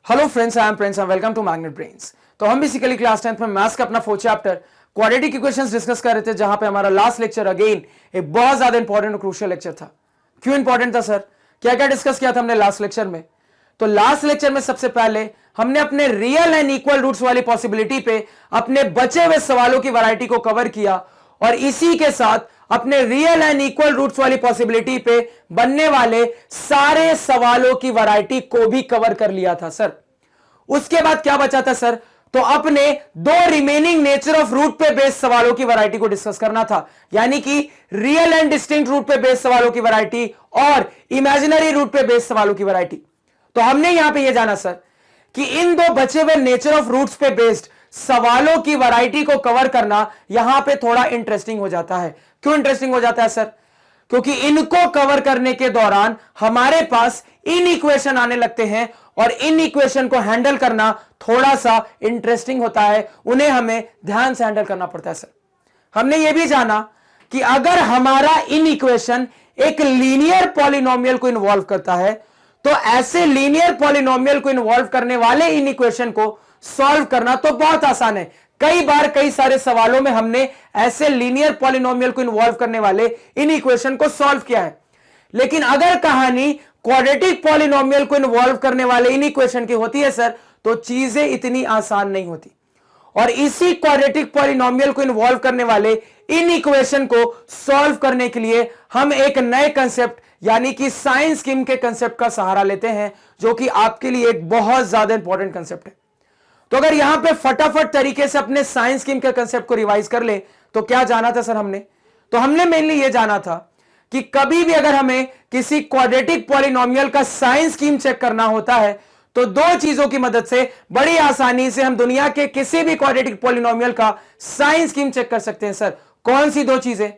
Hello friends, I am Prince and welcome to Magnet Brains. तो हम basically class 10th में maths का अपना 4th chapter quadratic equations discuss कर रहे थे, जहां पे हमारा लास्ट लेक्चर अगेन एक बहुत ज्यादा इंपॉर्टेंट और क्रूशियल लेक्चर था। क्यों इंपॉर्टेंट था सर? क्या क्या डिस्कस किया था हमने लास्ट लेक्चर में? तो लास्ट लेक्चर में सबसे पहले हमने अपने रियल एंड इक्वल रूट्स वाली पॉसिबिलिटी पे अपने बचे हुए सवालों की वैरायटी को कवर किया, और इसी के साथ अपने रियल एंड इक्वल रूट्स वाली पॉसिबिलिटी पे बनने वाले सारे सवालों की वैरायटी को भी कवर कर लिया था सर। उसके बाद क्या बचा था सर? तो अपने दो रिमेनिंग नेचर ऑफ रूट पे बेस्ड सवालों की वैरायटी को डिस्कस करना था, यानी कि रियल एंड डिस्टिंक्ट रूट पे बेस्ड सवालों की वैरायटी और इमेजिनरी रूट पे बेस्ड सवालों की वैरायटी। तो हमने यहां पे यह जाना सर कि इन दो बचे हुए नेचर ऑफ रूट्स पे बेस्ड सवालों की वैरायटी को कवर करना यहां पे थोड़ा इंटरेस्टिंग हो जाता है। क्यों इंटरेस्टिंग हो जाता है सर? क्योंकि इनको कवर करने के दौरान हमारे पास इन इक्वेशन आने लगते हैं, और इन इक्वेशन को हैंडल करना थोड़ा सा इंटरेस्टिंग होता है, उन्हें हमें ध्यान से हैंडल करना पड़ता है सर। हमने यह भी जाना कि अगर हमारा इन इक्वेशन एक लीनियर पॉलिनोमियल को इन्वॉल्व करता है, तो ऐसे लीनियर पॉलिनोमियल को इन्वॉल्व करने वाले इन इक्वेशन को सॉल्व करना तो बहुत आसान है। कई बार कई सारे सवालों में हमने ऐसे लीनियर पॉलिनोमियल को इन्वॉल्व करने वाले इन इक्वेशन को सॉल्व किया है। लेकिन अगर कहानी क्वाड्रेटिक पॉलिनोमियल को इन्वॉल्व करने वाले इन इक्वेशन की होती है सर, तो चीजें इतनी आसान नहीं होती। और इसी क्वाड्रेटिक पॉलिनोमियल को इन्वॉल्व करने वाले इन इक्वेशन को सॉल्व करने के लिए हम एक नए कंसेप्ट यानी कि साइन स्कीम के कंसेप्ट का सहारा लेते हैं, जो कि आपके लिए एक बहुत ज्यादा इंपॉर्टेंट कंसेप्ट है। तो अगर यहां पे फटाफट तरीके से अपने साइन स्कीम के कंसेप्ट को रिवाइज कर ले, तो क्या जाना था सर हमने? तो हमने मेनली यह जाना था कि कभी भी अगर हमें किसी क्वाड्रेटिक पॉलिनोमियल का साइन स्कीम चेक करना होता है, तो दो चीजों की मदद से बड़ी आसानी से हम दुनिया के किसी भी क्वाड्रेटिक पॉलिनोमियल का साइन स्कीम चेक कर सकते हैं सर। कौन सी दो चीजें?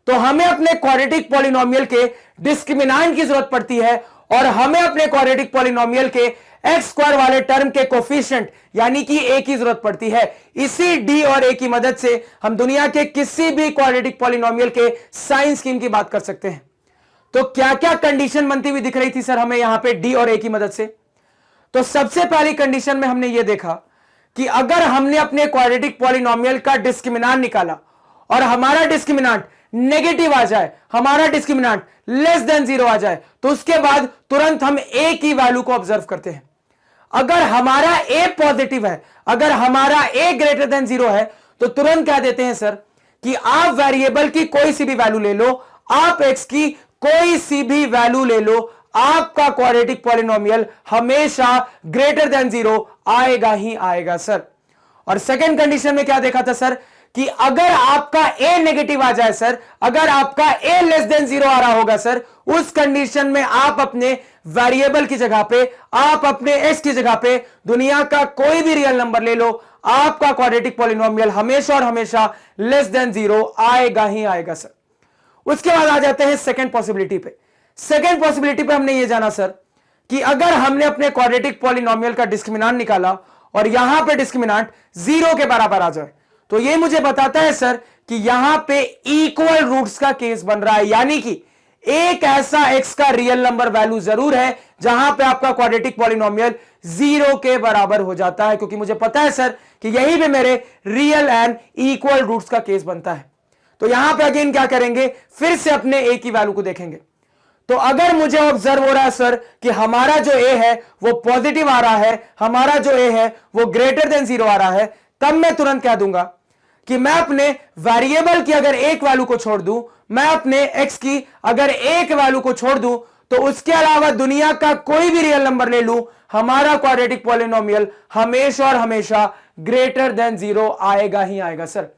तो हमें अपने क्वाड्रेटिक पॉलिनोमियल के डिस्क्रिमिनेंट की जरूरत पड़ती है, और हमें अपने क्वाड्रेटिक पॉलिनोमियल के एक्स स्क्वायर वाले टर्म के कोफिशिएंट यानी कि ए की जरूरत पड़ती है। इसी डी और ए की मदद से हम दुनिया के किसी भी क्वाड्रेटिक पॉलिनोमियल के साइन स्कीम की बात कर सकते हैं। तो क्या क्या कंडीशन बनती हुई दिख रही थी सर हमें यहां पे डी और ए की मदद से? तो सबसे पहली कंडीशन में हमने यह देखा कि अगर हमने अपने क्वाड्रेटिक पॉलिनोमियल का डिस्क्रिमिनेंट निकाला और हमारा डिस्क्रिमिनेंट नेगेटिव आ जाए, हमारा डिस्क्रिमिनेंट लेस देन 0 आ जाए, तो उसके बाद तुरंत हम ए की वैल्यू को ऑब्जर्व करते हैं। अगर हमारा ए पॉजिटिव है, अगर हमारा ए ग्रेटर देन 0 है, तो तुरंत कह देते हैं सर कि आप वेरिएबल की कोई सी भी वैल्यू ले लो, आप एक्स की कोई सी भी वैल्यू ले लो, आपका क्वाड्रेटिक पॉलिनोमियल हमेशा ग्रेटर देन 0 आएगा ही आएगा सर। और सेकेंड कंडीशन में क्या देखा था सर कि अगर आपका ए नेगेटिव आ जाए सर, अगर आपका ए लेस देन 0 आ रहा होगा सर, उस कंडीशन में आप अपने वेरिएबल की जगह पे, आप अपने एक्स की जगह पे दुनिया का कोई भी रियल नंबर ले लो, आपका क्वाड्रेटिक पॉलिनोमियल हमेशा और हमेशा लेस देन 0 आएगा ही आएगा सर। उसके बाद आ जाते हैं सेकेंड पॉसिबिलिटी पे। सेकेंड पॉसिबिलिटी पे हमने ये जाना सर कि अगर हमने अपने क्वाड्रेटिक पॉलिनोमियल का डिस्क्रिमिनेंट निकाला और यहां पे डिस्क्रिमिनेंट 0 के बराबर आ जाए, तो ये मुझे बताता है सर कि यहां पे इक्वल रूट्स का केस बन रहा है, यानी कि एक ऐसा एक्स का रियल नंबर वैल्यू जरूर है जहां पे आपका क्वाड्रेटिक पॉलिनोमियल 0 के बराबर हो जाता है, क्योंकि मुझे पता है सर कि यहीं पे मेरे रियल एंड इक्वल रूट्स का केस बनता है। तो यहां पे अगेन क्या करेंगे, फिर से अपने ए की वैल्यू को देखेंगे। तो अगर मुझे ऑब्जर्व हो रहा है सर कि हमारा जो ए है वो पॉजिटिव आ रहा है, हमारा जो ए है वो ग्रेटर देन 0 आ रहा है, तब मैं तुरंत कह दूंगा कि मैं अपने वेरिएबल की अगर एक वैल्यू को छोड़ दूं, मैं अपने एक्स की अगर एक वैल्यू को छोड़ दूं, तो उसके अलावा दुनिया का कोई भी रियल नंबर ले लूं, हमारा क्वाड्रेटिक पॉलिनोमियल हमेशा और हमेशा ग्रेटर देन 0 आएगा ही आएगा सर।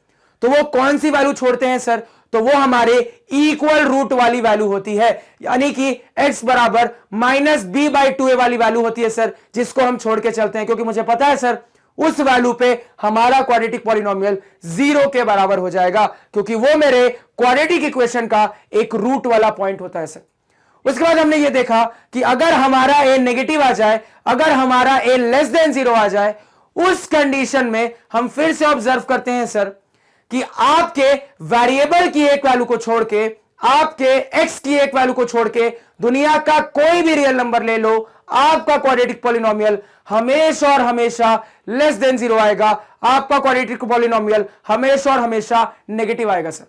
तो वो कौन सी वैल्यू छोड़ते हैं सर? तो वो हमारे इक्वल रूट वाली वैल्यू होती है, यानी कि x बराबर -b/2a वाली वैल्यू होती है सर, जिसको हम छोड़ के चलते हैं, क्योंकि मुझे पता है सर उस वैल्यू पे हमारा क्वाड्रेटिक पॉलिनोमियल 0 के बराबर हो जाएगा, क्योंकि वो मेरे क्वाड्रेटिक इक्वेशन का एक रूट वाला पॉइंट होता है सर। उसके बाद हमने ये देखा कि अगर हमारा ए नेगेटिव आ जाए, अगर हमारा ए लेस देन 0 आ जाए, उस कंडीशन में हम फिर से ऑब्जर्व करते हैं सर कि आपके वेरिएबल की एक वैल्यू को छोड़ के आपके x की एक वैल्यू को छोड़ के दुनिया का कोई भी रियल नंबर ले लो, आपका क्वाड्रेटिक पॉलिनोमियल हमेशा और हमेशा लेस देन 0 आएगा, आपका क्वाड्रेटिक पॉलिनोमियल हमेशा और हमेशा नेगेटिव आएगा सर।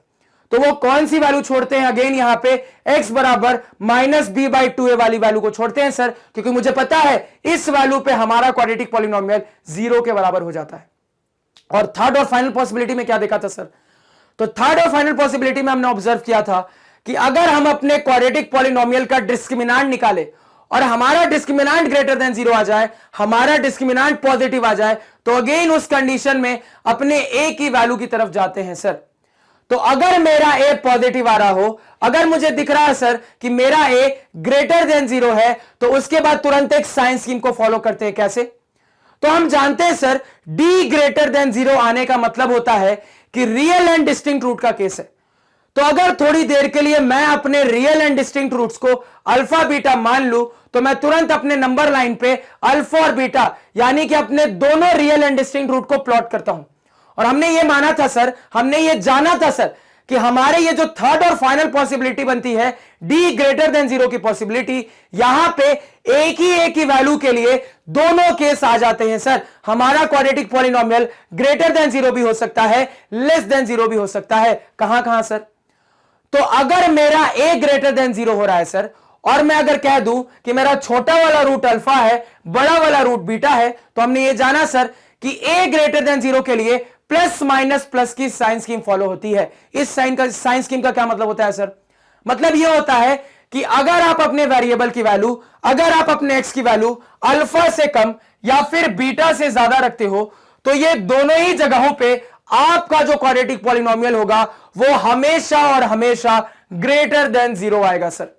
तो वो कौन सी वैल्यू छोड़ते हैं? अगेन यहां पे x बराबर -b/2a वाली वैल्यू को छोड़ते हैं सर, क्योंकि मुझे पता है इस वैल्यू पे हमारा क्वाड्रेटिक पॉलिनोमियल 0 के बराबर हो जाता है। और थर्ड और फाइनल पॉसिबिलिटी में क्या देखा था सर? तो थर्ड और फाइनल पॉसिबिलिटी में हमने ऑब्जर्व किया था कि अगर हम अपने क्वाड्रेटिक पॉलिनोमियल का डिस्क्रिमिनांट निकाले और हमारा डिस्क्रिमिनांट ग्रेटर देन 0 आ जाए, हमारा डिस्क्रिमिनांट पॉजिटिव आ जाए, तो अगेन उस कंडीशन में अपने a की वैल्यू की तरफ जाते हैं सर। तो अगर मेरा a पॉजिटिव आ रहा हो, अगर मुझे दिख रहा है सर कि मेरा a ग्रेटर देन 0 है, तो उसके बाद तुरंत एक साइन स्कीम को फॉलो करते हैं। कैसे? तो हम जानते हैं सर d ग्रेटर देन 0 आने का मतलब होता है कि रियल एंड डिस्टिंक्ट रूट का केस है। तो अगर थोड़ी देर के लिए मैं अपने रियल एंड डिस्टिंक्ट रूट्स को अल्फा बीटा मान लूं, तो मैं तुरंत अपने नंबर लाइन पे अल्फा और बीटा यानी कि अपने दोनों रियल एंड डिस्टिंक्ट रूट को प्लॉट करता हूं। और हमने ये माना था सर, हमने ये जाना था सर कि हमारे ये जो थर्ड और फाइनल पॉसिबिलिटी बनती है d ग्रेटर देन 0 की पॉसिबिलिटी, यहां पे एक ही वैल्यू के लिए दोनों केस आ जाते हैं सर। हमारा क्वाड्रेटिक पॉलिनोमियल ग्रेटर देन 0 भी हो सकता है, लेस देन 0 भी हो सकता है। कहां कहां सर? तो अगर मेरा a ग्रेटर देन 0 हो रहा है सर, और मैं अगर कह दूं कि मेरा छोटा वाला रूट अल्फा है, बड़ा वाला रूट बीटा है, तो हमने ये जाना सर कि a ग्रेटर देन 0 के लिए प्लस माइनस प्लस की साइन स्कीम फॉलो होती है। इस साइन स्कीम का क्या मतलब होता है सर? मतलब यह होता है कि अगर आप अपने वेरिएबल की वैल्यू, अगर आप अपने x की वैल्यू अल्फा से कम या फिर बीटा से ज्यादा रखते हो, तो ये दोनों ही जगहों पे आपका जो क्वाड्रेटिक पॉलिनोमियल होगा वो हमेशा और हमेशा ग्रेटर देन 0 आएगा सर।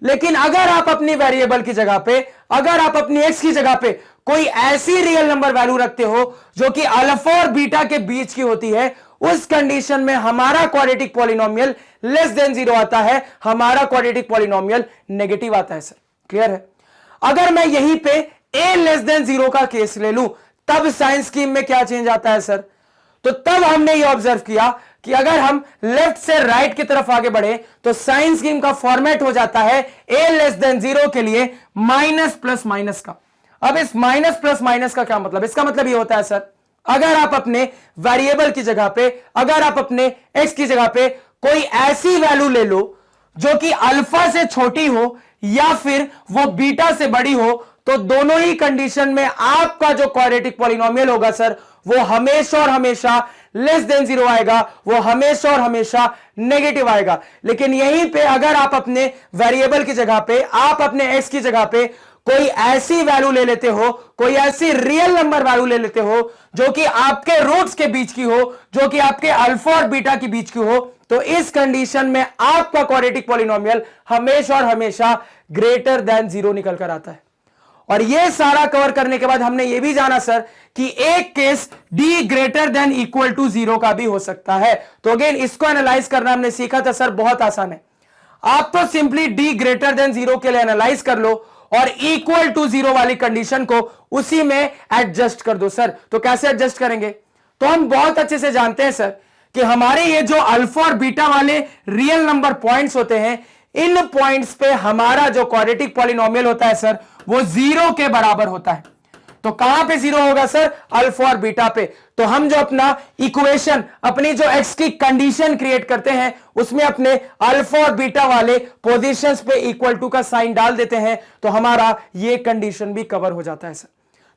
लेकिन अगर आप अपनी वेरिएबल की जगह पे, अगर आप अपनी x की जगह पे कोई ऐसी रियल नंबर वैल्यू रखते हो जो कि अल्फा और बीटा के बीच की होती है, उस कंडीशन में हमारा क्वाड्रेटिक पॉलिनोमियल लेस देन 0 आता है, हमारा क्वाड्रेटिक पॉलिनोमियल नेगेटिव आता है सर। क्लियर है? अगर मैं यहीं पे a लेस देन 0 का केस ले लूं, तब साइन स्कीम में क्या चेंज आता है सर? तो तब हमने ये ऑब्जर्व किया कि अगर हम लेफ्ट से राइट की तरफ आगे बढ़े तो साइन स्कीम का फॉर्मेट हो जाता है a लेस देन 0 के लिए माइनस प्लस माइनस का। अब इस माइनस प्लस माइनस का क्या मतलब? इसका मतलब ये होता है सर, अगर आप अपने वेरिएबल की जगह पे, अगर आप अपने x की जगह पे कोई ऐसी वैल्यू ले लो जो कि अल्फा से छोटी हो या फिर वो बीटा से बड़ी हो, तो दोनों ही कंडीशन में आपका जो क्वाड्रेटिक पॉलिनोमियल होगा सर, वो हमेशा और हमेशा लेस देन 0 आएगा, वो हमेशा और हमेशा नेगेटिव आएगा। लेकिन यहीं पे अगर आप अपने वेरिएबल की जगह पे, आप अपने x की जगह पे कोई ऐसी वैल्यू ले लेते हो, कोई ऐसी रियल नंबर वैल्यू ले लेते हो जो कि आपके रूट्स के बीच की हो, जो कि आपके अल्फा और बीटा के बीच की हो, तो इस कंडीशन में आपका क्वाड्रेटिक पॉलिनोमियल हमेशा और हमेशा ग्रेटर देन 0 निकल कर आता है। और यह सारा कवर करने के बाद हमने यह भी जाना सर कि एक case d greater than equal to 0 का भी हो सकता है। तो अगेन इसको एनालाइज करना हमने सीखा था सर, बहुत आसान है। आप तो सिंपली d ग्रेटर देन 0 के लिए एनालाइज कर लो और इक्वल टू 0 वाली कंडीशन को उसी में एडजस्ट कर दो सर। तो कैसे एडजस्ट करेंगे? तो हम बहुत अच्छे से जानते हैं सर कि हमारे ये जो अल्फा और बीटा वाले रियल नंबर पॉइंट्स होते हैं, इन पॉइंट्स पे हमारा जो क्वाड्रेटिक पॉलिनोमियल होता है सर, वो 0 के बराबर होता है। तो कहां पे 0 होगा सर? अल्फा और बीटा पे। तो हम जो अपना इक्वेशन, अपनी जो x की कंडीशन क्रिएट करते हैं, उसमें अपने अल्फा और बीटा वाले पोजीशंस पे इक्वल टू का साइन डाल देते हैं, तो हमारा ये कंडीशन भी कवर हो जाता है सर।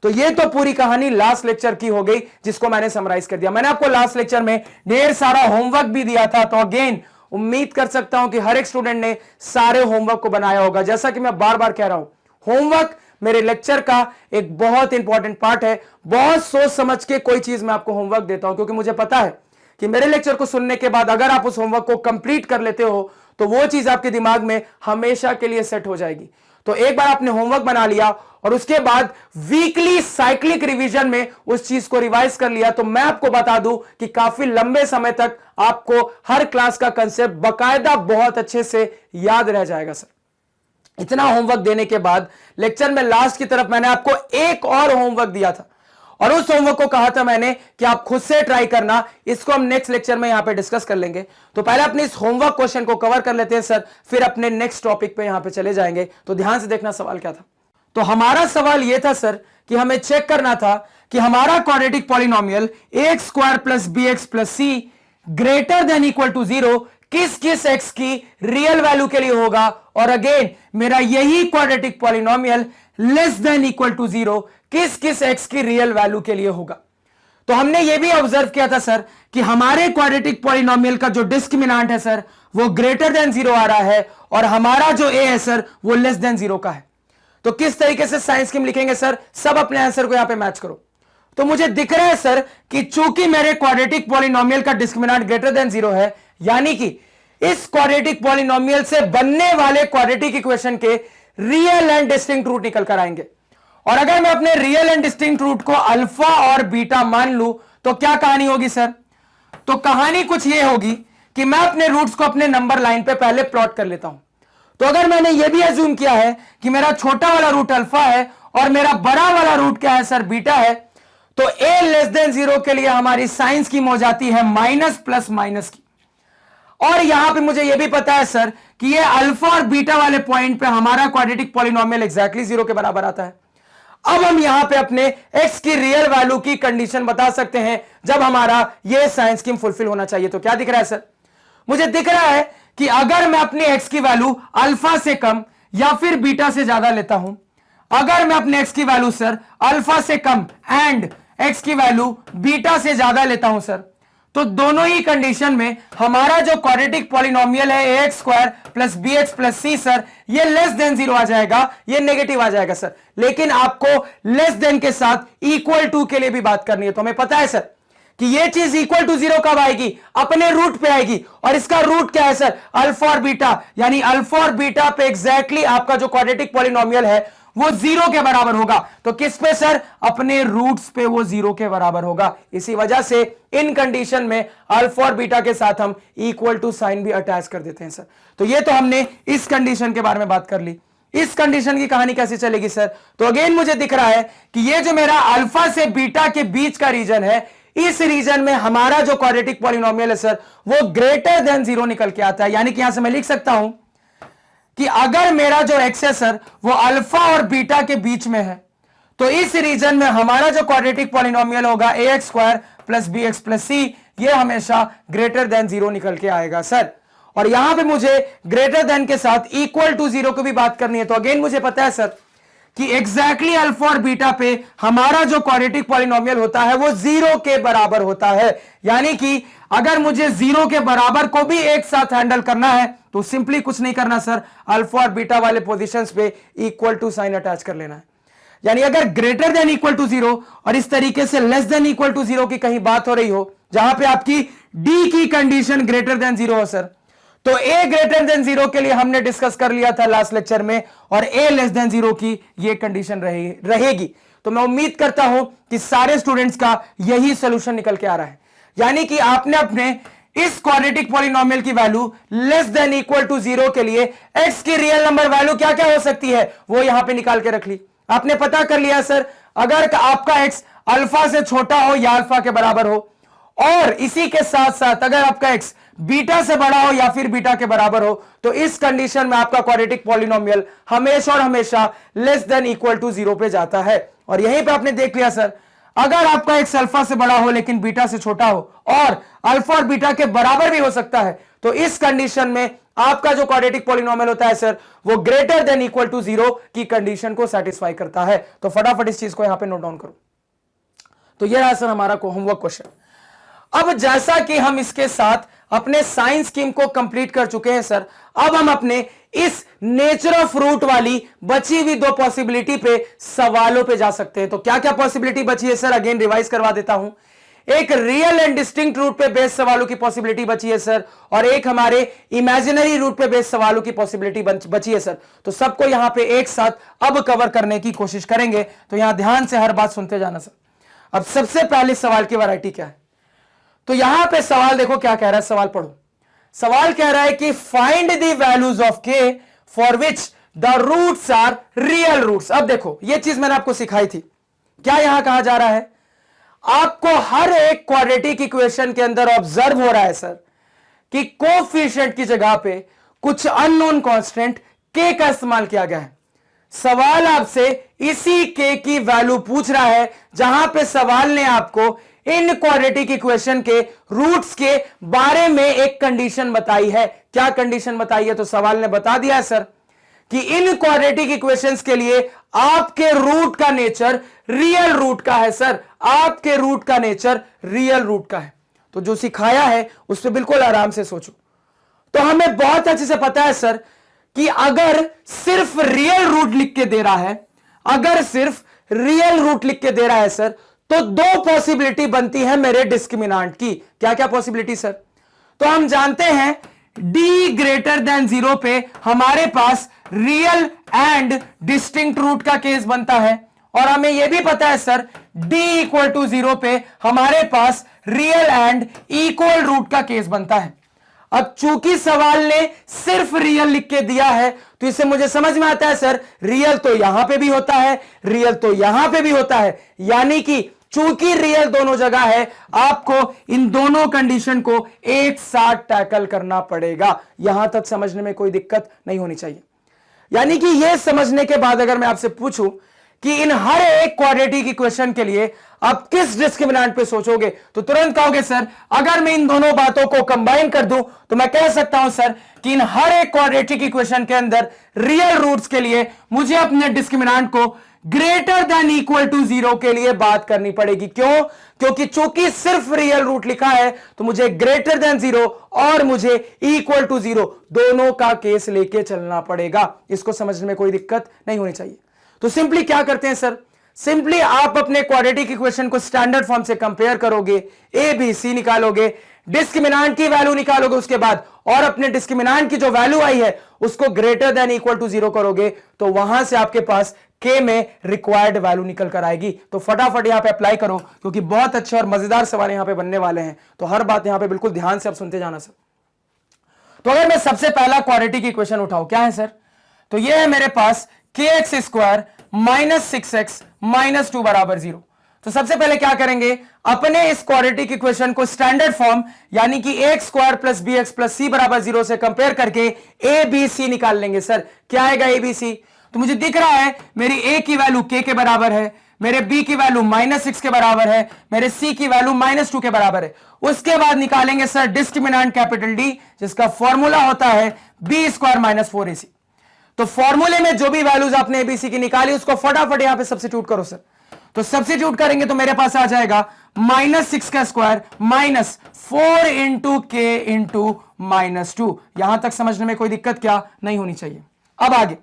तो ये तो पूरी कहानी लास्ट लेक्चर की हो गई, जिसको मैंने समराइज कर दिया। मैंने आपको लास्ट लेक्चर में ढेर सारा होमवर्क भी दिया था, तो अगेन उम्मीद कर सकता हूं कि हर एक स्टूडेंट ने सारे होमवर्क को बनाया होगा। जैसा कि मैं बार बार कह रहा हूं, होमवर्क मेरे लेक्चर का एक बहुत इंपॉर्टेंट पार्ट है। बहुत सोच समझ के कोई चीज मैं आपको होमवर्क देता हूं, क्योंकि मुझे पता है कि मेरे लेक्चर को सुनने के बाद अगर आप उस होमवर्क को कंप्लीट कर लेते हो तो वो चीज आपके दिमाग में हमेशा के लिए सेट हो जाएगी। तो एक बार आपने होमवर्क बना लिया और उसके बाद वीकली साइक्लिक रिवीजन में उस चीज को रिवाइज कर लिया, तो मैं आपको बता दूं कि काफी लंबे समय तक आपको हर क्लास का कंसेप्ट बकायदा बहुत अच्छे से याद रह जाएगा सर। इतना होमवर्क देने के बाद लेक्चर में लास्ट की तरफ मैंने आपको एक और होमवर्क दिया था, और उस होमवर्क को कहा था मैंने कि आप खुद से ट्राई करना, इसको हम नेक्स्ट लेक्चर में यहां पे डिस्कस कर लेंगे। तो पहले अपने इस होमवर्क क्वेश्चन को कवर कर लेते हैं सर, फिर अपने नेक्स्ट टॉपिक पे यहां पे चले जाएंगे। तो ध्यान से देखना सवाल क्या था। तो हमारा सवाल यह था सर कि हमें चेक करना था कि हमारा quadratic polynomial ax square plus bx plus C greater than equal to 0 किस किस x की रियल वैल्यू के लिए होगा, और अगेन मेरा यही quadratic polynomial less than equal to 0 किस किस x की रियल वैल्यू के लिए होगा। तो हमने यह भी ऑब्जर्व किया था सर कि हमारे क्वाड्रेटिक पॉलिनोमियल का जो डिस्क्रिमिनेंट है सर वो ग्रेटर देन 0 आ रहा है, और हमारा जो a है सर वो लेस देन 0 का है। तो किस तरीके से साइन स्कीम लिखेंगे सर, सब अपने आंसर को यहां पे मैच करो। तो मुझे दिख रहा है सर कि चूंकि मेरे क्वाड्रेटिक पॉलिनोमियल का डिस्क्रिमिनेंट ग्रेटर देन 0 है, यानी कि इस क्वाड्रेटिक पॉलिनोमियल से बनने वाले क्वाड्रेटिक इक्वेशन के रियल एंड डिस्टिंक्ट रूट निकल कर आएंगे। और अगर मैं अपने रियल एंड डिस्टिंक्ट रूट को अल्फा और बीटा मान लूं तो क्या कहानी होगी सर? तो कहानी कुछ यह होगी कि मैं अपने रूट्स को अपने नंबर लाइन पे पहले प्लॉट कर लेता हूं। तो अगर मैंने यह भी अज्यूम किया है कि मेरा छोटा वाला रूट अल्फा है और मेरा बड़ा वाला रूट क्या है सर, बीटा है, तो a लेस देन 0 के लिए हमारी साइन स्कीम हो जाती है माइनस प्लस माइनस की। और यहां पे मुझे यह भी पता है सर कि ये अल्फा और बीटा वाले पॉइंट पे हमारा क्वाड्रेटिक पॉलिनोमियल एग्जैक्टली 0 के बराबर आता है। अब हम यहां पे अपने x की रियल वैल्यू की कंडीशन बता सकते हैं जब हमारा ये साइन स्कीम फुलफिल होना चाहिए। तो क्या दिख रहा है सर? मुझे दिख रहा है कि अगर मैं अपनी x की वैल्यू अल्फा से कम या फिर बीटा से ज्यादा लेता हूं, अगर मैं अपने x की वैल्यू सर अल्फा से कम एंड x की वैल्यू बीटा से ज्यादा लेता हूं सर, तो दोनों ही कंडीशन में हमारा जो क्वाड्रेटिक पॉलिनोमियल है ax square plus bx plus C sir ये लेस देन 0 आ जाएगा, ये नेगेटिव आ जाएगा सर। लेकिन आपको लेस देन के साथ इक्वल टू के लिए भी बात करनी है। तो हमें पता है सर कि ये चीज इक्वल टू 0 कब आएगी? अपने रूट पे आएगी, और इसका रूट क्या है सर? अल्फा और बीटा, यानी अल्फा और बीटा पे एग्जैक्टली आपका जो क्वाड्रेटिक पॉलिनोमियल है वो 0 के बराबर होगा। तो किस पे सर? अपने रूट्स पे वो 0 के बराबर होगा। इसी वजह से इन कंडीशन में अल्फा और बीटा के साथ हम इक्वल टू साइन भी अटैच कर देते हैं सर। तो ये तो हमने इस कंडीशन के बारे में बात कर ली। इस कंडीशन की कहानी कैसे चलेगी सर? तो अगेन मुझे दिख रहा है कि ये जो मेरा अल्फा से बीटा के बीच का रीजन है, इस रीजन में हमारा जो क्वाड्रेटिक पॉलिनोमियल है सर वो ग्रेटर देन 0 निकल के आता है। यानी कि यहां से मैं लिख सकता हूं कि अगर मेरा जो x है सर वो अल्फा और बीटा के बीच में है, तो इस रीजन में हमारा जो क्वाड्रेटिक पॉलिनोमियल होगा ax square plus bx plus C ये हमेशा ग्रेटर देन 0 निकल के आएगा सर। और यहां पे मुझे ग्रेटर देन के साथ इक्वल टू 0 की भी बात करनी है। तो अगेन मुझे पता है सर कि एग्जैक्टली अल्फा और बीटा पे हमारा जो क्वाड्रेटिक पॉलिनोमियल होता है वो 0 के बराबर होता है। यानी कि अगर मुझे 0 के बराबर को भी एक साथ हैंडल करना है तो सिंपली कुछ नहीं करना सर, अल्फा और बीटा वाले पोजीशंस पे इक्वल टू साइन अटैच कर लेना है। यानी अगर ग्रेटर देन इक्वल टू 0 और इस तरीके से लेस देन इक्वल टू 0 की कहीं बात हो रही हो जहां पे आपकी d की कंडीशन ग्रेटर देन 0 हो सर, तो a ग्रेटर देन 0 के लिए हमने डिस्कस कर लिया था लास्ट लेक्चर में, और a लेस देन 0 की ये कंडीशन रहेगी। तो मैं उम्मीद करता हूं कि सारे स्टूडेंट्स का यही सोल्यूशन निकल के आ रहा है। यानी कि आपने अपने इस क्वाड्रेटिक पॉलिनोमियल की value less than equal to 0 के लिए x की रियल नंबर वैल्यू क्या क्या हो सकती है वो यहां पे निकाल के रख ली। आपने पता कर लिया सर अगर आपका x अल्फा से छोटा हो या अल्फा के बराबर हो, और इसी के साथ साथ अगर आपका x बीटा से बड़ा हो या फिर बीटा के बराबर हो, तो इस कंडीशन में आपका क्वाड्रेटिक पॉलिनोमियल हमेशा और हमेशा लेस देन इक्वल टू 0 पे जाता है। और यहीं पे आपने देख लिया सर अगर आपका x अल्फा से बड़ा हो लेकिन बीटा से छोटा हो, और अल्फा और बीटा के बराबर भी हो सकता है, तो इस कंडीशन में आपका जो क्वाड्रेटिक पॉलिनोमियल होता है सर वो ग्रेटर देन इक्वल टू 0 की कंडीशन को सेटिस्फाई करता है। तो फटाफट इस चीज को यहां पे नोट डाउन करो। तो यह रहा सर हमारा होमवर्क क्वेश्चन। अब जैसा कि हम इसके साथ अपने साइन स्कीम को कंप्लीट कर चुके हैं सर, अब हम अपने इस नेचर ऑफ रूट वाली बची हुई दो पॉसिबिलिटी पे सवालों पे जा सकते हैं। तो क्या क्या पॉसिबिलिटी बची है सर? अगेन रिवाइज करवा देता हूं। एक रियल एंड डिस्टिंक्ट रूट पे बेस्ड सवालों की पॉसिबिलिटी बची है सर, और एक हमारे इमेजिनरी रूट पे बेस्ड सवालों की पॉसिबिलिटी बची है सर। तो सबको यहां पे एक साथ अब कवर करने की कोशिश करेंगे। तो यहां ध्यान से हर बात सुनते जाना सर। अब सबसे पहले सवाल की वैरायटी क्या है? तो यहां पे सवाल देखो क्या कह रहा है, सवाल पढ़ो। सवाल कह रहा है कि find the values of k for which the roots are real roots. अब देखो ये चीज मैंने आपको सिखाई थी। क्या यहां कहा जा रहा है आपको हर एक क्वाड्रेटिक इक्वेशन के अंदर ऑब्जर्व हो रहा है सर कि कोफिशिएंट की जगह पे कुछ अननोन कांस्टेंट के का इस्तेमाल किया गया है। सवाल आपसे इसी के की वैल्यू पूछ रहा है, जहां पे सवाल ने आपको इन क्वाड्रेटिक इक्वेशन के रूट्स के बारे में एक कंडीशन बताई है। क्या कंडीशन बताई है? तो सवाल ने बता दिया है सर कि इन क्वाड्रेटिक इक्वेशंस के लिए आपके रूट का नेचर रियल रूट का है। सर आपके रूट का नेचर रियल रूट का है। तो जो सिखाया है उस पर बिल्कुल आराम से सोचो। तो हमें बहुत अच्छे से पता है सर कि अगर सिर्फ रियल रूट लिख के दे रहा है, अगर सिर्फ रियल रूट लिख के दे रहा है सर, तो दो पॉसिबिलिटी बनती है मेरे डिस्क्रिमिनांट की। क्या क्या पॉसिबिलिटी सर? तो हम जानते हैं d ग्रेटर देन 0 पे हमारे पास रियल एंड डिस्टिंक्ट रूट का केस बनता है, और हमें यह भी पता है सर d इक्वल टू 0 पे हमारे पास रियल एंड इक्वल रूट का केस बनता है। अब चूंकि सवाल ने सिर्फ रियल लिख के दिया है, तो इससे मुझे समझ में आता है सर रियल तो यहां पे भी होता है, रियल तो यहां पे भी होता है, यानी कि चूंकि रियल दोनों जगह है, आपको इन दोनों कंडीशन को एक साथ टैकल करना पड़ेगा। यहां तक समझने में कोई दिक्कत नहीं होनी चाहिए। यानी कि यह समझने के बाद अगर मैं आपसे पूछूं कि इन हर एक क्वाड्रेटिक इक्वेशन के लिए आप किस डिस्क्रिमिनेंट पे सोचोगे, तो तुरंत कहोगे सर अगर मैं इन दोनों बातों को कंबाइन कर दूं तो मैं कह सकता हूं सर कि इन हर एक क्वाड्रेटिक इक्वेशन के अंदर रियल रूट्स के लिए मुझे अपने डिस्क्रिमिनेंट को ग्रेटर देन इक्वल टू 0 के लिए बात करनी पड़ेगी। क्यों? क्योंकि चूंकि सिर्फ रियल रूट लिखा है तो मुझे ग्रेटर देन 0 और मुझे इक्वल टू 0 दोनों का केस लेके चलना पड़ेगा। इसको समझने में कोई दिक्कत नहीं होनी चाहिए। तो सिंपली क्या करते हैं सर, सिंपली आप अपने क्वाड्रेटिक इक्वेशन को स्टैंडर्ड फॉर्म से कंपेयर करोगे, ए बी सी निकालोगे, डिस्क्रिमिनांट की वैल्यू निकालोगे उसके बाद, और अपने डिस्क्रिमिनांट की जो वैल्यू आई है उसको ग्रेटर देन इक्वल टू 0 करोगे, तो वहां से आपके पास के में रिक्वायर्ड वैल्यू निकल कर आएगी। तो फटाफट यहां पे अप्लाई करो, क्योंकि बहुत अच्छे और मजेदार सवाल यहां पे बनने वाले हैं। तो हर बात यहां पे बिल्कुल ध्यान से आप सुनते जाना सर। तो अगर मैं सबसे पहला क्वाड्रेटिक इक्वेशन उठाऊं, क्या है सर? तो यह है मेरे पास kx square minus 6x minus 2 बराबर 0। तो सबसे पहले क्या करेंगे, अपने इस क्वाड्रेटिक इक्वेशन को स्टैंडर्ड फॉर्म यानी कि x square plus b x plus c बराबर 0 से कंपेयर करके ए बी सी निकाल लेंगे। सर क्या आएगा ए बी सी? तो मुझे दिख रहा है मेरी ए की वैल्यू के बराबर है, मेरे बी की वैल्यू -6 के बराबर है, मेरे सी की वैल्यू -2 के बराबर है। उसके बाद निकालेंगे सर डिस्क्रिमिनेंट कैपिटल डी, जिसका फॉर्मूला होता है बी स्क्वायर माइनस 4ac। तो फॉर्मूले में जो भी वैल्यूज आपने एबीसी की निकाली उसको फटाफट यहां पे सब्स्टिट्यूट करो सर। तो सब्स्टिट्यूट करेंगे तो मेरे पास आ जाएगा -6 का स्क्वायर माइनस 4 इंटू के इंटू -2। यहां तक समझने में कोई दिक्कत क्या नहीं होनी चाहिए। अब आगे,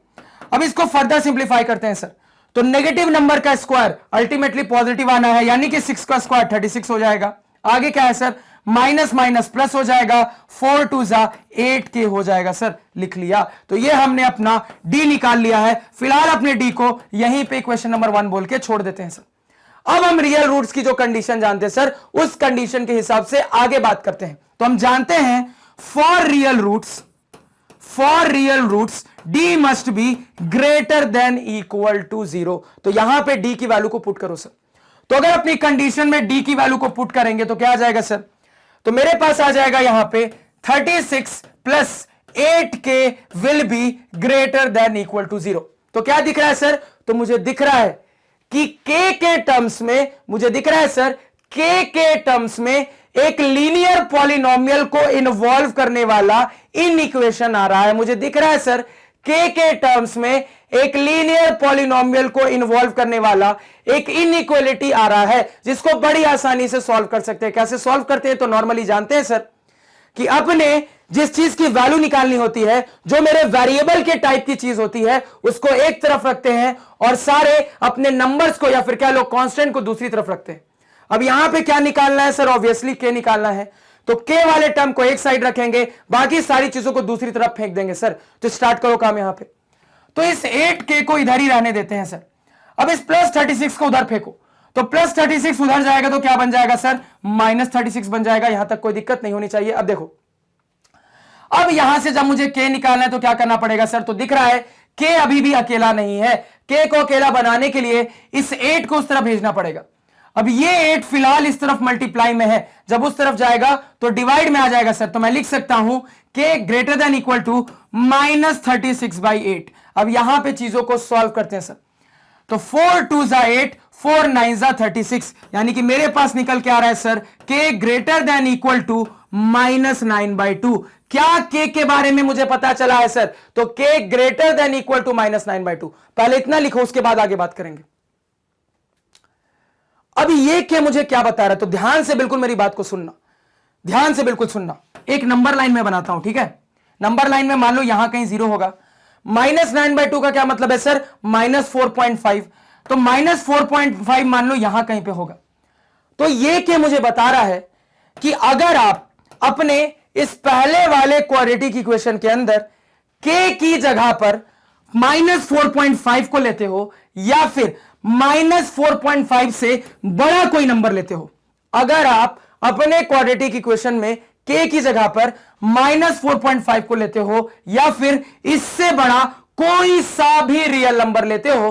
अब इसको फर्दर सिंप्लीफाई करते हैं सर। तो नेगेटिव नंबर का स्क्वायर अल्टीमेटली पॉजिटिव आना है, यानी कि 6 का स्क्वायर 36 हो जाएगा। आगे क्या है सर, माइनस माइनस प्लस हो जाएगा, 4 2 जा 8 के हो जाएगा। सर लिख लिया। तो ये हमने अपना डी निकाल लिया है। फिलहाल अपने डी को यहीं पे क्वेश्चन नंबर 1 बोल के छोड़ देते हैं सर। अब हम रियल रूट्स की जो कंडीशन जानते हैं सर, उस कंडीशन के हिसाब से आगे बात करते हैं। तो हम जानते हैं for real roots D must be greater than equal to 0। तो यहां पे डी की वैल्यू को पुट करो सर। तो अगर अपनी कंडीशन में डी की वैल्यू को पुट करेंगे तो क्या आ जाएगा सर? तो मेरे पास आ जाएगा यहां पे 36 plus 8k will be greater than equal to 0। तो क्या दिख रहा है सर? तो मुझे दिख रहा है कि k के टर्म्स में, मुझे दिख रहा है सर k के टर्म्स में एक लीनियर पॉलिनोमियल को इन्वॉल्व करने वाला इन इक्वेशन आ रहा है। मुझे दिख रहा है सर k के टर्म्स में एक लीनियर पॉलिनोमियल को इन्वॉल्व करने वाला एक इनइक्वालिटी आ रहा है, जिसको बड़ी आसानी से सॉल्व कर सकते हैं। कैसे सॉल्व करते हैं? तो नॉर्मली जानते हैं सर कि अपने जिस चीज की वैल्यू निकालनी होती है, जो मेरे वेरिएबल के टाइप की चीज होती है, उसको एक तरफ रखते हैं और सारे अपने नंबर्स को या फिर क्या लोग कांस्टेंट को दूसरी तरफ रखते हैं। अब यहां पे क्या निकालना है सर? ऑब्वियसली के निकालना है। तो के वाले टर्म को एक साइड रखेंगे, बाकी सारी चीजों को दूसरी तरफ फेंक देंगे सर। तो स्टार्ट करो काम यहां पे। तो इस 8k को इधर ही रहने देते हैं सर। अब इस प्लस 36 को उधर फेंको, तो प्लस 36 उधर जाएगा तो क्या बन जाएगा सर? -36 बन जाएगा। यहां तक कोई दिक्कत नहीं होनी चाहिए। अब देखो, अब यहां से जब मुझे k निकालना है तो क्या करना पड़ेगा सर? तो दिख रहा है k अभी भी अकेला नहीं है। k को अकेला बनाने के लिए इस 8 को उस तरफ भेजना पड़ेगा। अब ये 8 फिलहाल इस तरफ मल्टीप्लाई में है, जब उस तरफ जाएगा तो डिवाइड में आ जाएगा सर, तो मैं लिख सकता हूं k greater than equal to -36/8। अब यहां पे चीजों को सॉल्व करते हैं सर, तो 4 2 जा 8, 4 9 जा 36, यानी कि मेरे पास निकल के आ रहा है sir k greater than equal to -9/2। क्या k के बारे में मुझे पता चला है सर? तो k greater than equal to -9/2। पहले इतना लिखो, उसके बाद आगे बात करेंगे। अभी ये k मुझे क्या बता रहा है, तो ध्यान से बिल्कुल मेरी बात को सुनना, ध्यान से बिल्कुल सुनना। एक नंबर लाइन में बनाता हूं, ठीक है? नंबर लाइन में मान लो यहां कहीं 0 होगा। -9/2 का क्या मतलब है सर? -4.5, तो -4.5 मान लो यहां कहीं पे होगा। तो ये k मुझे बता रहा है कि अगर आप अपने इस पहले वाले क्वाड्रेटिक इक्वेशन के अंदर k की जगह पर -4.5 को लेते हो या फिर -4.5 से बड़ा कोई नंबर लेते हो, अगर आप अपने क्वाड्रेटिक इक्वेशन में k की जगह पर -4.5 को लेते हो या फिर इससे बड़ा कोई सा भी रियल नंबर लेते हो,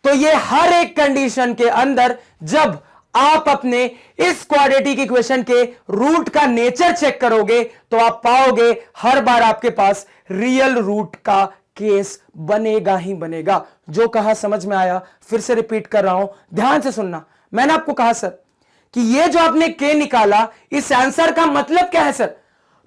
तो ये हर एक कंडीशन के अंदर जब आप अपने इस क्वाड्रेटिक इक्वेशन के रूट का नेचर चेक करोगे तो आप पाओगे हर बार आपके पास रियल रूट का केस बनेगा ही बनेगा। जो कहा समझ में आया? फिर से रिपीट कर रहा हूं, ध्यान से सुनना। मैंने आपको कहा सर कि ये जो आपने k निकाला, इस आंसर का मतलब क्या है सर?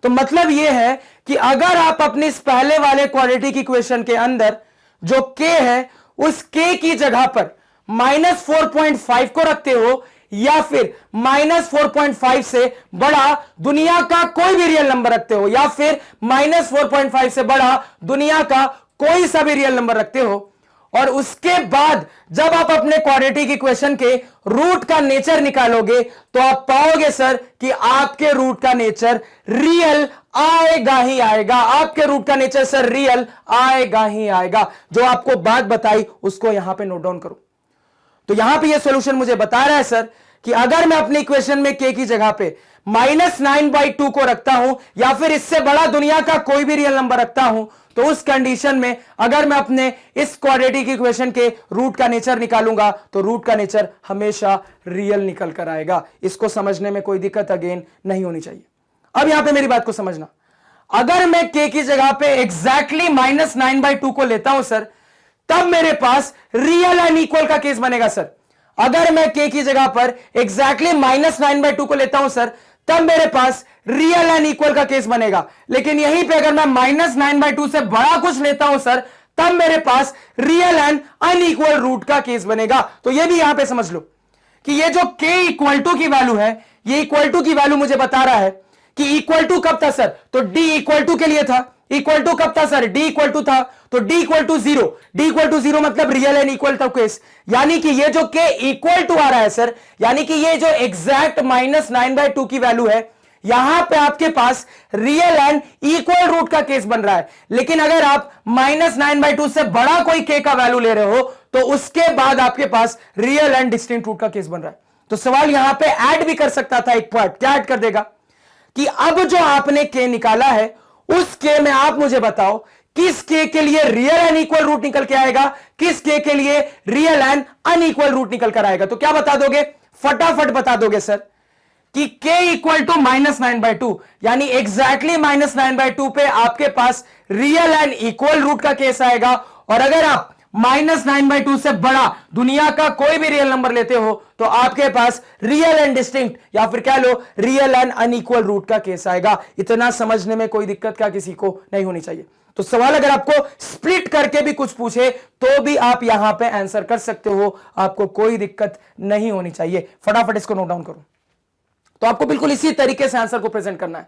तो मतलब यह है कि अगर आप अपने इस पहले वाले क्वाड्रेटिक इक्वेशन के अंदर जो k है उस k की जगह पर -4.5 को रखते हो या फिर -4.5 से बड़ा दुनिया का कोई भी रियल नंबर रखते हो या फिर -4.5 से बड़ा दुनिया का कोई सा भी रियल नंबर रखते हो, और उसके बाद जब आप अपने क्वाड्रेटिक इक्वेशन के रूट का नेचर निकालोगे तो आप पाओगे सर कि आपके रूट का नेचर रियल आएगा ही आएगा। आपके रूट का नेचर सर रियल आएगा ही आएगा। जो आपको बात बताई उसको यहां पे नोट डाउन करो। तो यहां पे ये सॉल्यूशन मुझे बता रहा है सर कि अगर मैं अपने इक्वेशन में k की जगह पे -9/2 को रखता हूं या फिर इससे बड़ा दुनिया का कोई भी रियल नंबर रखता हूं, तो उस कंडीशन में अगर मैं अपने इस क्वाड्रेटिक इक्वेशन के रूट का नेचर निकालूंगा तो रूट का नेचर हमेशा रियल निकल कर आएगा। इसको समझने में कोई दिक्कत अगेन नहीं होनी चाहिए। अब यहां पे मेरी बात को समझना, अगर मैं k की जगह पे एग्जैक्टली -9/2 को लेता हूं सर, तब मेरे पास रियल एंड इक्वल का केस बनेगा सर। अगर मैं k की जगह पर एग्जैक्टली -9/2 को लेता हूं सर, तब मेरे पास रियल एंड इक्वल का केस बनेगा। लेकिन यहीं पे अगर मैं -9/2 से बड़ा कुछ लेता हूं सर, तब मेरे पास रियल एंड अनइक्वल रूट का केस बनेगा। तो यह भी यहां पे समझ लो कि ये जो k इक्वल टू की वैल्यू है, ये इक्वल टू की वैल्यू मुझे बता रहा है कि इक्वल टू कब था सर? तो d इक्वल टू के लिए था। इक्वल टू कब था सर? d इक्वल टू था, तो d equal to 0। d equal to 0 मतलब रियल एंड इक्वल था केस, यानी कि ये जो k इक्वल टू आ रहा है सर, यानी कि ये जो एग्जैक्ट -9/2 की वैल्यू है, यहां पे आपके पास रियल एंड इक्वल रूट का केस बन रहा है। लेकिन अगर आप -9/2 से बड़ा कोई k का वैल्यू ले रहे हो तो उसके बाद आपके पास रियल एंड डिस्टिंक्ट रूट का केस बन रहा है। तो सवाल यहां पे ऐड भी कर सकता था एक पार्ट, क्या ऐड कर देगा कि अब जो आपने k निकाला है उस k में आप मुझे बताओ किस k के लिए रियल एंड इक्वल रूट निकल के आएगा, किस k के लिए रियल एंड अनइक्वल रूट निकल कर आएगा। तो क्या बता दोगे? फटाफट बता दोगे सर कि k इक्वल टू -9/2, यानी एग्जैक्टली -9/2 पे आपके पास रियल एंड इक्वल रूट का केस आएगा। और अगर आप -9/2 से बड़ा दुनिया का कोई भी रियल नंबर लेते हो तो आपके पास रियल एंड डिस्टिंक्ट या फिर कह लो रियल एंड अनइक्वल रूट का केस आएगा। इतना समझने में कोई दिक्कत क्या किसी को नहीं होनी चाहिए। तो सवाल अगर आपको स्प्लिट करके भी कुछ पूछे तो भी आप यहां पे आंसर कर सकते हो, आपको कोई दिक्कत नहीं होनी चाहिए। फटाफट इसको नोट डाउन करो। तो आपको बिल्कुल इसी तरीके से आंसर को प्रेजेंट करना है।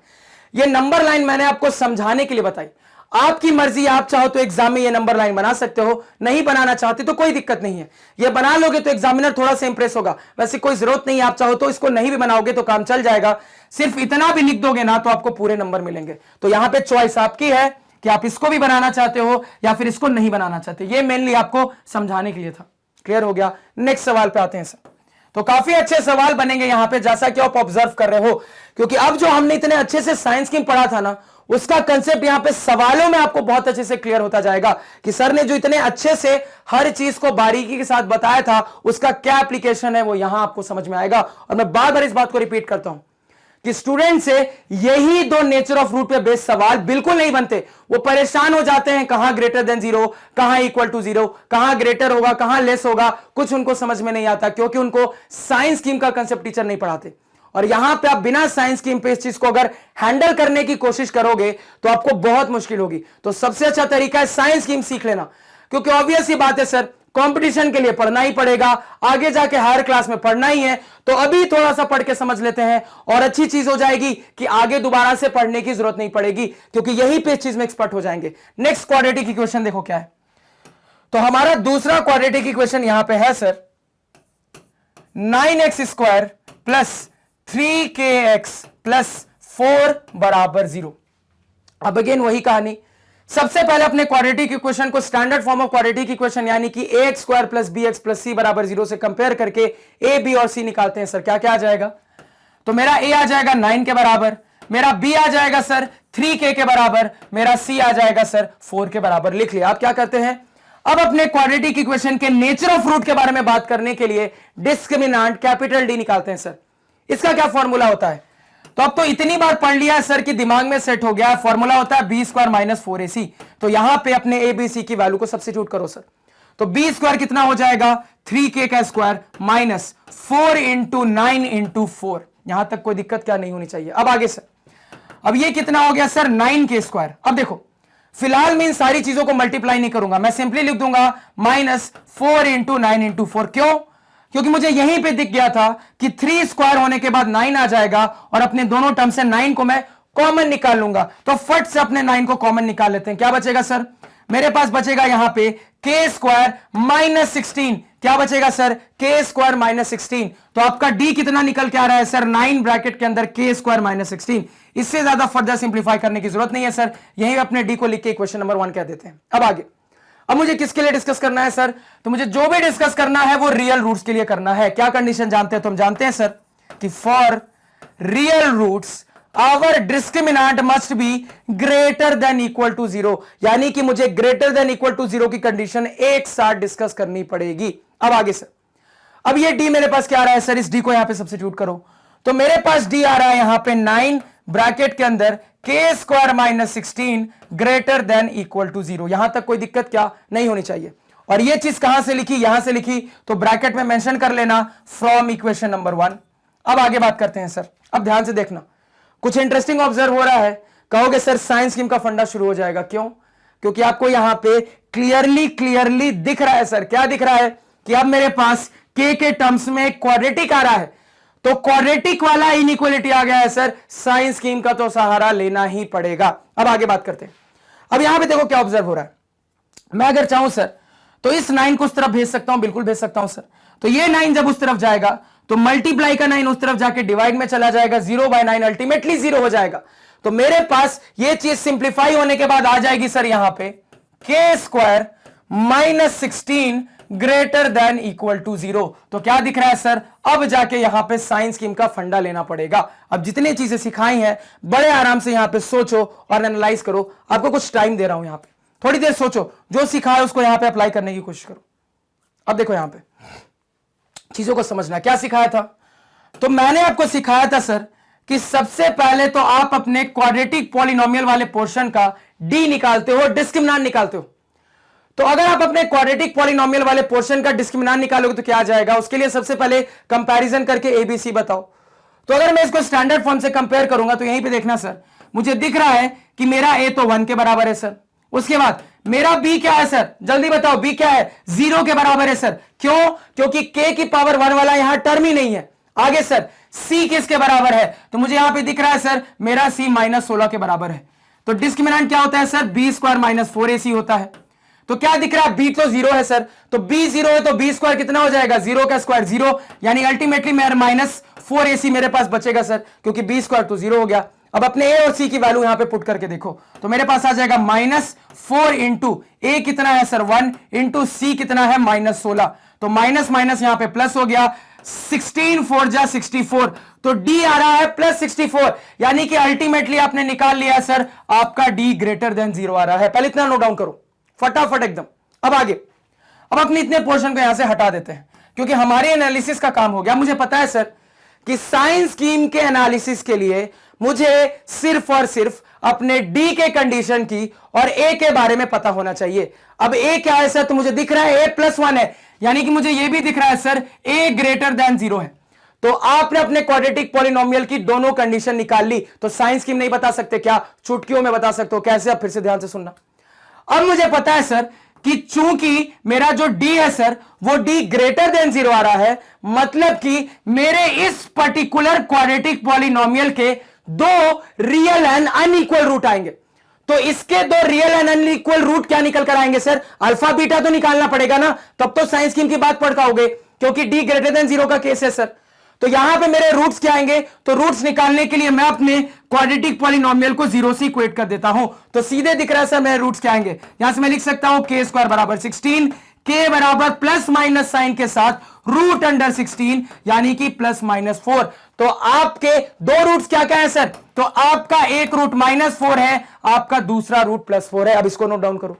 ये नंबर लाइन मैंने आपको समझाने के लिए बताई, आपकी मर्जी, आप चाहो तो एग्जाम में ये नंबर लाइन बना सकते हो, नहीं बनाना चाहते तो कोई दिक्कत नहीं है। ये बना लोगे तो एग्जामिनर थोड़ा सा इंप्रेस होगा, वैसे कोई जरूरत नहीं है। आप चाहो तो इसको नहीं भी बनाओगे तो काम चल जाएगा। सिर्फ इतना भी लिख दोगे ना तो आपको पूरे नंबर मिलेंगे। तो यहां पे चॉइस आपकी है कि आप इसको भी बनाना चाहते हो या फिर इसको नहीं बनाना चाहते। ये मेनली आपको समझाने के लिए था। क्लियर हो गया? नेक्स्ट सवाल पे आते हैं सर। तो काफी अच्छे सवाल बनेंगे यहां पे, जैसा कि आप ऑब्जर्व कर रहे हो, क्योंकि अब जो हमने इतने अच्छे से साइंस की पढ़ा था ना, उसका कंसेप्ट यहां पे सवालों में आपको बहुत अच्छे से क्लियर होता जाएगा कि सर ने जो इतने अच्छे से हर चीज को बारीकी के साथ बताया था उसका क्या एप्लीकेशन है, वो यहां आपको समझ में आएगा। और मैं बार बार इस बात को रिपीट करता हूं कि स्टूडेंट से यही दो नेचर ऑफ रूट पे बेस्ड सवाल बिल्कुल नहीं बनते। वो परेशान हो जाते हैं कहां ग्रेटर देन जीरो, कहां इक्वल टू जीरो, कहां ग्रेटर होगा, कहां लेस होगा, कुछ उनको समझ में नहीं आता क्योंकि उनको साइंस स्कीम का कंसेप्ट टीचर नहीं पढ़ाते। और यहां पे आप बिना साइंस स्कीम पे इस चीज को अगर हैंडल करने की कोशिश करोगे तो आपको बहुत मुश्किल होगी। तो सबसे अच्छा तरीका है साइंस स्कीम सीख लेना, क्योंकि ऑब्वियस ही बात है सर कंपटीशन के लिए पढ़ना ही पड़ेगा, आगे जाके हायर क्लास में पढ़ना ही है, तो अभी थोड़ा सा पढ़ के समझ लेते हैं और अच्छी चीज हो जाएगी कि आगे दोबारा से पढ़ने की जरूरत नहीं पड़ेगी, क्योंकि यही पे इस चीज में एक्सपर्ट हो जाएंगे। नेक्स्ट क्वाड्रेटिक इक्वेशन देखो क्या है। तो हमारा दूसरा क्वाड्रेटिक इक्वेशन यहां पे है sir 9x square plus 3kx plus 4 बराबर 0। अब अगेन वही कहानी, सबसे पहले अपने क्वाड्रेटिक इक्वेशन को standard form of quadratic equation यानी कि ax square plus bx plus c बराबर 0 से कंपेयर करके a b और c निकालते हैं। सर क्या क्या आ जाएगा? तो मेरा a आ जाएगा 9 के बराबर, मेरा b आ जाएगा सर 3k के बराबर, मेरा c आ जाएगा सर 4 के बराबर। लिख लिया। आप क्या करते हैं, अब अपने क्वाड्रेटिक इक्वेशन के नेचर ऑफ रूट के बारे में बात करने के लिए डिस्क्रिमिनांट कैपिटल D निकालते हैं। सर इसका क्या फॉर्मूला होता है? तो अब तो इतनी बार पढ़ लिया है सर कि दिमाग में सेट हो गया। फॉर्मूला होता है बी स्क्वायर माइनस 4ac। तो यहां पे अपने ए बी सी की वैल्यू को सब्स्टिट्यूट करो सर। तो बी स्क्वायर कितना हो जाएगा 3k का स्क्वायर माइनस 4 इंटू 9 इंटू 4। यहां तक कोई दिक्कत क्या नहीं होनी चाहिए। अब आगे सर, अब ये कितना हो गया सर 9k स्क्वायर। अब देखो फिलहाल मैं इन सारी चीजों को मल्टीप्लाई नहीं करूंगा, मैं सिंपली लिख दूंगा माइनस 4 इंटू 9 इंटू 4। क्यों? क्योंकि मुझे यहीं पे दिख गया था कि 3 स्क्वायर होने के बाद 9 आ जाएगा और अपने दोनों टर्म से 9 को मैं कॉमन निकाल लूंगा। तो फट से अपने 9 को कॉमन निकाल लेते हैं। क्या बचेगा सर? मेरे पास बचेगा यहां पे k स्क्वायर माइनस 16। क्या बचेगा सर? k square minus 16। तो आपका d कितना निकल के आ रहा है सर 9 ब्रैकेट के अंदर k स्क्वायर माइनस 16। इससे ज्यादा फर्दर सिंप्लीफाई करने की जरूरत नहीं है सर, यही अपने d को लिख के इक्वेशन नंबर 1 कह देते हैं। अब आगे, अब मुझे किसके लिए डिस्कस करना है सर? तो मुझे जो भी डिस्कस करना है वो रियल रूट्स के लिए करना है। क्या कंडीशन जानते हैं? तो हम जानते हैं सर कि for real roots our discriminant must be greater than equal to 0, यानी कि मुझे ग्रेटर देन इक्वल टू 0 की कंडीशन एक साथ डिस्कस करनी पड़ेगी। अब आगे सर, अब ये d मेरे पास क्या आ रहा है सर? इस d को यहां पे सब्स्टिट्यूट करो। तो मेरे पास d आ रहा है यहां पे 9 ब्रैकेट के अंदर k square minus 16 greater than equal to 0। यहां तक कोई दिक्कत क्या नहीं होनी चाहिए। और ये चीज कहां से लिखी? यहां से लिखी, तो ब्रैकेट में मेंशन कर लेना फ्रॉम इक्वेशन नंबर 1। अब आगे बात करते हैं सर। अब ध्यान से देखना, कुछ इंटरेस्टिंग ऑब्जर्व हो रहा है। कहोगे सर साइंस स्कीम का फंडा शुरू हो जाएगा। क्यों? क्योंकि आपको यहां पे क्लियरली दिख रहा है सर। क्या दिख रहा है? कि अब मेरे पास k के टर्म्स में क्वाड्रेटिक आ रहा है, तो क्वाड्रेटिक वाला इनइक्वालिटी आ गया है सर। साइंस स्कीम का तो सहारा लेना ही पड़ेगा। अब आगे बात करते हैं। अब यहां पे देखो क्या ऑब्जर्व हो रहा है। मैं अगर चाहूं सर तो इस 9 को उस तरफ भेज सकता हूं, बिल्कुल भेज सकता हूं सर। तो ये 9 जब उस तरफ जाएगा तो मल्टीप्लाई का 9 उस तरफ जाके डिवाइड में चला जाएगा, 0/9 अल्टीमेटली 0 हो जाएगा। तो मेरे पास ये चीज सिंप्लीफाई होने के बाद आ जाएगी सर यहां पे k square minus 16 greater than equal to 0। तो क्या दिख रहा है सर? अब जाके यहां पे साइंस स्कीम का फंडा लेना पड़ेगा। अब जितनी चीजें सिखाई हैं बड़े आराम से यहां पे सोचो और एनालाइज करो। आपको कुछ टाइम दे रहा हूं, यहां पे थोड़ी देर सोचो, जो सिखा है उसको यहां पे अप्लाई करने की कोशिश करो। अब देखो यहां पे चीजों को समझना, क्या सिखाया था? तो मैंने आपको सिखाया था सर कि सबसे पहले तो आप अपने क्वाड्रेटिक पॉलिनोमियल वाले पोर्शन का d निकालते हो, डिस्क्रिमिनांट निकालते हो। तो अगर आप अपने क्वाड्रेटिक पॉलिनोमियल वाले पोर्शन का डिस्क्रिमिनांट निकालोगे तो क्या आ जाएगा? उसके लिए सबसे पहले कंपैरिजन करके एबीसी बताओ। तो अगर मैं इसको स्टैंडर्ड फॉर्म से कंपेयर करूंगा तो यहीं पे देखना सर, मुझे दिख रहा है कि मेरा a तो 1 के बराबर है सर। उसके बाद मेरा b क्या है सर? जल्दी बताओ, b क्या है? 0 के बराबर है सर। क्यों? क्योंकि k की पावर 1 वाला यहां टर्म ही नहीं है। आगे सर c किसके बराबर है? तो मुझे यहां पे दिख रहा है सर मेरा c माइनस 16 के बराबर है। तो डिस्क्रिमिनांट क्या होता है sir? b square minus 4ac होता है। तो क्या दिख रहा है? b तो 0 है सर। तो b 0 है तो b स्क्वायर कितना हो जाएगा? 0 का स्क्वायर 0, यानी अल्टीमेटली मेरा माइनस 4ac मेरे पास बचेगा सर, क्योंकि b स्क्वायर तो 0 हो गया। अब अपने ए और सी की वैल्यू यहां पे पुट करके देखो तो मेरे पास आ जाएगा -4 इंटू ए कितना है सर 1 इंटू सी कितना है -16, तो माइनस माइनस यहां पे प्लस हो गया, 16 4 जा 64, तो डी आ रहा है +64, यानी कि अल्टीमेटली आपने निकाल लिया सर आपका डी ग्रेटर देन 0 आ रहा है। पहले इतना नोट डाउन करो फटाफट एकदम। अब आगे, अब अपने इतने पोर्शन को यहां से हटा देते हैं क्योंकि हमारे एनालिसिस का काम हो गया। मुझे पता है सर कि साइंस स्कीम के एनालिसिस के लिए मुझे सिर्फ और सिर्फ अपने डी के कंडीशन की और ए के बारे में पता होना चाहिए। अब ए क्या है सर, तो मुझे दिख रहा है a+1 है, यानी कि मुझे यह भी दिख रहा है सर a ग्रेटर देन 0 है। तो आपने अपने क्वाड्रेटिक पॉलिनोमियल की दोनों कंडीशन निकाल ली, तो साइंस स्कीम नहीं बता सकते क्या, चुटकियों में बता सकते हो। कैसे, अब फिर से ध्यान से सुनना। अब मुझे पता है सर कि चूंकि मेरा जो d है सर वो d ग्रेटर देन 0 आ रहा है, मतलब कि मेरे इस पर्टिकुलर क्वाड्रेटिक पॉलिनोमियल के दो रियल एंड अनइक्वल रूट आएंगे। तो इसके दो रियल एंड अनइक्वल रूट क्या निकल कर आएंगे सर, अल्फा बीटा तो निकालना पड़ेगा ना, तब तो साइंस स्कीम की बात पढ़ पाओगे क्योंकि d ग्रेटर देन 0 का केस है सर। तो यहां पे मेरे रूट्स क्या आएंगे, तो रूट्स निकालने के लिए मैं अपने क्वाड्रेटिक पॉलिनोमियल को 0 से इक्वेट कर देता हूं, तो सीधे दिख रहा है सर मेरे रूट्स क्या आएंगे। यहां से मैं लिख सकता हूं k² बराबर 16, k बराबर प्लस माइनस साइन के साथ रूट अंडर 16 यानी कि +-4। तो आपके दो रूट्स क्या क्या है सर, तो आपका एक रूट -4 है, आपका दूसरा रूट +4 है। अब इसको नोट डाउन करो।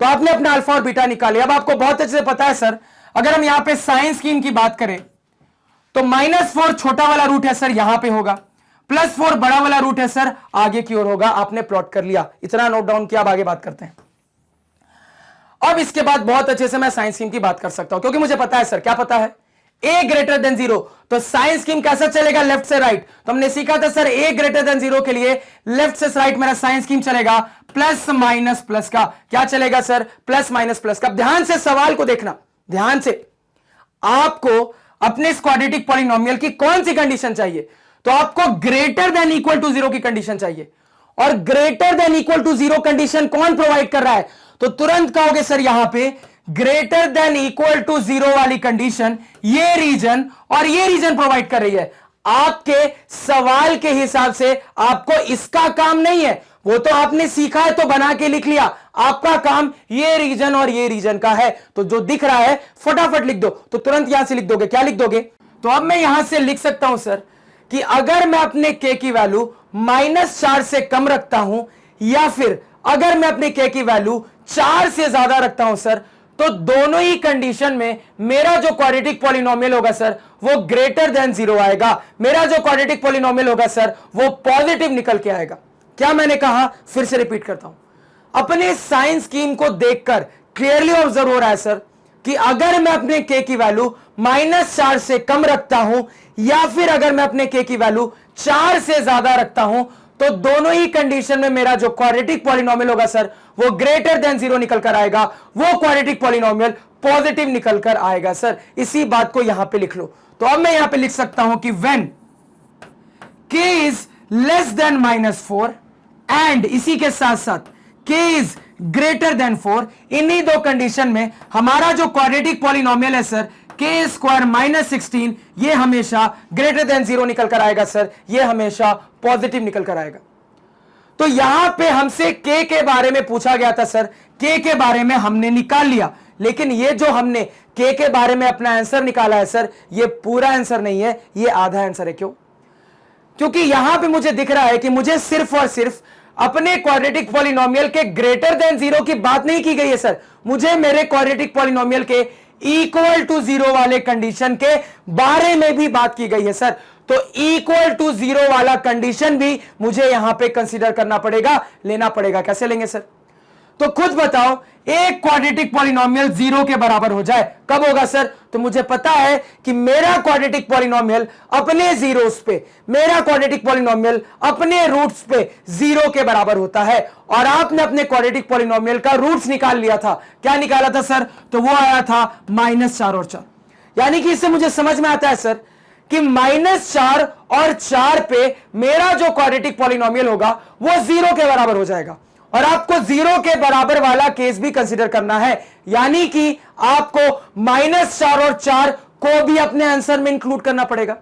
तो आपने अपना अल्फा और बीटा निकाले। अब आपको बहुत अच्छे से पता है सर, अगर हम यहां पे साइंस स्कीम की बात करें तो -4 छोटा वाला रूट है सर यहां पे होगा, +4 बड़ा वाला रूट है सर आगे की ओर होगा। आपने प्लॉट कर लिया, इतना नोट डाउन किया। अब आगे बात करते हैं। अब इसके बाद बहुत अच्छे से मैं साइंस स्कीम की बात कर सकता हूं क्योंकि मुझे पता है सर, क्या पता है, a ग्रेटर देन 0। तो साइंस स्कीम कैसा चलेगा, लेफ्ट से राइट। तो हमने सीखा था सर a ग्रेटर देन 0 के लिए लेफ्ट से राइट मेरा साइंस स्कीम चलेगा प्लस माइनस प्लस का। क्या चलेगा सर, प्लस माइनस प्लस का। ध्यान से सवाल को देखना, ध्यान से। आपको अपने क्वाड्रेटिक पॉलिनोमियल की कौन सी कंडीशन चाहिए, तो आपको ग्रेटर देन इक्वल टू 0 की कंडीशन चाहिए। और greater than equal to 0 condition कौन प्रोवाइड कर रहा है, तो तुरंत कहोगे सर यहां पे ग्रेटर देन इक्वल टू 0 वाली कंडीशन ये रीजन और ये रीजन प्रोवाइड कर रही है। आपके सवाल के हिसाब से आपको इसका काम नहीं है, वो तो आपने सीखा है तो बना के लिख लिया। आपका काम ये रीजन और ये रीजन का है, तो जो दिख रहा है फटाफट लिख दो। तो तुरंत यहां से लिख दोगे, क्या लिख दोगे, तो अब मैं यहां से लिख सकता हूं सर कि अगर मैं अपने k की वैल्यू -4 से कम रखता हूं या फिर अगर मैं अपने k की वैल्यू 4 से ज्यादा रखता हूं सर, तो दोनों ही कंडीशन में मेरा जो क्वाड्रेटिक पॉलिनोमियल होगा सर वो ग्रेटर देन 0 आएगा। मेरा जो क्वाड्रेटिक पॉलिनोमियल होगा सर वो पॉजिटिव निकल के आएगा। क्या मैंने कहा, फिर से रिपीट करता हूं। अपने साइंस स्कीम को देखकर क्लियरली ऑब्जर्व हो रहा है सर कि अगर मैं अपने k की वैल्यू -4 से कम रखता हूं या फिर अगर मैं अपने k की वैल्यू 4 से ज्यादा रखता हूं, तो दोनों ही कंडीशन में मेरा जो क्वाड्रेटिक पॉलिनोमियल होगा सर वो ग्रेटर देन 0 निकल कर आएगा, वो क्वाड्रेटिक पॉलिनोमियल पॉजिटिव निकल कर आएगा सर। इसी बात को यहां पे लिख लो। तो अब मैं यहां पे लिख सकता हूं कि when k is less than -4 and इसी के साथ साथ k इज ग्रेटर देन 4, इन्हीं दो कंडीशन में हमारा जो क्वाड्रेटिक पॉलिनोमियल है सर k² -16 ये हमेशा ग्रेटर देन 0 निकल कर आएगा सर, ये हमेशा पॉजिटिव निकल कर आएगा। तो यहां पे हमसे k के बारे में पूछा गया था सर, k के बारे में हमने निकाल लिया, लेकिन ये जो हमने k के बारे में अपना आंसर निकाला है सर ये पूरा आंसर नहीं है, ये आधा आंसर है। क्यों, क्योंकि यहां पे मुझे दिख रहा है कि मुझे सिर्फ और सिर्फ अपने क्वाड्रेटिक पॉलिनोमियल के ग्रेटर देन 0 की बात नहीं की गई है सर, मुझे मेरे क्वाड्रेटिक पॉलिनोमियल के इक्वल टू 0 वाले कंडीशन के बारे में भी बात की गई है सर। तो इक्वल टू 0 वाला कंडीशन भी मुझे यहां पे कंसीडर करना पड़ेगा, लेना पड़ेगा। कैसे लेंगे सर, तो खुद बताओ, एक क्वाड्रेटिक पॉलिनोमियल 0 के बराबर हो जाए, कब होगा सर, तो मुझे पता है कि मेरा क्वाड्रेटिक पॉलिनोमियल अपने जीरोस पे, मेरा क्वाड्रेटिक पॉलिनोमियल अपने रूट्स पे 0 के बराबर होता है। और आपने अपने क्वाड्रेटिक पॉलिनोमियल का रूट्स निकाल लिया था। क्या निकाला था सर, तो वो आया था -4 और 4। यानी कि इससे मुझे समझ में आता है सर कि -4 और 4 पे मेरा जो क्वाड्रेटिक पॉलिनोमियल होगा वो 0 के बराबर हो जाएगा। और आपको 0 के बराबर वाला केस भी कंसीडर करना है, यानी कि आपको -4 और 4 को भी अपने आंसर में इंक्लूड करना पड़ेगा।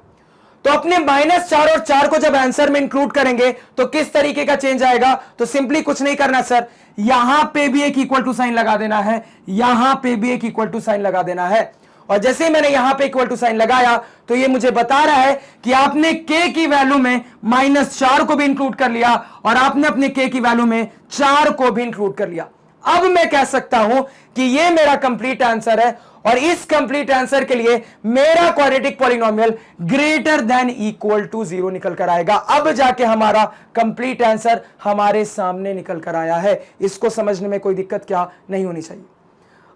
तो अपने -4 और 4 को जब आंसर में इंक्लूड करेंगे तो किस तरीके का चेंज आएगा, तो सिंपली कुछ नहीं करना सर, यहां पे भी एक इक्वल टू साइन लगा देना है, यहां पे भी एक इक्वल टू साइन लगा देना है। और जैसे ही मैंने यहां पे इक्वल टू साइन लगाया तो ये मुझे बता रहा है कि आपने k की वैल्यू में -4 को भी इंक्लूड कर लिया और आपने अपने k की वैल्यू में 4 को भी इंक्लूड कर लिया। अब मैं कह सकता हूं कि ये मेरा कंप्लीट आंसर है और इस कंप्लीट आंसर के लिए मेरा quadratic polynomial greater than equal to 0 निकल कर आएगा। अब जाके हमारा कंप्लीट आंसर हमारे सामने निकल कर आया है। इसको समझने में कोई दिक्कत क्या नहीं होनी चाहिए।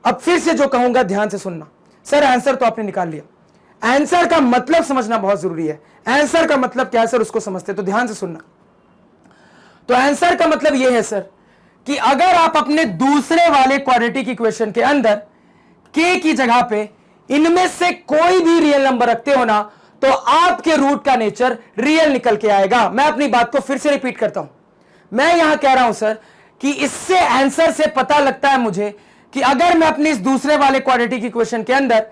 अब फिर से जो कहूंगा ध्यान से सुनना। सर आंसर तो आपने निकाल लिया, आंसर का मतलब समझना बहुत जरूरी है। आंसर का मतलब क्या है सर, उसको समझते, तो ध्यान से सुनना। तो आंसर का मतलब यह है सर कि अगर आप अपने दूसरे वाले क्वाड्रेटिक इक्वेशन के अंदर k की जगह पे इनमें से कोई भी रियल नंबर रखते हो ना, तो आपके रूट का नेचर रियल निकल के आएगा। मैं अपनी बात को फिर से रिपीट करता हूं। मैं यहां कह रहा हूं सर कि इससे आंसर से पता लगता है मुझे कि अगर मैं अपनी इस दूसरे वाले क्वाड्रेटिक इक्वेशन के अंदर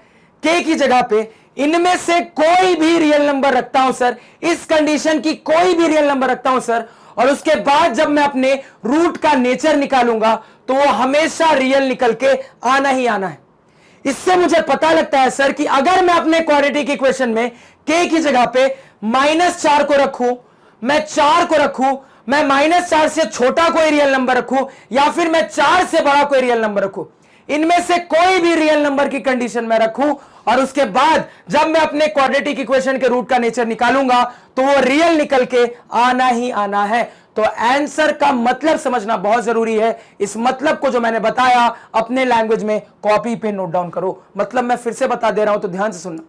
k की जगह पे इनमें से कोई भी रियल नंबर रखता हूं सर, इस कंडीशन की कोई भी रियल नंबर रखता हूं सर, और उसके बाद जब मैं अपने रूट का नेचर निकालूंगा तो वो हमेशा रियल निकल के आना ही आना है। इससे मुझे पता लगता है सर कि अगर मैं अपने क्वाड्रेटिक इक्वेशन में k की जगह पे -4 को रखूं, मैं 4 को रखूं, मैं -4 से छोटा कोई रियल नंबर रखूं या फिर मैं 4 से बड़ा कोई रियल नंबर रखूं, इनमें से कोई भी रियल नंबर की कंडीशन में रखूं और उसके बाद जब मैं अपने क्वाड्रेटिक इक्वेशन के रूट का नेचर निकालूंगा तो वो रियल निकल के आना ही आना है। तो आंसर का मतलब समझना बहुत जरूरी है। इस मतलब को जो मैंने बताया अपने लैंग्वेज में कॉपी पे नोट डाउन करो। मतलब मैं फिर से बता दे रहा हूं, तो ध्यान से सुनना।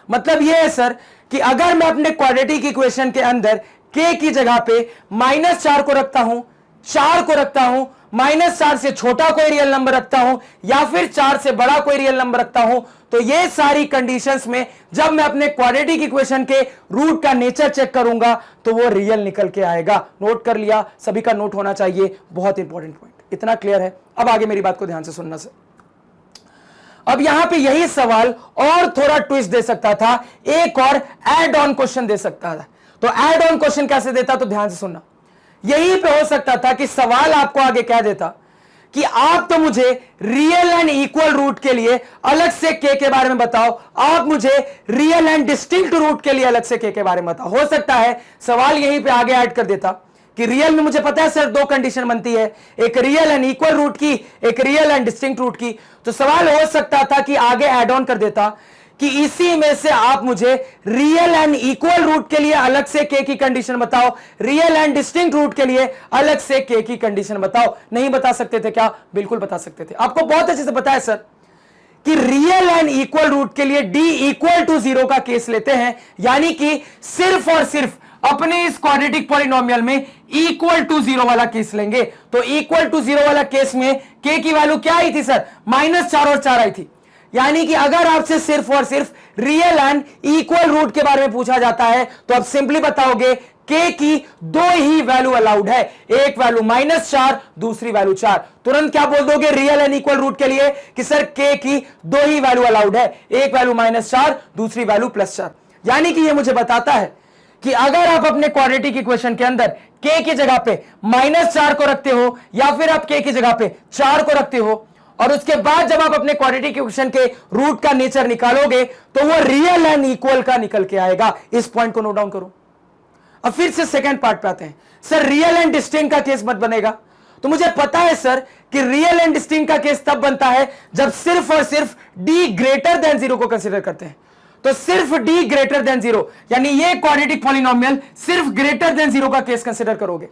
मतलब यह है सर कि अगर मैं अपने क्वाड्रेटिक इक्वेशन के अंदर k की जगह पे -4 को रखता हूं, 4 को रखता हूं, -4 से छोटा कोई रियल नंबर रखता हूं या फिर 4 से बड़ा कोई रियल नंबर रखता हूं, तो ये सारी कंडीशंस में जब मैं अपने क्वाड्रेटिक इक्वेशन के रूट का नेचर चेक करूंगा तो वो रियल निकल के आएगा। नोट कर लिया? सभी का नोट होना चाहिए, बहुत इंपॉर्टेंट पॉइंट। इतना क्लियर है? अब आगे मेरी बात को ध्यान से सुनना सर। अब यहां पे यही सवाल और थोड़ा ट्विस्ट दे सकता था, एक और एड ऑन क्वेश्चन दे सकता था। तो एड ऑन क्वेश्चन कैसे देता, तो ध्यान से सुनना। यही पे हो सकता था कि सवाल आपको आगे कह देता कि आप तो मुझे रियल एंड इक्वल रूट के लिए अलग से k के बारे में बताओ, आप मुझे रियल एंड डिस्टिंक्ट रूट के लिए अलग से k के बारे में बताओ। हो सकता है सवाल यहीं पे आगे ऐड कर देता कि रियल में मुझे पता है सर 2 कंडीशन बनती है, एक रियल एंड इक्वल रूट की, एक रियल एंड डिस्टिंक्ट रूट की। तो सवाल हो सकता था कि आगे ऐड ऑन कर देता कि इसी में से आप मुझे रियल एंड इक्वल रूट के लिए अलग से k की कंडीशन बताओ, रियल एंड डिस्टिंक्ट रूट के लिए अलग से k की कंडीशन बताओ। नहीं बता सकते थे क्या? बिल्कुल बता सकते थे। आपको बहुत अच्छे से पता है सर कि रियल एंड इक्वल रूट के लिए d इक्वल टू 0 का केस लेते हैं, यानी कि सिर्फ और सिर्फ अपने इस क्वाड्रेटिक पॉलिनोमियल में इक्वल टू 0 वाला केस लेंगे। तो इक्वल टू 0 वाला केस में k की वैल्यू क्या आई थी सर? -4 और 4 आई थी। यानी कि अगर आपसे सिर्फ और सिर्फ रियल एंड इक्वल रूट के बारे में पूछा जाता है तो आप सिंपली बताओगे k की 2 ही वैल्यू अलाउड है, एक वैल्यू -4, दूसरी वैल्यू 4। तुरंत क्या बोल दोगे रियल एंड इक्वल रूट के लिए कि सर k की 2 ही वैल्यू अलाउड है, एक वैल्यू -4, दूसरी वैल्यू +4। यानी कि यह मुझे बताता है कि अगर आप अपने क्वाड्रेटिक इक्वेशन के अंदर k की जगह पे -4 को रखते हो या फिर आप k की जगह पे 4 को रखते हो और उसके बाद जब आप अपने क्वाड्रेटिक इक्वेशन के रूट का नेचर निकालोगे तो वो रियल एंड इक्वल का निकल के आएगा। इस पॉइंट को नोट डाउन करो। अब फिर से सेकंड पार्ट पे आते हैं। सर रियल एंड डिस्टिंक्ट का केस मत बनेगा, तो मुझे पता है सर कि रियल एंड डिस्टिंक्ट का केस तब बनता है जब सिर्फ और सिर्फ d ग्रेटर देन 0 को कंसीडर करते हैं। तो सिर्फ d ग्रेटर देन 0, यानी ये क्वाड्रेटिक पॉलिनोमियल सिर्फ ग्रेटर देन 0 का केस कंसीडर करोगे।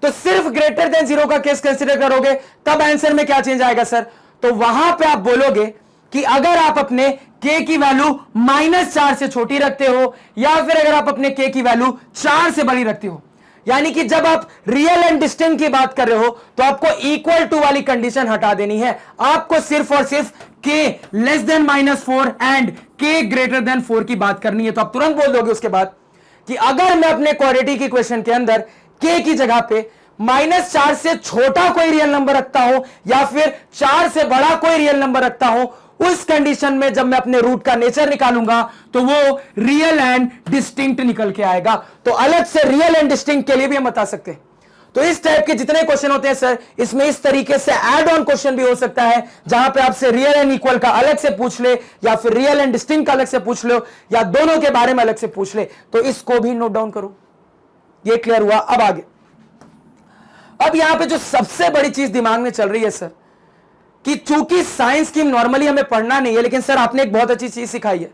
तो सिर्फ ग्रेटर देन 0 का केस कंसीडर करोगे तब आंसर में क्या चेंज आएगा सर? तो वहां पे आप बोलोगे कि अगर आप अपने k की वैल्यू -4 से छोटी रखते हो या फिर अगर आप अपने k की वैल्यू 4 से बड़ी रखते हो, यानी कि जब आप रियल एंड डिस्टिंक्ट की बात कर रहे हो तो आपको इक्वल टू वाली कंडीशन हटा देनी है। आपको सिर्फ और सिर्फ k less then -4 and k greater then 4 की बात करनी है। तो आप तुरंत बोल दोगे उसके बाद कि अगर मैं अपने क्वाड्रेटिक इक्वेशन के अंदर k की जगह पे -4 से छोटा कोई रियल नंबर रखता हूं या फिर 4 से बड़ा कोई रियल नंबर रखता हूं, उस कंडीशन में जब मैं अपने रूट का नेचर निकालूंगा तो वो रियल एंड डिस्टिंक्ट निकल के आएगा। तो अलग से रियल एंड डिस्टिंक्ट के लिए भी हम बता सकते हैं। तो इस टाइप के जितने क्वेश्चन होते हैं सर, इसमें इस तरीके से ऐड ऑन क्वेश्चन भी हो सकता है, जहां पे आपसे रियल एंड इक्वल का अलग से पूछ ले, या फिर रियल एंड डिस्टिंक्ट का अलग से पूछ लो, या दोनों के बारे में अलग से पूछ ले। तो इसको भी नोट डाउन करो। ये क्लियर हुआ। अब आगे, अब यहां पे जो सबसे बड़ी चीज दिमाग में चल रही है सर, कि चूंकि साइंस की नॉर्मली हमें पढ़ना नहीं है, लेकिन सर आपने एक बहुत अच्छी चीज सिखाई है,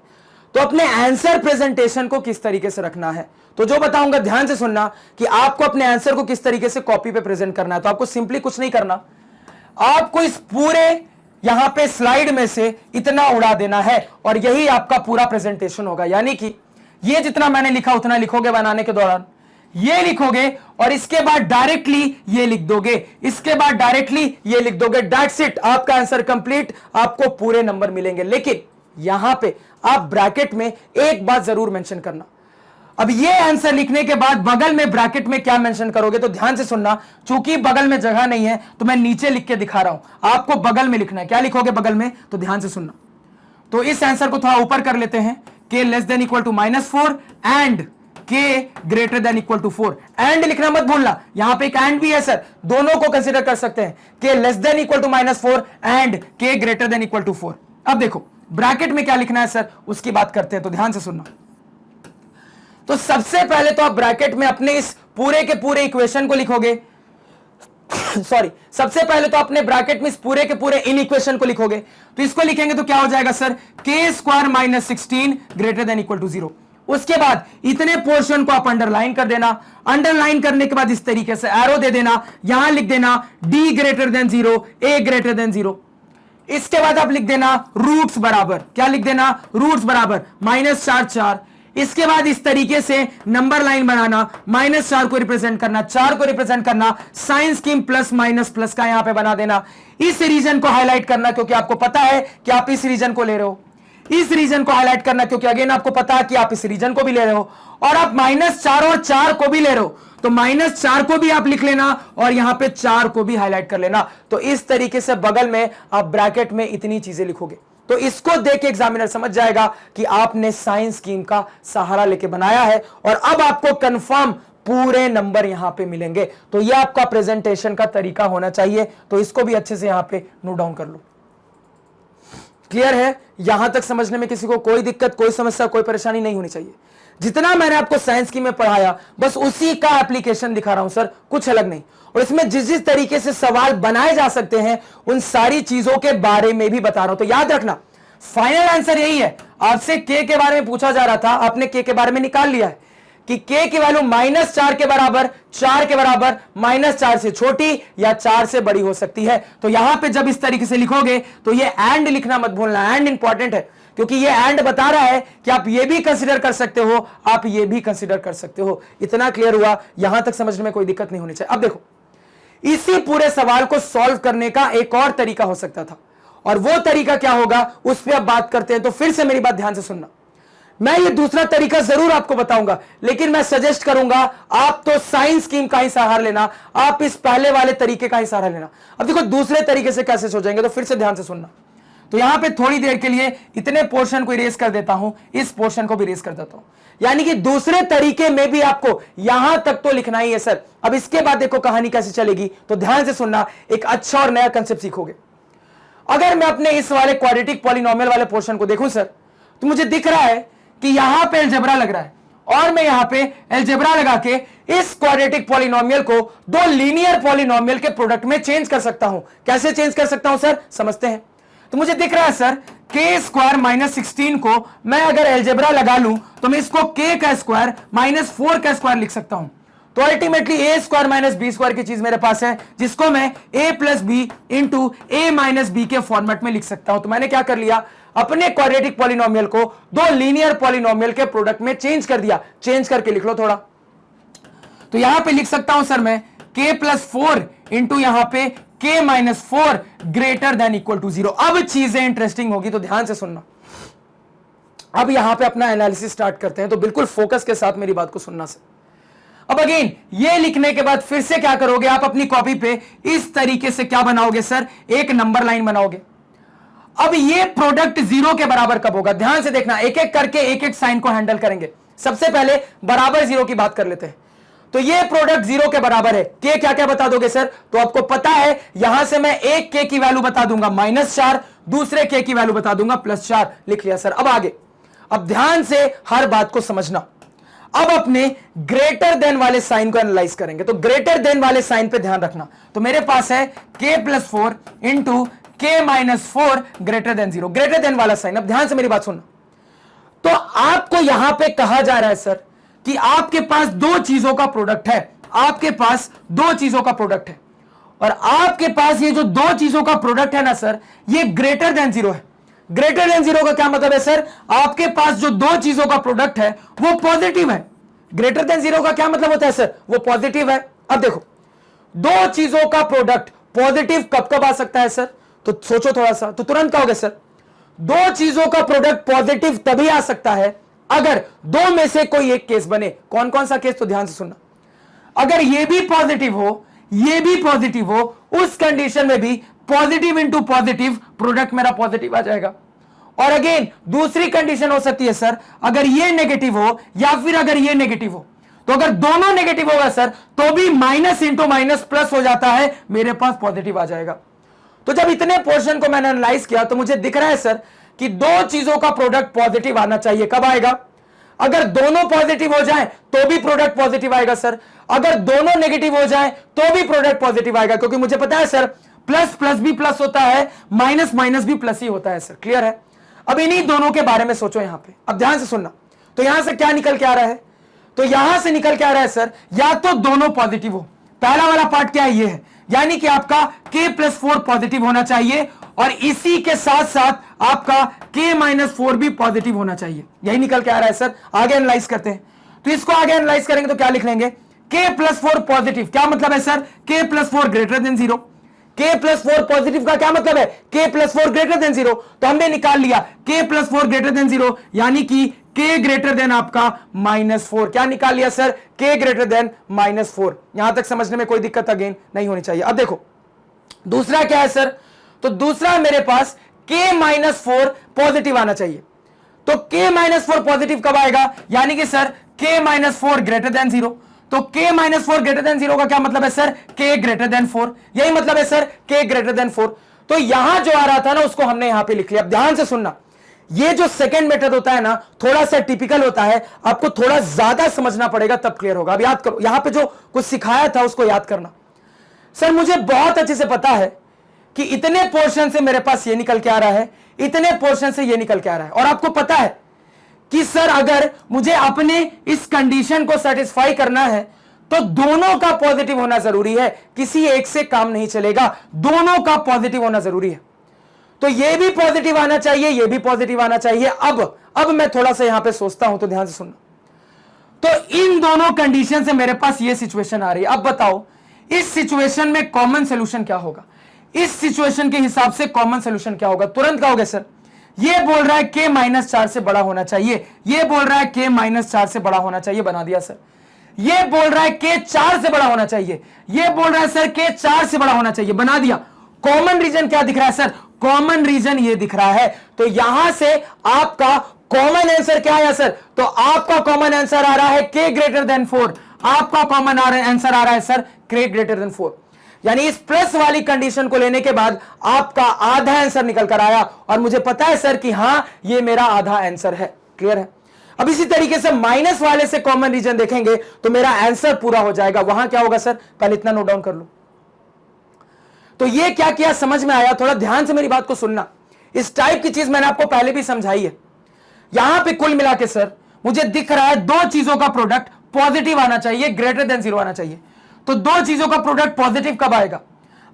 तो अपने आंसर प्रेजेंटेशन को किस तरीके से रखना है। तो जो बताऊंगा ध्यान से सुनना, कि आपको अपने आंसर को किस तरीके से कॉपी पे प्रेजेंट करना है। तो आपको सिंपली कुछ नहीं करना, आपको इस पूरे यहां पे स्लाइड में से इतना उड़ा देना है, और यही आपका पूरा प्रेजेंटेशन होगा। यानी कि ये जितना मैंने लिखा उतना लिखोगे बनाने के दौरान, ये लिखोगे, और इसके बाद डायरेक्टली ये लिख दोगे, इसके बाद डायरेक्टली ये लिख दोगे। दैट्स इट, आपका आंसर कंप्लीट, आपको पूरे नंबर मिलेंगे। लेकिन यहां पे आप ब्रैकेट में एक बात जरूर मेंशन करना। अब ये आंसर लिखने के बाद बगल में ब्रैकेट में क्या मेंशन करोगे, तो ध्यान से सुनना। चूंकि बगल में जगह नहीं है तो मैं नीचे लिख के दिखा रहा हूं, आपको बगल में लिखना है। क्या लिखोगे बगल में, तो ध्यान से सुनना। तो इस आंसर को थोड़ा ऊपर कर लेते हैं, k less than equal to -4 and k greater than equal to 4। And लिखना मत भूलना, यहां पे एक एंड भी है सर, दोनों को कंसीडर कर सकते हैं। k less than equal to -4 and k greater than equal to 4। अब देखो ब्रैकेट में क्या लिखना है सर, उसकी बात करते हैं। तो ध्यान से सुनना। तो सबसे पहले तो आप ब्रैकेट में अपने इस पूरे के पूरे इक्वेशन को लिखोगे। सॉरी, सबसे पहले तो अपने ब्रैकेट में इस पूरे के पूरे इन इक्वेशन को लिखोगे। तो इसको लिखेंगे तो क्या हो जाएगा sir, k² - 16 greater than equal to 0। उसके बाद इतने पोर्शन को आप अंडरलाइन कर देना। अंडरलाइन करने के बाद इस तरीके से एरो दे देना, यहां लिख देना d greater than 0, a greater than 0। इसके बाद आप लिख देना रूट्स बराबर, क्या लिख देना, रूट्स बराबर -4 4। इसके बाद इस तरीके से नंबर लाइन बनाना, -4 को रिप्रेजेंट करना, 4 को रिप्रेजेंट करना, sign scheme plus minus plus का यहां पे बना देना। इस रीजन को हाईलाइट करना, क्योंकि आपको पता है कि आप इस रीजन को ले रहे हो। इस रीजन को हाईलाइट करना, क्योंकि अगेन आपको पता है कि आप इस रीजन को भी ले रहे हो, और आप -4 और 4 को भी ले रहे हो। तो -4 को भी आप लिख लेना, और यहां पे 4 को भी हाईलाइट कर लेना। तो इस तरीके से बगल में आप ब्रैकेट में इतनी चीजें लिखोगे। तो इसको देख के एग्जामिनर समझ जाएगा कि आपने साइंस स्कीम का सहारा लेके बनाया है, और अब आपको कंफर्म पूरे नंबर यहां पे मिलेंगे। तो यह आपका प्रेजेंटेशन का तरीका होना चाहिए। तो इसको भी अच्छे से यहां पे नोट डाउन कर लो। क्लियर है? यहां तक समझने में किसी को कोई दिक्कत, कोई समस्या, कोई परेशानी नहीं होनी चाहिए। जितना मैंने आपको साइंस की में पढ़ाया, बस उसी का एप्लीकेशन दिखा रहा हूं सर, कुछ अलग नहीं। और इसमें जिस जिस तरीके से सवाल बनाए जा सकते हैं, उन सारी चीजों के बारे में भी बता रहा हूं। तो याद रखना, फाइनल आंसर यही है। आपसे k के बारे में पूछा जा रहा था, आपने k के बारे में निकाल लिया है कि k की वैल्यू -4 के बराबर, 4 के बराबर, -4 से छोटी या 4 से बड़ी हो सकती है। तो यहां पे जब इस तरीके से लिखोगे तो ये एंड लिखना मत भूलना। एंड इंपॉर्टेंट है, क्योंकि ये एंड बता रहा है कि आप ये भी कंसीडर कर सकते हो, आप ये भी कंसीडर कर सकते हो। इतना क्लियर हुआ? यहां तक समझने में कोई दिक्कत नहीं होनी चाहिए। अब देखो, इसी पूरे सवाल को सॉल्व करने का एक और तरीका हो सकता था, और वो तरीका क्या होगा उस पर अब बात करते हैं। तो फिर से मेरी बात ध्यान से सुनना। मैं ये दूसरा तरीका जरूर आपको बताऊंगा, लेकिन मैं सजेस्ट करूंगा आप तो साइंस स्कीम का ही सहारा लेना, आप इस पहले वाले तरीके का ही सहारा लेना। अब देखो दूसरे तरीके से कैसे सोचेंगे, तो फिर से ध्यान से सुनना। तो यहां पे थोड़ी देर के लिए इतने पोर्शन को इरेज कर देता हूं, इस पोर्शन को भी इरेज कर देता हूं। यानी कि दूसरे तरीके में भी आपको यहां तक तो लिखना ही है सर। अब इसके बाद देखो कहानी कैसे चलेगी, तो ध्यान से सुनना, एक अच्छा और नया कंसेप्ट सीखोगे। अगर मैं अपने इस वाले क्वाड्रेटिक पॉलिनोमियल वाले पोर्शन को देखूं सर, तो मुझे दिख रहा है कि यहां पे अलजेब्रा लग रहा है, और मैं यहां पे अलजेब्रा लगा के इस क्वाड्रेटिक पॉलिनोमियल को दो लीनियर पॉलिनोमियल के प्रोडक्ट में चेंज कर सकता हूं। कैसे चेंज कर सकता हूं सर, समझते हैं। तो मुझे दिख रहा है सर k² - 16 को मैं अगर अलजेब्रा लगा लूं तो मैं इसको k का स्क्वायर -4 का स्क्वायर लिख सकता हूं। तो अल्टीमेटली a² - b² की चीज मेरे पास है, जिसको मैं a + b into a - b के फॉर्मेट में लिख सकता हूं। तो मैंने क्या कर लिया, अपने क्वाड्रेटिक पॉलिनोमियल को दो लीनियर पॉलिनोमियल के प्रोडक्ट में चेंज कर दिया। चेंज करके लिख लो थोड़ा। तो यहां पे लिख सकता हूं सर मैं k + 4 इंटू यहां पे k - 4 greater than equal to 0। अब चीजें इंटरेस्टिंग होगी, तो ध्यान से सुनना। अब यहां पे अपना एनालिसिस स्टार्ट करते हैं, तो बिल्कुल फोकस के साथ मेरी बात को सुनना सर। अब अगेन ये लिखने के बाद फिर से क्या करोगे, आप अपनी कॉपी पे इस तरीके से क्या बनाओगे सर, एक नंबर लाइन बनाओगे। अब ये प्रोडक्ट जीरो के बराबर कब होगा? ध्यान से देखना, एक एक करके एक एक साइन को हैंडल करेंगे। सबसे पहले बराबर जीरो की बात कर लेते हैं। तो ये प्रोडक्ट जीरो के बराबर है। के क्या क्या बता दोगे सर? तो आपको पता है यहां से मैं एक के की वैल्यू बता दूंगा -4, दूसरे के की वैल्यू बता दूंगा +4। लिख लिया सर। अब आगे, अब ध्यान से हर बात को समझना। अब अपने ग्रेटर देन वाले साइन को एनालाइज करेंगे। तो ग्रेटर देन वाले साइन पे ध्यान रखना। तो मेरे पास है k+4 into k-4 greater than 0, greater than वाला साइन। अब ध्यान से मेरी बात सुनना। तो आपको यहां पे कहा जा रहा है सर कि आपके पास दो चीजों का प्रोडक्ट है, आपके पास दो चीजों का प्रोडक्ट है, और आपके पास ये जो दो चीजों का प्रोडक्ट है ना सर, ये ग्रेटर देन 0 है। ग्रेटर देन 0 का क्या मतलब है सर? आपके पास जो दो चीजों का प्रोडक्ट है वो पॉजिटिव है। ग्रेटर देन 0 का क्या मतलब होता है सर? वो पॉजिटिव है। अब देखो, दो चीजों का प्रोडक्ट पॉजिटिव कब कब आ सकता है सर? तो सोचो थोड़ा सा, तो तुरंत कहोगे सर दो चीजों का प्रोडक्ट पॉजिटिव तभी आ सकता है अगर दो में से कोई एक केस बने। कौन कौन सा केस? तो ध्यान से सुनना। अगर ये भी पॉजिटिव हो, ये भी पॉजिटिव हो, उस कंडीशन में भी पॉजिटिव इंटू पॉजिटिव प्रोडक्ट मेरा पॉजिटिव आ जाएगा। और अगेन दूसरी कंडीशन हो सकती है सर, अगर ये नेगेटिव हो या फिर अगर ये नेगेटिव हो। तो अगर दोनों नेगेटिव होगा सर तो भी माइनस इंटू माइनस प्लस हो जाता है, मेरे पास पॉजिटिव आ जाएगा। तो जब इतने पोर्शन को मैंने एनालाइज किया तो मुझे दिख रहा है सर कि दो चीजों का प्रोडक्ट पॉजिटिव आना चाहिए। कब आएगा? अगर दोनों पॉजिटिव हो जाएं तो भी प्रोडक्ट पॉजिटिव आएगा सर, अगर दोनों नेगेटिव हो जाएं तो भी प्रोडक्ट पॉजिटिव आएगा, क्योंकि मुझे पता है सर प्लस प्लस भी प्लस होता है, माइनस माइनस भी प्लस ही होता है सर। क्लियर है? अब इन्हीं दोनों के बारे में सोचो यहां पे। अब ध्यान से सुनना। तो यहां से क्या निकल के आ रहा है? तो यहां से निकल के आ रहा है सर या तो दोनों पॉजिटिव हो। पहला वाला पार्ट क्या है? ये है, यानी कि आपका k+4 पॉजिटिव होना चाहिए और इसी के साथ साथ आपका k-4 भी पॉजिटिव होना चाहिए। यही निकल के आ रहा है सर। आगे एनालाइज करते हैं। तो इसको आगे एनालाइज करेंगे तो क्या लिख लेंगे? k+4 पॉजिटिव क्या मतलब है sir? k+4 greater than 0। k+4 positive का क्या मतलब है? k+4 greater than 0। तो हमने निकाल लिया k+4 ग्रेटर देन 0, यानी कि k ग्रेटर देन आपका -4। क्या निकाल लिया सर? k greater then -4। यहां तक समझने में कोई दिक्कत अगेन नहीं होनी चाहिए। अब देखो दूसरा क्या है सर? तो दूसरा मेरे पास k-4 पॉजिटिव आना चाहिए। तो k-4 पॉजिटिव कब आएगा? यानी कि सर k-4 ग्रेटर देन 0। तो k-4 ग्रेटर देन 0 का क्या मतलब है सर? k greater then 4। यही मतलब है सर k ग्रेटर देन 4। तो यहां जो आ रहा था ना उसको हमने यहां पे लिख लिया। अब ध्यान से सुनना, ये जो सेकंड मेथड होता है ना थोड़ा सा टिपिकल होता है, आपको थोड़ा ज्यादा समझना पड़ेगा तब क्लियर होगा। अब याद करो, यहां पे जो कुछ सिखाया था उसको याद करना। सर मुझे बहुत अच्छे से पता है कि इतने पोर्शन से मेरे पास ये निकल के आ रहा है, इतने पोर्शन से ये निकल के आ रहा है, और आपको पता है कि सर अगर मुझे अपने इस कंडीशन को सेटिस्फाई करना है तो दोनों का पॉजिटिव होना जरूरी है, किसी एक से काम नहीं चलेगा, दोनों का पॉजिटिव होना जरूरी है। तो ये भी पॉजिटिव आना चाहिए, ये भी पॉजिटिव आना चाहिए। अब मैं थोड़ा सा यहां पे सोचता हूं, तो ध्यान से सुनना। तो इन दोनों कंडीशन से मेरे पास ये सिचुएशन आ रही है। अब बताओ इस सिचुएशन में कॉमन सोल्यूशन क्या होगा? इस सिचुएशन के हिसाब से कॉमन सोल्यूशन क्या होगा? तुरंत कहोगे सर ये बोल रहा है k-4 से बड़ा होना चाहिए, ये बोल रहा है k-4 से बड़ा होना चाहिए, बना दिया सर। ये बोल रहा है k4 से बड़ा होना चाहिए, ये बोल रहा है सर k4 से बड़ा होना चाहिए, बना दिया। कॉमन रीजन क्या दिख रहा है सर? कॉमन रीजन ये दिख रहा है। तो यहां से आपका कॉमन आंसर क्या है सर? तो आपका कॉमन आंसर आ रहा है k ग्रेटर देन 4। आपका कॉमन आंसर आ रहा है सर k ग्रेटर देन 4। यानी इस प्लस वाली कंडीशन को लेने के बाद आपका आधा आंसर निकल कर आया, और मुझे पता है सर कि हां ये मेरा आधा आंसर है। क्लियर है? अब इसी तरीके से माइनस वाले से कॉमन रीजन देखेंगे तो मेरा आंसर पूरा हो जाएगा। वहां क्या होगा सर? पहले इतना नोट डाउन कर लो। तो ये क्या किया समझ में आया? थोड़ा ध्यान से मेरी बात को सुनना। इस टाइप की चीज मैंने आपको पहले भी समझाई है। यहां पे कुल मिला के सर मुझे दिख रहा है दो चीजों का प्रोडक्ट पॉजिटिव आना चाहिए, ग्रेटर देन 0 आना चाहिए। तो दो चीजों का प्रोडक्ट पॉजिटिव कब आएगा?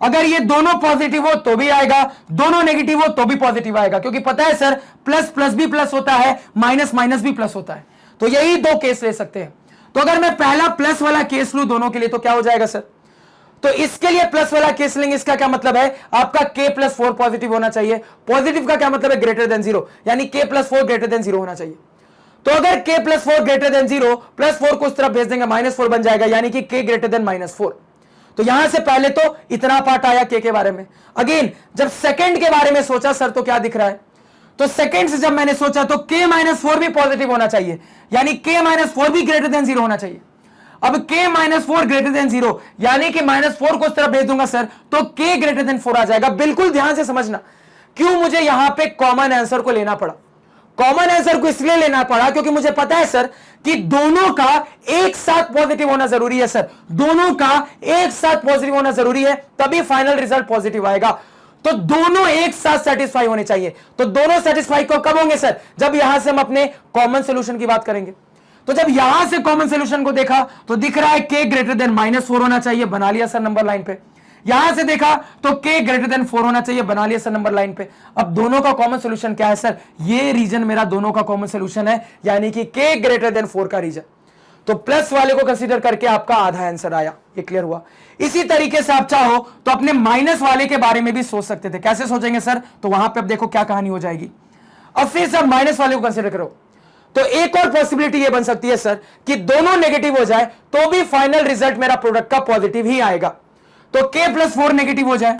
अगर ये दोनों पॉजिटिव हो तो भी आएगा, दोनों नेगेटिव हो तो भी पॉजिटिव आएगा, क्योंकि पता है सर प्लस प्लस भी प्लस होता है, माइनस माइनस भी प्लस होता है। तो यही दो केस ले सकते हैं। तो अगर मैं पहला प्लस वाला केस लूं दोनों के लिए तो क्या हो जाएगा सर? तो इसके लिए प्लस वाला केस लेंगे। इसका क्या मतलब है? आपका k+4 पॉजिटिव होना चाहिए। पॉजिटिव का क्या मतलब है? ग्रेटर देन 0, यानी k+4 ग्रेटर देन 0 होना चाहिए। तो अगर k+4 ग्रेटर देन 0, +4 को उस तरफ भेज देंगे -4 बन जाएगा, यानी कि k ग्रेटर देन -4। तो यहां से पहले तो इतना पार्ट आया के बारे में। अगेन जब सेकंड के बारे में सोचा सर तो क्या दिख रहा है, तो सेकंड से जब मैंने सोचा तो k-4 भी पॉजिटिव होना चाहिए, यानी k-4 भी ग्रेटर देन 0 होना चाहिए। अब k-4 ग्रेटर देन 0 यानी कि -4 को उस तरफ भेज दूंगा सर तो k ग्रेटर देन 4 आ जाएगा। बिल्कुल ध्यान से समझना क्यों मुझे यहां पे कॉमन आंसर को लेना पड़ा। कॉमन आंसर को इसलिए लेना पड़ा क्योंकि मुझे पता है सर कि दोनों का एक साथ पॉजिटिव होना जरूरी है सर, दोनों का एक साथ पॉजिटिव होना जरूरी है, तभी फाइनल रिजल्ट पॉजिटिव आएगा। तो दोनों एक साथ सेटिस्फाई होने चाहिए। तो दोनों सेटिस्फाई कब होंगे सर, जब यहां से हम अपने कॉमन सोल्यूशन की बात करेंगे। तो जब यहां से कॉमन सोल्यूशन को देखा तो दिख रहा है k ग्रेटर देन -4 होना चाहिए, बना लिया सर नंबर लाइन पे। यहां से देखा तो k ग्रेटर देन 4 होना चाहिए, बना लिया सर नंबर लाइन पे। अब दोनों का कॉमन सोल्यूशन क्या है सर, ये रीजन मेरा दोनों का कॉमन सोल्यूशन है, यानी कि k ग्रेटर देन 4 का रीजन। तो प्लस वाले को कंसीडर करके आपका आधा आंसर आया, ये क्लियर हुआ। इसी तरीके से आप चाहो तो अपने माइनस वाले के बारे में भी सोच सकते थे। कैसे सोचेंगे सर, तो वहां पे अब देखो क्या कहानी हो जाएगी। अब फिर से माइनस वाले को कंसीडर करो तो एक और पॉसिबिलिटी ये बन सकती है सर कि दोनों नेगेटिव हो जाए तो भी फाइनल रिजल्ट मेरा प्रोडक्ट का पॉजिटिव ही आएगा। तो k+4 नेगेटिव हो जाए,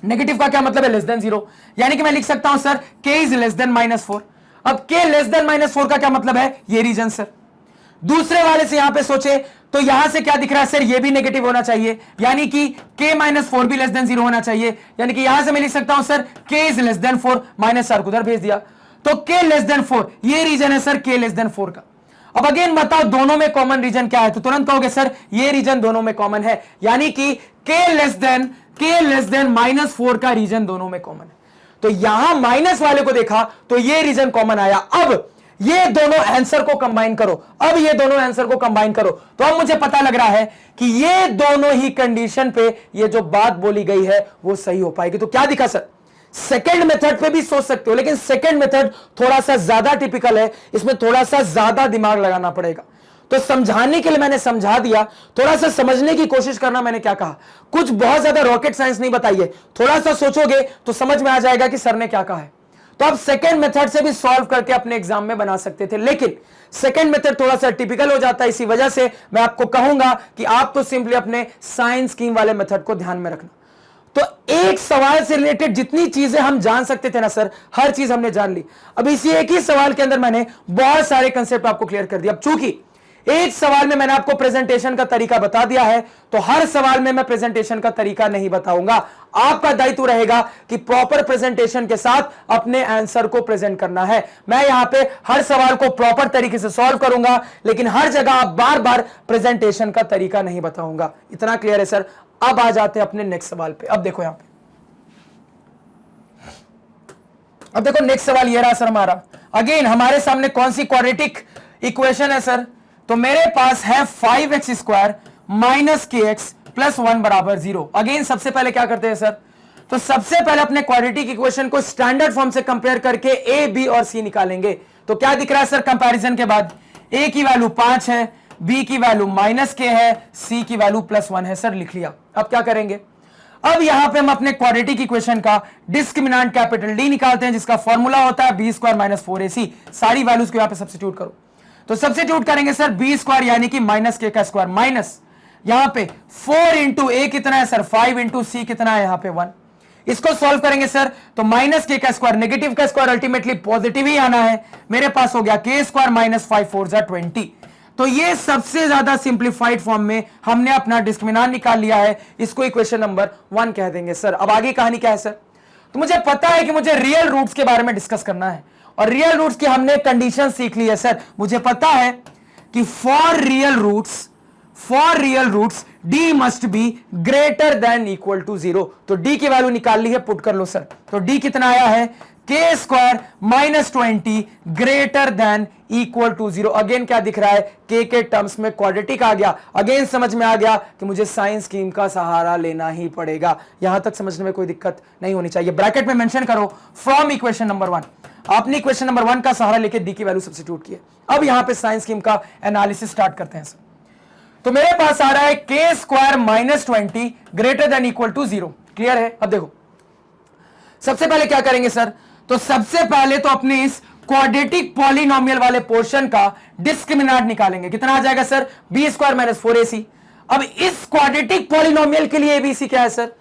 नेगेटिव का क्या मतलब है, लेस देन 0, यानी कि मैं लिख सकता हूं sir k is less than -4। अब k लेस देन -4 का क्या मतलब है, ये रीजन सर। दूसरे वाले से यहां पे सोचे तो यहां से क्या दिख रहा है सर, ये भी नेगेटिव होना चाहिए, यानी कि k-4 भी लेस देन 0 होना चाहिए, यानी कि यहां से मैं लिख सकता हूं sir k is less than 4, -r को उधर भेज दिया तो k लेस देन 4, ये रीजन है सर k लेस देन 4 का। अब अगेन बताओ दोनों में कॉमन रीजन क्या है, तो तुरंत कहोगे सर ये रीजन दोनों में कॉमन है, यानी कि k लेस देन -4 का रीजन दोनों में कॉमन है। तो यहां माइनस वाले को देखा तो ये रीजन कॉमन आया। अब ये दोनों आंसर को कंबाइन करो, अब ये दोनों आंसर को कंबाइन करो तो अब मुझे पता लग रहा है कि ये दोनों ही कंडीशन पे ये जो बात बोली गई है वो सही हो पाएगी। तो क्या दिखा सर, सेकंड मेथड पे भी सोच सकते हो, लेकिन सेकंड मेथड थोड़ा सा ज्यादा टिपिकल है, इसमें थोड़ा सा ज्यादा दिमाग लगाना पड़ेगा। तो समझाने के लिए मैंने समझा दिया, थोड़ा सा समझने की कोशिश करना। मैंने क्या कहा, कुछ बहुत ज्यादा रॉकेट साइंस नहीं बताई है, थोड़ा सा सोचोगे तो समझ में आ जाएगा कि सर ने क्या कहा है। तो आप सेकंड मेथड से भी सॉल्व करके अपने एग्जाम में बना सकते थे, लेकिन सेकंड मेथड थोड़ा सा टिपिकल हो जाता है, इसी वजह से मैं आपको कहूंगा कि आप तो सिंपली अपने साइंस स्कीम वाले मेथड को ध्यान में रखना। तो एक सवाल से रिलेटेड जितनी चीजें हम जान सकते थे ना सर, हर चीज हमने जान ली। अब इसी एक ही सवाल के अंदर मैंने बहुत सारे कंसेप्ट आपको क्लियर कर दिया। अब चूंकि एक सवाल में मैंने आपको प्रेजेंटेशन का तरीका बता दिया है, तो हर सवाल में मैं प्रेजेंटेशन का तरीका नहीं बताऊंगा। आपका दायित्व रहेगा कि प्रॉपर प्रेजेंटेशन के साथ अपने आंसर को प्रेजेंट करना है। मैं यहां पे हर सवाल को प्रॉपर तरीके से सॉल्व करूंगा, लेकिन हर जगह आप बार बार प्रेजेंटेशन का तरीका नहीं बताऊंगा। इतना क्लियर है सर। अब आ जाते हैं अपने नेक्स्ट सवाल पे। अब देखो यहां पे, अब देखो नेक्स्ट सवाल ये रहा सर हमारा। अगेन हमारे सामने कौन सी क्वाड्रेटिक इक्वेशन है सर, तो मेरे पास है 5x² - kx + 1 = 0। अगेन सबसे पहले क्या करते हैं सर, तो सबसे पहले अपने क्वाड्रेटिक इक्वेशन को स्टैंडर्ड फॉर्म से कंपेयर करके a, b और c निकालेंगे। तो क्या दिख रहा है सर कंपैरिजन के बाद, a की वैल्यू 5 है, b की वैल्यू -k है, c की वैल्यू +1 है। सर लिख लिया। अब क्या करेंगे, अब यहां पे हम अपने क्वाड्रेटिक इक्वेशन का डिस्क्रिमिनेंट कैपिटल D निकालते हैं, जिसका फॉर्मूला होता है b² - 4ac। सारी वैल्यूज को यहां पे सब्स्टिट्यूट करो, तो सब्स्टिट्यूट करेंगे सर b² यानी कि -k² माइनस यहां पे 4 × a कितना है सर, 5 × c कितना है यहां पे 1। इसको सॉल्व करेंगे सर तो -k², नेगेटिव का स्क्वायर अल्टीमेटली पॉजिटिव ही आना है। मेरे पास हो गया k² - 5 4 = 20। तो ये सबसे ज्यादा सिंप्लीफाइड फॉर्म में हमने अपना डिस्क्रिमिनेंट निकाल लिया है, इसको इक्वेशन नंबर 1 कह देंगे सर। अब आगे कहानी क्या है सर, तो मुझे पता है कि मुझे रियल रूट्स के बारे में डिस्कस करना है, और रियल रूट्स की हमने कंडीशन सीख ली है सर। मुझे पता है कि for real roots d must be greater than equal to 0। तो d की वैल्यू निकाल ली है, पुट कर लो सर। तो d कितना आया है, k² - 20 greater than equal to 0। Again क्या दिख रहा है, k के टर्म्स में क्वाड्रेटिक आ गया। अगेन समझ में आ गया कि मुझे साइंस स्कीम का सहारा लेना ही पड़ेगा। यहां तक समझने में कोई दिक्कत नहीं होनी चाहिए। ब्रैकेट में मेंशन करो फ्रॉम इक्वेशन नंबर 1। आपने इक्वेशन नंबर 1 का सहारा लेके डी की वैल्यू सब्स्टिट्यूट किए। अब यहां पे साइंस स्कीम का एनालिसिस स्टार्ट करते हैं सर। तो मेरे पास आ रहा है k² - 20 greater than equal to 0। Clear है। अब देखो सबसे पहले क्या करेंगे सर, तो सबसे पहले तो अपने इस क्वाड्रेटिक पॉलिनोमियल वाले पोर्शन का डिस्क्रिमिनेंट निकालेंगे। कितना आ जाएगा सर, b² - 4ac। अब इस क्वाड्रेटिक पॉलिनोमियल के लिए एबीसी क्या है सर?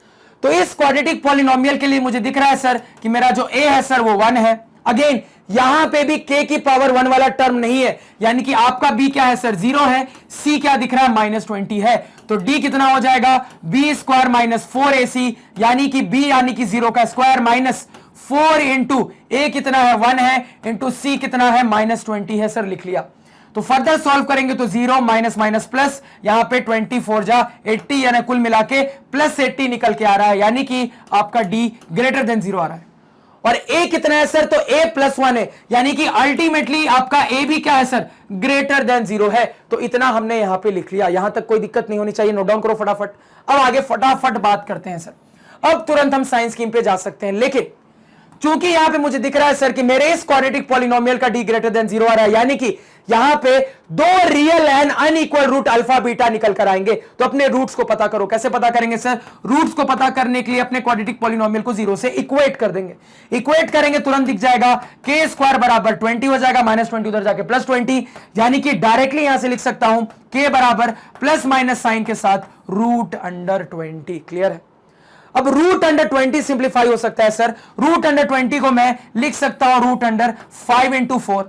तो इस क्वाड्रेटिक पॉलिनोमियल के लिए मुझे दिख रहा है सर कि मेरा जो ए है सर वो 1 है। अगेन यहां पे भी k की पावर 1 वाला टर्म नहीं है, यानी कि आपका b क्या है सर? 0 है। c क्या दिख रहा है? -20 है। तो d कितना हो जाएगा? b स्क्वायर माइनस 4ac, यानी कि b यानी कि 0 का स्क्वायर माइनस 4 इंटू a कितना है? 1 है, इंटू c कितना है? -20 है सर, लिख लिया। तो फर्दर सॉल्व करेंगे तो 0 माइनस माइनस प्लस, यहां पे 24 जा 80, यानी कुल मिला के प्लस 80 निकल के आ रहा है, यानी कि आपका d ग्रेटर देन 0 आ रहा है। और a कितना है सर? तो a +1 है, यानी कि अल्टीमेटली आपका a भी क्या है सर? ग्रेटर देन 0 है। तो इतना हमने यहां पे लिख लिया, यहां तक कोई दिक्कत नहीं होनी चाहिए। नोट डाउन करो फटाफट। अब आगे फटाफट बात करते हैं सर। अब तुरंत हम साइंस स्कीम पे जा सकते हैं, लेकिन चूंकि यहां पे मुझे दिख रहा है सर कि मेरे इस क्वाड्रेटिक पॉलिनोमियल का d ग्रेटर देन 0 आ रहा है, यानी कि यहां पे दो real and unequal root alpha beta निकल कर आएंगे। तो अपने रूट्स को पता करो। कैसे पता करेंगे सर? रूट्स को पता करने के लिए अपने क्वाड्रेटिक पॉलिनोमियल को 0 से इक्वेट कर देंगे। इक्वेट करेंगे तुरंत दिख जाएगा k स्क्वायर बराबर 20 हो जाएगा, -20 उधर जाके +20, यानी कि डायरेक्टली यहां से लिख सकता हूं k बराबर प्लस माइनस साइन के साथ √20। क्लियर है? अब √20 सिंप्लीफाई हो सकता है सर। √20 को मैं लिख सकता हूं √5 इंटू 4।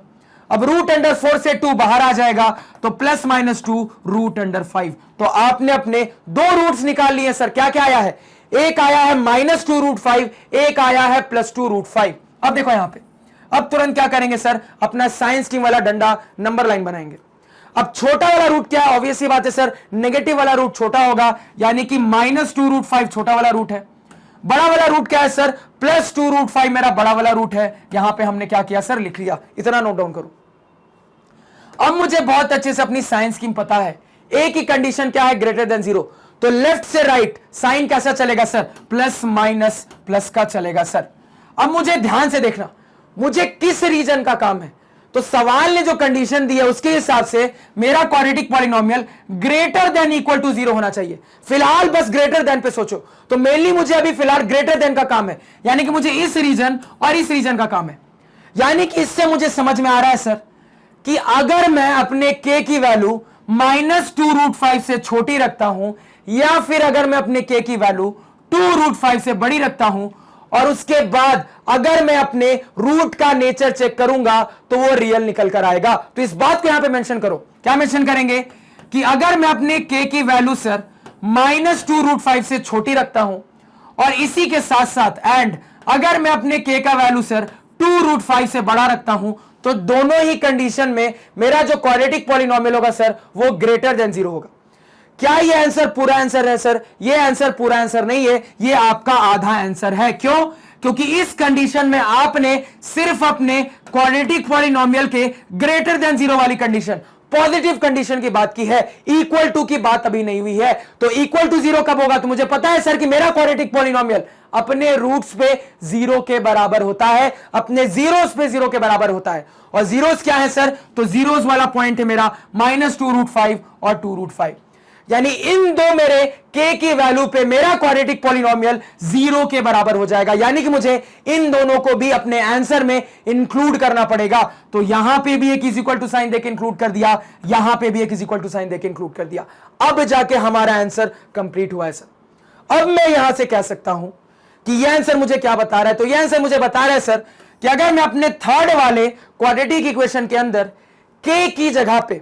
अब √4 से 2 बाहर आ जाएगा, तो प्लस माइनस 2 √5। तो आपने अपने दो रूट्स निकाल लिए सर। क्या क्या आया है? एक आया है -2 √5, एक आया है +2 √5। अब देखो यहां पे, अब तुरंत क्या करेंगे सर? अपना साइंस टीम वाला डंडा नंबर लाइन बनाएंगे। अब छोटा वाला रूट क्या है? ऑब्वियस सी बात है सर, नेगेटिव वाला रूट छोटा होगा, यानी कि -2 √5 छोटा वाला रूट है। बड़ा वाला रूट क्या है सर? +2 √5 मेरा बड़ा वाला रूट है। यहां पे हमने क्या किया सर? लिख लिया। इतना नोट डाउन करो। अब मुझे बहुत अच्छे से अपनी साइंस स्कीम पता है। ए की कंडीशन क्या है? Greater than 0। तो लेफ्ट से राइट साइन कैसा चलेगा सर? प्लस माइनस प्लस का चलेगा सर। अब मुझे ध्यान से देखना, मुझे किस रीजन का काम है। तो सवाल ने जो कंडीशन दी है उसके हिसाब से मेरा quadratic polynomial greater than equal to 0 होना चाहिए। फिलहाल बस ग्रेटर देन पे सोचो। तो मेनली मुझे अभी फिलहाल ग्रेटर देन का काम है, यानी कि मुझे इस रीजन और इस रीजन का काम है। यानी कि इससे मुझे समझ में आ रहा है सर कि अगर मैं अपने k की वैल्यू -2 √5 से छोटी रखता हूं, या फिर अगर मैं अपने k की वैल्यू 2 √5 से बड़ी रखता हूं, और उसके बाद अगर मैं अपने रूट का नेचर चेक करूंगा तो वो रियल निकल कर आएगा। तो इस बात को यहां पे मेंशन करो। क्या मेंशन करेंगे? कि अगर मैं अपने k की वैल्यू सर -2 √5 से छोटी रखता हूं, और इसी के साथ साथ एंड अगर मैं अपने k का वैल्यू सर 2 √5 से बड़ा रखता हूं, तो दोनों ही कंडीशन में मेरा जो क्वाड्रेटिक पॉलिनोमियल होगा सर वो ग्रेटर देन 0 होगा। क्या ये आंसर पूरा आंसर है सर? ये आंसर पूरा आंसर नहीं है, ये आपका आधा आंसर है। क्यों? क्योंकि इस कंडीशन में आपने सिर्फ अपने क्वाड्रेटिक पॉलिनोमियल के ग्रेटर देन 0 वाली कंडीशन, पॉजिटिव कंडीशन की बात की है, इक्वल टू की बात अभी नहीं हुई है। तो इक्वल टू 0 कब होगा? तो मुझे पता है सर कि मेरा क्वाड्रेटिक पॉलिनोमियल अपने रूट्स पे 0 के बराबर होता है, अपने जीरोस पे 0 के बराबर होता है। और जीरोस क्या है सर? तो जीरोस वाला पॉइंट है मेरा -2 √5 और 2 √5, यानी इन दो मेरे k की वैल्यू पे मेरा क्वाड्रेटिक पॉलिनोमियल 0 के बराबर हो जाएगा। यानी कि मुझे इन दोनों को भी अपने आंसर में इंक्लूड करना पड़ेगा। तो यहां पे भी एक इज इक्वल टू साइन देके इंक्लूड कर दिया, यहां पे भी एक इज इक्वल टू साइन देके इंक्लूड कर दिया। अब जाके हमारा आंसर कंप्लीट हुआ है सर। अब मैं यहां से कह सकता हूं कि यह आंसर मुझे क्या बता रहा है? तो यह आंसर मुझे बता रहा है सर कि अगर मैं अपने थर्ड वाले क्वाड्रेटिक इक्वेशन के अंदर k की जगह पे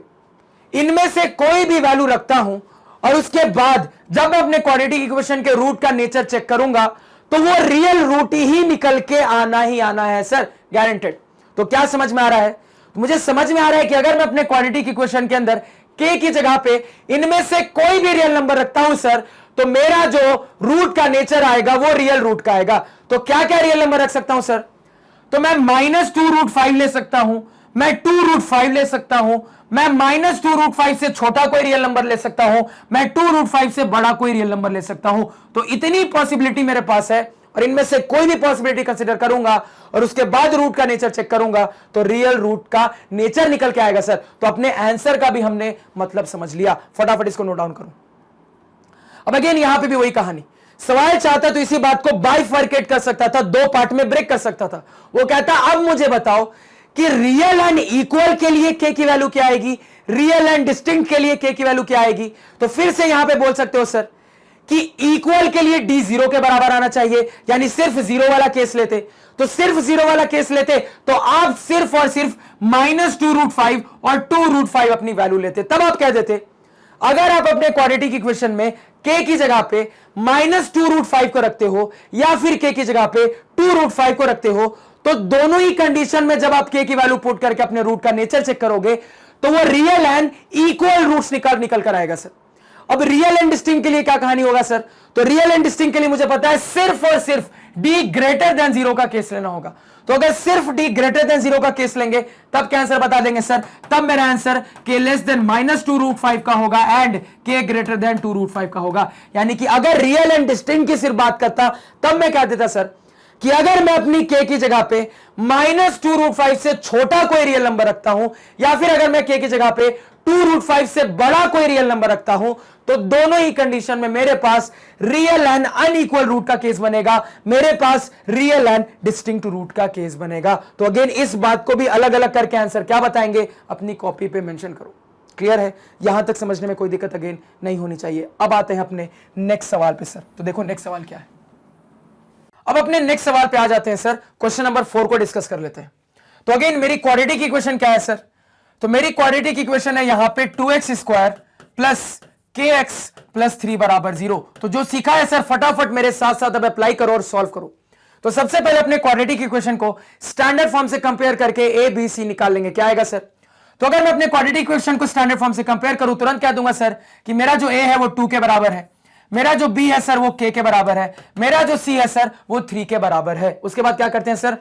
इनमें से कोई भी वैल्यू रखता हूं, और उसके बाद जब मैं अपने क्वाड्रेटिक इक्वेशन के रूट का नेचर चेक करूंगा, तो वो रियल रूट ही निकल के आना ही आना है सर, गारंटेड। तो क्या समझ में आ रहा है? तो मुझे समझ में आ रहा है कि अगर मैं अपने क्वाड्रेटिक इक्वेशन के अंदर k की जगह पे इनमें से कोई भी रियल नंबर रखता हूं सर, तो मेरा जो रूट का नेचर आएगा वो रियल रूट का आएगा। तो क्या क्या रियल नंबर रख सकता हूं सर? तो मैं -2 √5 ले सकता हूं, मैं 2 √5 ले सकता हूं, मैं -2 √5 से छोटा कोई रियल नंबर ले सकता हूं, मैं 2 √5 से बड़ा कोई रियल नंबर ले सकता हूं। तो इतनी पॉसिबिलिटी मेरे पास है, और इनमें से कोई भी पॉसिबिलिटी कंसीडर करूंगा और उसके बाद रूट का नेचर चेक करूंगा तो रियल रूट का नेचर निकल के आएगा सर। तो अपने आंसर का भी हमने मतलब समझ लिया। फटाफट इसको नोट डाउन करो। अब अगेन यहां पे भी वही कहानी, सवाल चाहता तो इसी बात को बाइफर्केट कर सकता था, दो पार्ट में ब्रेक कर सकता था। वो कहता अब मुझे बताओ कि रियल एंड इक्वल के लिए k की वैल्यू क्या आएगी, रियल एंड डिस्टिंक्ट के लिए k की वैल्यू क्या आएगी? तो फिर से यहां पे बोल सकते हो सर कि इक्वल के लिए d 0 के बराबर आना चाहिए, यानी सिर्फ 0 वाला केस लेते, तो सिर्फ 0 वाला केस लेते तो आप सिर्फ और सिर्फ -2√5 और 2√5 अपनी वैल्यू लेते। तब आप कह देते अगर आप अपने क्वाड्रेटिक इक्वेशन में k की जगह पे -2√5 को रखते हो या फिर k की जगह पे 2√5 को रखते हो, तो दोनों ही कंडीशन में जब आप k की वैल्यू पुट करके अपने रूट का नेचर चेक करोगे तो वो रियल एंड इक्वल रूट्स निकल कर आएगा सर। अब रियल एंड डिस्टिंक्ट के लिए क्या कहानी होगा सर? तो रियल एंड डिस्टिंक्ट के लिए मुझे पता है सिर्फ और सिर्फ d ग्रेटर देन 0 का केस लेना होगा। तो अगर सिर्फ d ग्रेटर देन 0 का केस लेंगे तब क्या आंसर बता देंगे सर? तब मेरा आंसर k लेस देन -2√5 का होगा एंड k ग्रेटर देन 2√5 का होगा। यानी कि अगर रियल एंड डिस्टिंक्ट की सिर्फ बात करता तब मैं कह देता सर कि अगर मैं अपनी k की जगह पे -2√5 से छोटा कोई रियल नंबर रखता हूं या फिर अगर मैं k की जगह पे 2√5 से बड़ा कोई रियल नंबर रखता हूं, तो दोनों ही कंडीशन में मेरे पास रियल एंड अनइक्वल रूट का केस बनेगा, मेरे पास रियल एंड डिस्टिंक्ट रूट का केस बनेगा। तो अगेन इस बात को भी अलग अलग करके आंसर क्या बताएंगे अपनी कॉपी पे मेंशन करो। क्लियर है? यहां तक समझने में कोई दिक्कत अगेन नहीं होनी चाहिए। अब आते हैं अपने नेक्स्ट सवाल पे सर। तो देखो नेक्स्ट सवाल क्या है। अब अपने नेक्स्ट सवाल पे आ जाते हैं सर। क्वेश्चन नंबर 4 को डिस्कस कर लेते हैं। तो अगेन मेरी क्वाड्रेटिक इक्वेशन क्या है सर? तो मेरी क्वाड्रेटिक इक्वेशन है यहां पे 2x² प्लस kx प्लस 3 बराबर 0। तो जो सीखा है सर फटाफट मेरे साथ साथ अब अप्लाई करो और सॉल्व करो। तो सबसे पहले अपने क्वाड्रेटिक इक्वेशन को स्टैंडर्ड फॉर्म से कंपेयर करके a b c निकाल लेंगे। क्या आएगा सर? तो अगर मैं अपने क्वाड्रेटिक इक्वेशन को स्टैंडर्ड फॉर्म से कंपेयर करूं तुरंत क्या दूंगा सर कि मेरा जो a है वो 2 के बराबर है, मेरा जो b है सर वो k के बराबर है, मेरा जो c है सर वो 3 के बराबर है। उसके बाद क्या करते हैं सर?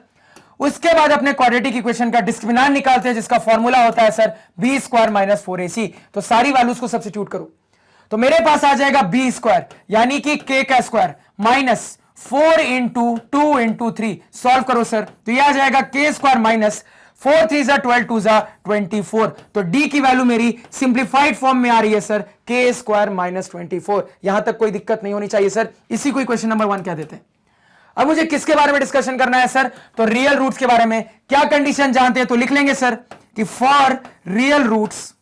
उसके बाद अपने क्वाड्रेटिक इक्वेशन का डिस्क्रिमिनेंट निकालते हैं जिसका फॉर्मूला होता है सर b² - 4ac। तो सारी वैल्यूज को सब्स्टिट्यूट करो तो मेरे पास आ जाएगा b² यानी कि k का square minus 4 into 2 into 3। Solve करो सर तो यह आ जाएगा k² माइनस 4 3 = 12 2 = 24। तो d की वैल्यू मेरी सिंप्लीफाइड फॉर्म में आ रही है सर k² - 24। यहां तक कोई दिक्कत नहीं होनी चाहिए सर। इसी को क्वेश्चन नंबर 1 कह देते हैं। अब मुझे किसके बारे में डिस्कशन करना है सर? तो रियल रूट्स के बारे में। क्या कंडीशन जानते हैं? तो लिख लेंगे सर कि for real roots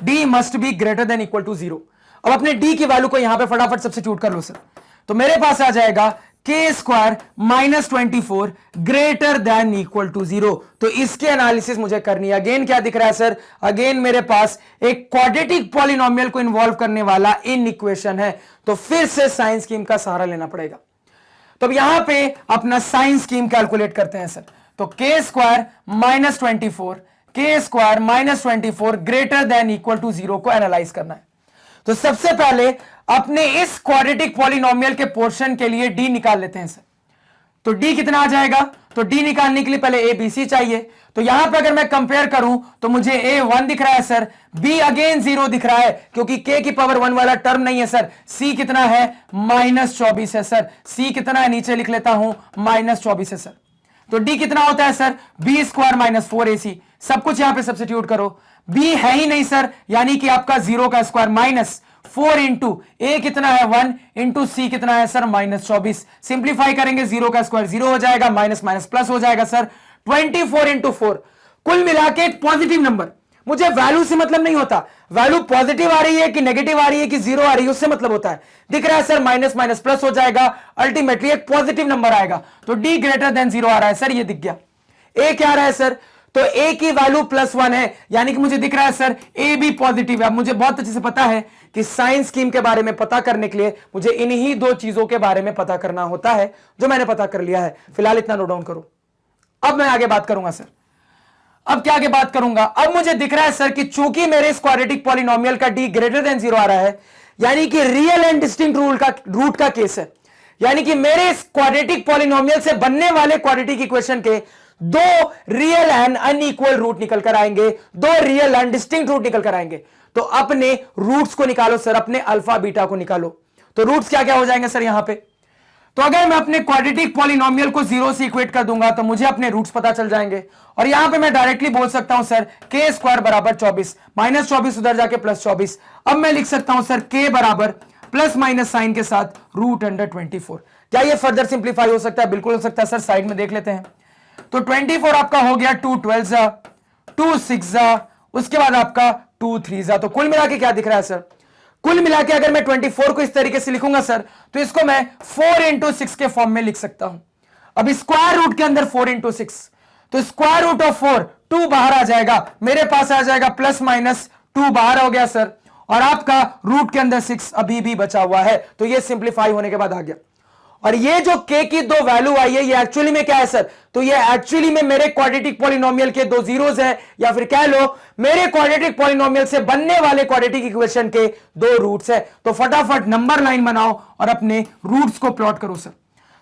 d must be greater than equal to 0। अब अपने d की वैल्यू को यहां पे फटाफट सब्स्टिट्यूट कर लो सर। तो मेरे पास आ जाएगा k² - 24 greater than equal to 0। तो इसके एनालिसिस मुझे करनी है। अगेन क्या दिख रहा है सर? अगेन मेरे पास एक क्वाड्रेटिक पॉलिनोमियल को इन्वॉल्व करने वाला इन इक्वेशन है, तो फिर से साइन स्कीम का सहारा लेना पड़ेगा। तो अब यहां पे अपना साइन स्कीम कैलकुलेट करते हैं सर। तो k² - 24 greater than equal to 0 को एनालाइज करना है। तो सबसे पहले अपने इस क्वाड्रेटिक पॉलिनोमियल के पोर्शन के लिए d निकाल लेते हैं सर। तो d कितना आ जाएगा? तो d निकालने के लिए पहले a b c चाहिए। तो यहां पे अगर मैं कंपेयर करूं तो मुझे a 1 दिख रहा है सर, b अगेन 0 दिख रहा है क्योंकि k की पावर 1 वाला टर्म नहीं है सर। c कितना है? -24 है सर। c कितना है नीचे लिख लेता हूं, -24 है सर। तो d कितना होता है सर? b² - 4ac। सब कुछ यहां पे सब्स्टिट्यूट करो। b है ही नहीं सर यानी कि आपका 0 का स्क्वायर माइनस 4 इंटू a कितना है 1 इंटू c कितना है सर -24। सिंप्लीफाई करेंगे 0 का स्क्वायर 0 हो जाएगा, माइनस माइनस प्लस हो जाएगा सर 24 इंटू 4। कुल मिला के एक पॉजिटिव नंबर। मुझे वैल्यू से मतलब नहीं होता, वैल्यू पॉजिटिव आ रही है कि नेगेटिव आ रही है कि 0 आ रही है उससे मतलब होता है। दिख रहा है सर माइनस माइनस प्लस हो जाएगा, अल्टीमेटली एक पॉजिटिव नंबर आएगा। तो d ग्रेटर देन 0 आ रहा है सर, ये दिख गया। a क्या आ रहा है सर? तो a की वैल्यू +1 है यानी कि मुझे दिख रहा है सर a भी पॉजिटिव है। अब मुझे बहुत अच्छे से पता है कि साइन स्कीम के बारे में पता करने के लिए मुझे इन्हीं दो चीजों के बारे में पता करना होता है जो मैंने पता कर लिया है। फिलहाल इतना नोट डाउन करो। अब मैं आगे बात करूंगा सर। अब क्या आगे बात करूंगा? अब मुझे दिख रहा है सर कि चूंकि मेरे इस क्वाड्रेटिक पॉलिनोमियल का d ग्रेटर देन 0 आ रहा है यानी कि रियल एंड डिस्टिंक्ट रूट का केस है, यानी कि मेरे इस क्वाड्रेटिक पॉलिनोमियल से बनने वाले क्वाड्रेटिक इक्वेशन के दो रियल एंड अनइक्वल रूट निकल कर आएंगे, दो रियल एंड डिस्टिंक्ट रूट निकल कर आएंगे। तो अपने रूट्स को निकालो सर, अपने अल्फा बीटा को निकालो। तो रूट्स क्या क्या हो जाएंगे सर यहां पे? तो अगर मैं अपने क्वाड्रेटिक पॉलिनोमियल को 0 से इक्वेट कर दूंगा तो मुझे अपने रूट्स पता चल जाएंगे और यहां पे मैं डायरेक्टली बोल सकता हूं सर k² बराबर 24, -24 उधर जाके +24। अब मैं लिख सकता हूं सर k बराबर प्लस माइनस साइन के साथ √24। क्या ये फर्दर सिंप्लीफाई हो सकता है? बिल्कुल हो सकता है सर। साइड में देख लेते हैं। तो 24 आपका हो गया 2 12 2 6 उसके बाद आपका 2 3 तो कुल मिला के क्या दिख रहा है सर? कुल मिला के अगर मैं 24 को इस तरीके से लिखूंगा सर, तो इसको मैं 4 इंटू 6 के फॉर्म में लिख सकता हूं। अब स्क्वायर रूट के अंदर 4 इंटू 6, तो स्क्वायर रूट ऑफ 4 2 बाहर आ जाएगा, मेरे पास आ जाएगा प्लस माइनस 2 बाहर हो गया सर, और आपका रूट के अंदर 6 अभी भी बचा हुआ है, तो ये सिंप्लीफाई होने के बाद आ गया। और ये जो k की दो वैल्यू आई है, ये एक्चुअली में क्या है सर? तो ये एक्चुअली में मेरे क्वाड्रेटिक पॉलिनोमियल के दो जीरोस है, या फिर कह लो मेरे क्वाड्रेटिक पॉलिनोमियल से बनने वाले क्वाड्रेटिक इक्वेशन के दो रूट्स है। तो फटाफट नंबर लाइन बनाओ और अपने रूट्स को प्लॉट करो सर।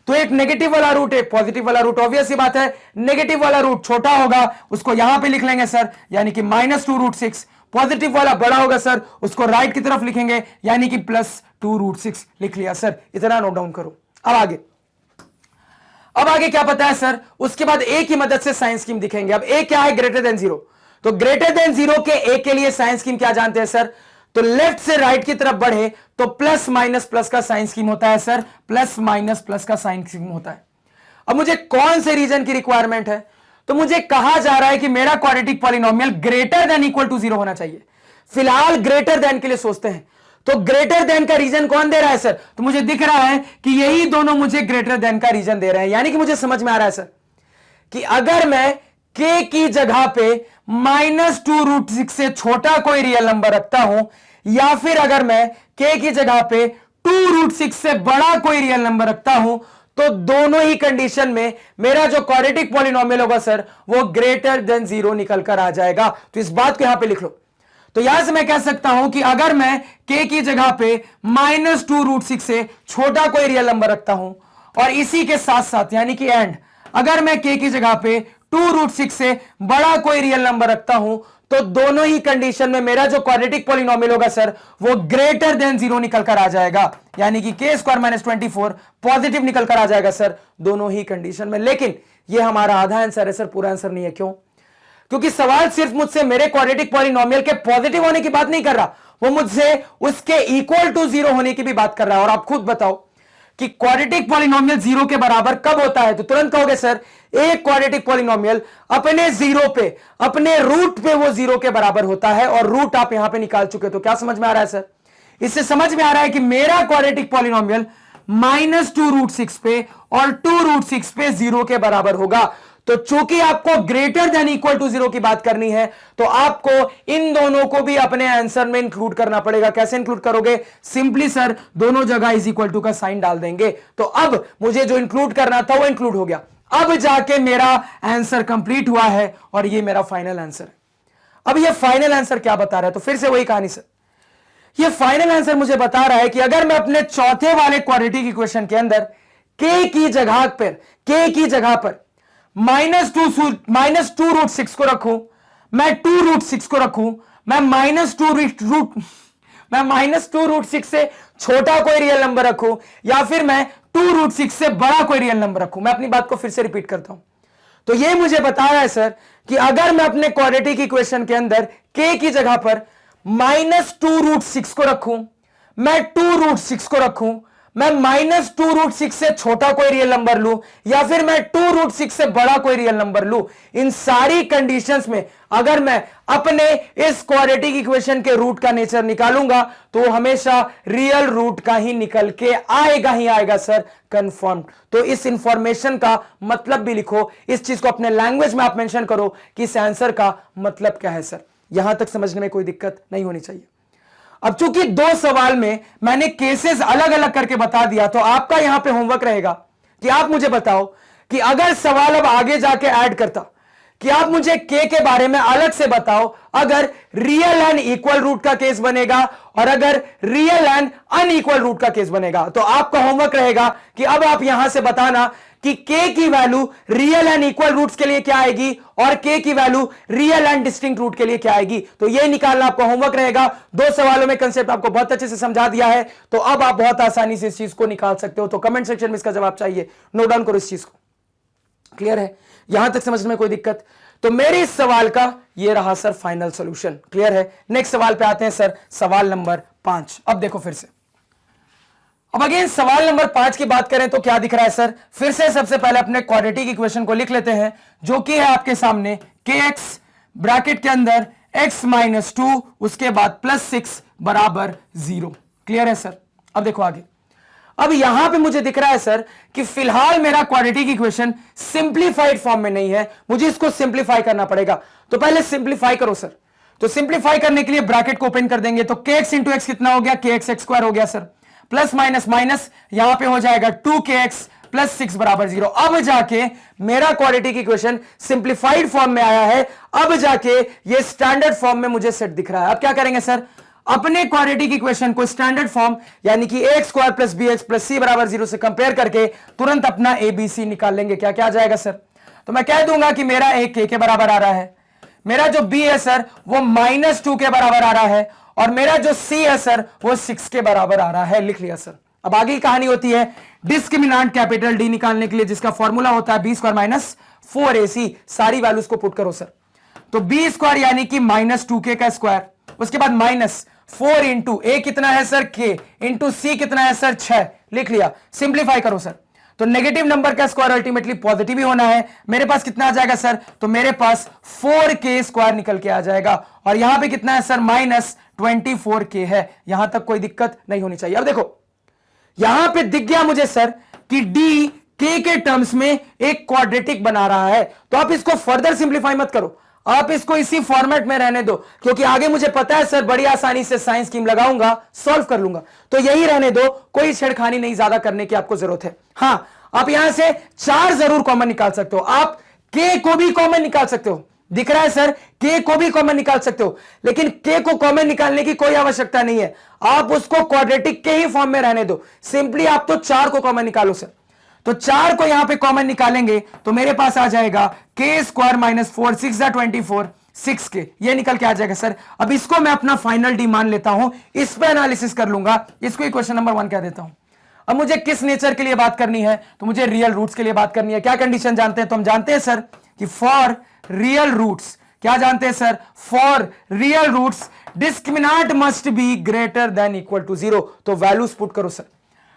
तो एक नेगेटिव वाला रूट, एक पॉजिटिव वाला रूट। ऑब्वियस सी बात है, नेगेटिव वाला रूट छोटा होगा, उसको यहां पे लिख लेंगे सर, यानी कि -2√6। पॉजिटिव वाला बड़ा होगा सर, उसको राइट की तरफ लिखेंगे, यानी कि +2√6। लिख लिया सर, इतना नोट डाउन करो। अब आगे क्या पता है सर? उसके बाद ए की मदद से साइन स्कीम दिखेंगे। अब ए क्या है? Greater than 0। तो ग्रेटर देन 0 के ए के लिए साइन स्कीम क्या जानते हैं सर? तो लेफ्ट से राइट की तरफ बढ़े तो प्लस माइनस प्लस का साइन स्कीम होता है सर, प्लस माइनस प्लस का साइन स्कीम होता है। अब मुझे कौन से रीजन की रिक्वायरमेंट है? तो मुझे कहा जा रहा है कि मेरा quadratic polynomial greater than equal to 0 होना चाहिए। फिलहाल ग्रेटर देन के लिए सोचते हैं, तो ग्रेटर देन का रीजन कौन दे रहा है सर? तो मुझे दिख रहा है कि यही दोनों मुझे ग्रेटर देन का रीजन दे रहे हैं। यानी कि मुझे समझ में आ रहा है सर कि अगर मैं k की जगह पे -2√6 से छोटा कोई रियल नंबर रखता हूं, या फिर अगर मैं k की जगह पे 2√6 से बड़ा कोई रियल नंबर रखता हूं, तो दोनों ही कंडीशन में मेरा जो क्वाड्रेटिक पॉलिनोमियल होगा सर, वो ग्रेटर देन 0 निकल कर आ जाएगा। तो इस बात को यहां पे लिख लो। तो यहां से मैं कह सकता हूं कि अगर मैं k की जगह पे -2√6 से छोटा कोई रियल नंबर रखता हूं, और इसी के साथ साथ यानी कि एंड, अगर मैं k की जगह पे 2√6 से बड़ा कोई रियल नंबर रखता हूं, तो दोनों ही कंडीशन में मेरा जो क्वाड्रेटिक पॉलिनोमियल होगा सर, वो ग्रेटर देन 0 निकल कर आ जाएगा। यानी कि k² - 24 पॉजिटिव निकल कर आ जाएगा सर, दोनों ही कंडीशन में। लेकिन ये हमारा आधा आंसर है सर, पूरा आंसर नहीं है। क्यों? क्योंकि सवाल सिर्फ मुझसे मेरे क्वाड्रेटिक पॉलिनोमियल के पॉजिटिव होने की बात नहीं कर रहा, वो मुझसे उसके इक्वल टू 0 होने की भी बात कर रहा है। और आप खुद बताओ कि क्वाड्रेटिक पॉलिनोमियल 0 के बराबर कब होता है? तो तुरंत कहोगे सर, एक क्वाड्रेटिक पॉलिनोमियल अपने 0 पे, अपने रूट पे वो 0 के बराबर होता है, और रूट आप यहां पे निकाल चुके। तो क्या समझ में आ रहा है सर? इससे समझ में आ रहा है कि मेरा क्वाड्रेटिक पॉलिनोमियल -2√6 पे और 2√6 पे 0 के बराबर होगा। तो चूंकि आपको ग्रेटर देन इक्वल टू 0 की बात करनी है, तो आपको इन दोनों को भी अपने आंसर में इंक्लूड करना पड़ेगा। कैसे इंक्लूड करोगे? सिंपली सर, दोनों जगह इज इक्वल टू का साइन डाल देंगे। तो अब मुझे जो इंक्लूड करना था वो इंक्लूड हो गया। अब जाके मेरा आंसर कंप्लीट हुआ है, और ये मेरा फाइनल आंसर है। अब ये फाइनल आंसर क्या बता रहा है? तो फिर से वही कहानी सर, ये फाइनल आंसर मुझे बता रहा है कि अगर मैं अपने चौथे वाले क्वाड्रेटिक इक्वेशन के अंदर k की जगह पर -2√6 को रखूं, मैं 2√6 को रखूं, मैं -2√6 से छोटा कोई रियल नंबर रखूं, या फिर मैं 2√6 से बड़ा कोई रियल नंबर रखूं। मैं अपनी बात को फिर से रिपीट करता हूं। तो ये मुझे बता रहा है सर कि अगर मैं अपने क्वाड्रेटिक इक्वेशन के अंदर k की जगह पर -2√6 को रखूं, मैं 2√6 को रखूं, मैं -2√6 से छोटा कोई रियल नंबर लूं, या फिर मैं 2√6 से बड़ा कोई रियल नंबर लूं, इन सारी कंडीशंस में अगर मैं अपने इस क्वाड्रेटिक इक्वेशन के रूट का नेचर निकालूंगा, तो वो हमेशा रियल रूट का ही निकल के आएगा ही आएगा सर, कंफर्म। तो इस इंफॉर्मेशन का मतलब भी लिखो, इस चीज को अपने लैंग्वेज में आप मेंशन करो कि इस आंसर का मतलब क्या है सर। यहां तक समझने में कोई दिक्कत नहीं होनी चाहिए। अब चूंकि दो सवाल में मैंने केसेस अलग अलग करके बता दिया, तो आपका यहां पे होमवर्क रहेगा कि आप मुझे बताओ कि अगर सवाल अब आगे जाके ऐड करता कि आप मुझे k के बारे में अलग से बताओ, अगर रियल एंड इक्वल रूट का केस बनेगा और अगर रियल एंड अनइक्वल रूट का केस बनेगा। तो आपका होमवर्क रहेगा कि अब आप यहां से बताना कि k की value real and equal roots के लिए क्या आएगी और k की value real and distinct root के लिए क्या आएगी। तो ये निकालना आपका होमवर्क रहेगा। दो सवालों में कंसेप्ट आपको बहुत अच्छे से समझा दिया है, तो अब आप बहुत आसानी से इस चीज को निकाल सकते हो। तो कमेंट सेक्शन में इसका जवाब चाहिए, नोट डाउन करो इस चीज को। क्लियर है? यहां तक समझने में कोई दिक्कत? तो मेरे इस सवाल का ये रहा सर फाइनल सॉल्यूशन। क्लियर है? नेक्स्ट सवाल पे आते हैं सर, सवाल नंबर 5। अब देखो फिर से, अब अगेन सवाल नंबर 5 की बात करें तो क्या दिख रहा है सर? फिर से सबसे पहले अपने क्वाड्रेटिक इक्वेशन को लिख लेते हैं, जो कि है आपके सामने kx ब्रैकेट के अंदर x माइनस 2 उसके बाद +6 बराबर 0। क्लियर है सर? अब देखो आगे। अब यहां पे मुझे दिख रहा है सर कि फिलहाल मेरा क्वाड्रेटिक इक्वेशन सिंप्लीफाइड फॉर्म में नहीं है, मुझे इसको सिंप्लीफाई करना पड़ेगा। तो पहले सिंप्लीफाई करो सर। तो सिंप्लीफाई करने के लिए ब्रैकेट को ओपन कर देंगे, तो kx इंटू एक्स कितना हो गया, kx x स्क्वायर हो गया सर, प्लस माइनस माइनस यहां पे हो जाएगा 2kx प्लस 6 बराबर 0। अब जाके मेरा क्वाड्रेटिक इक्वेशन सिंप्लीफाइड फॉर्म में आया है, अब जाके ये स्टैंडर्ड फॉर्म में मुझे सेट दिख रहा है। अब क्या करेंगे सर, अपने क्वाड्रेटिक इक्वेशन को स्टैंडर्ड फॉर्म यानी कि ax square plus bx plus c बराबर 0 से कंपेयर करके तुरंत अपना abc निकाल लेंगे। क्या क्या आ जाएगा सर? तो मैं कह दूंगा कि मेरा a k के बराबर आ रहा है, मेरा जो b है सर वो -2 के बराबर आ रहा है, और मेरा जो c है सर वो 6 के बराबर आ रहा है। लिख लिया सर। अब आगे की कहानी होती है डिस्क्रिमिनेंट कैपिटल D निकालने के लिए, जिसका फॉर्मूला होता है b स्क्वायर माइनस 4ac। सारी वैल्यूज को पुट करो सर। तो b स्क्वायर यानी कि -2k का स्क्वायर, उसके बाद -4 इंटू a कितना है सर k, इंटू c कितना है सर 6। लिख लिया। सिंप्लीफाई करो सर। तो नेगेटिव नंबर का स्क्वायर अल्टीमेटली पॉजिटिव ही होना है। मेरे पास कितना आ जाएगा सर, तो मेरे पास 4k स्क्वायर निकल के आ जाएगा, और यहां पे कितना है सर -24k है। यहां तक कोई दिक्कत नहीं होनी चाहिए। अब देखो यहां पे दिख गया मुझे सर कि d k के टर्म्स में एक क्वाड्रेटिक बना रहा है। तो आप इसको फर्दर सिंप्लीफाई मत करो, आप इसको इसी फॉर्मेट में रहने दो, क्योंकि आगे मुझे पता है सर बड़ी आसानी से साइंस स्कीम लगाऊंगा, सॉल्व कर लूंगा। तो यही रहने दो, कोई छेड़खानी नहीं ज्यादा करने की आपको जरूरत है। हां, आप यहां से 4 जरूर कॉमन निकाल सकते हो। आप k को भी कॉमन निकाल सकते हो, दिख रहा है सर, k को भी कॉमन निकाल सकते हो, लेकिन k को कॉमन निकालने की कोई आवश्यकता नहीं है। आप उसको क्वाड्रेटिक के ही फॉर्म में रहने दो। सिंपली आप तो 4 को कॉमन निकालो सर। तो 4 को यहां पे कॉमन निकालेंगे तो मेरे पास आ जाएगा k स्क्वायर माइनस 4, 6 24, 6k, ये निकल के आ जाएगा सर। अब इसको मैं अपना फाइनल डी मान लेता हूं, इस पे एनालिसिस कर लूंगा, इसको इक्वेशन नंबर 1 कह देता हूं। अब मुझे किस नेचर के लिए बात करनी है, तो मुझे रियल रूट्स के लिए बात करनी है। क्या कंडीशन जानते हैं? तो हम जानते हैं सर कि फॉर रियल रूट्स, क्या जानते हैं sir, for real roots discriminant must be greater than equal to 0। तो वैल्यूज पुट करो सर।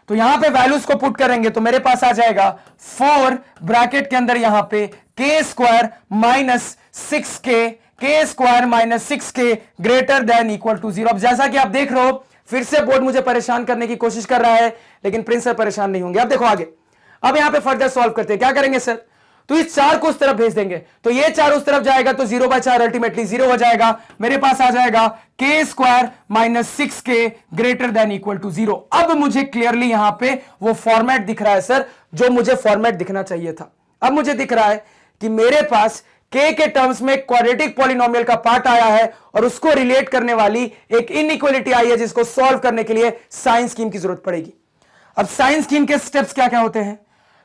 तो यहां पे वैल्यूज को पुट करेंगे तो मेरे पास आ जाएगा 4 ब्रैकेट के अंदर यहां पे k square minus 6k, k square minus 6k greater than equal to 0। अब जैसा कि आप देख रहे हो फिर से बोर्ड मुझे परेशान करने की कोशिश कर रहा है, लेकिन प्रिंस सर परेशान नहीं होंगे। अब देखो आगे, अब यहां पे फर्दर सॉल्व करते हैं। क्या करेंगे सर, तो इस 4 को उस तरफ भेज देंगे, तो ये 4 उस तरफ जाएगा तो 0/4 अल्टीमेटली 0 हो जाएगा। मेरे पास आ जाएगा k square minus 6k greater than equal to 0। अब मुझे क्लियरली यहां पे वो फॉर्मेट दिख रहा है सर जो मुझे फॉर्मेट दिखना चाहिए था। अब मुझे दिख रहा है कि मेरे पास k के टर्म्स में क्वाड्रेटिक पॉलिनोमियल का पार्ट आया है और उसको रिलेट करने वाली एक इनइक्वालिटी आई है, जिसको सॉल्व करने के लिए साइंस स्कीम की जरूरत पड़ेगी। अब साइंस स्कीम के स्टेप्स क्या क्या होते हैं,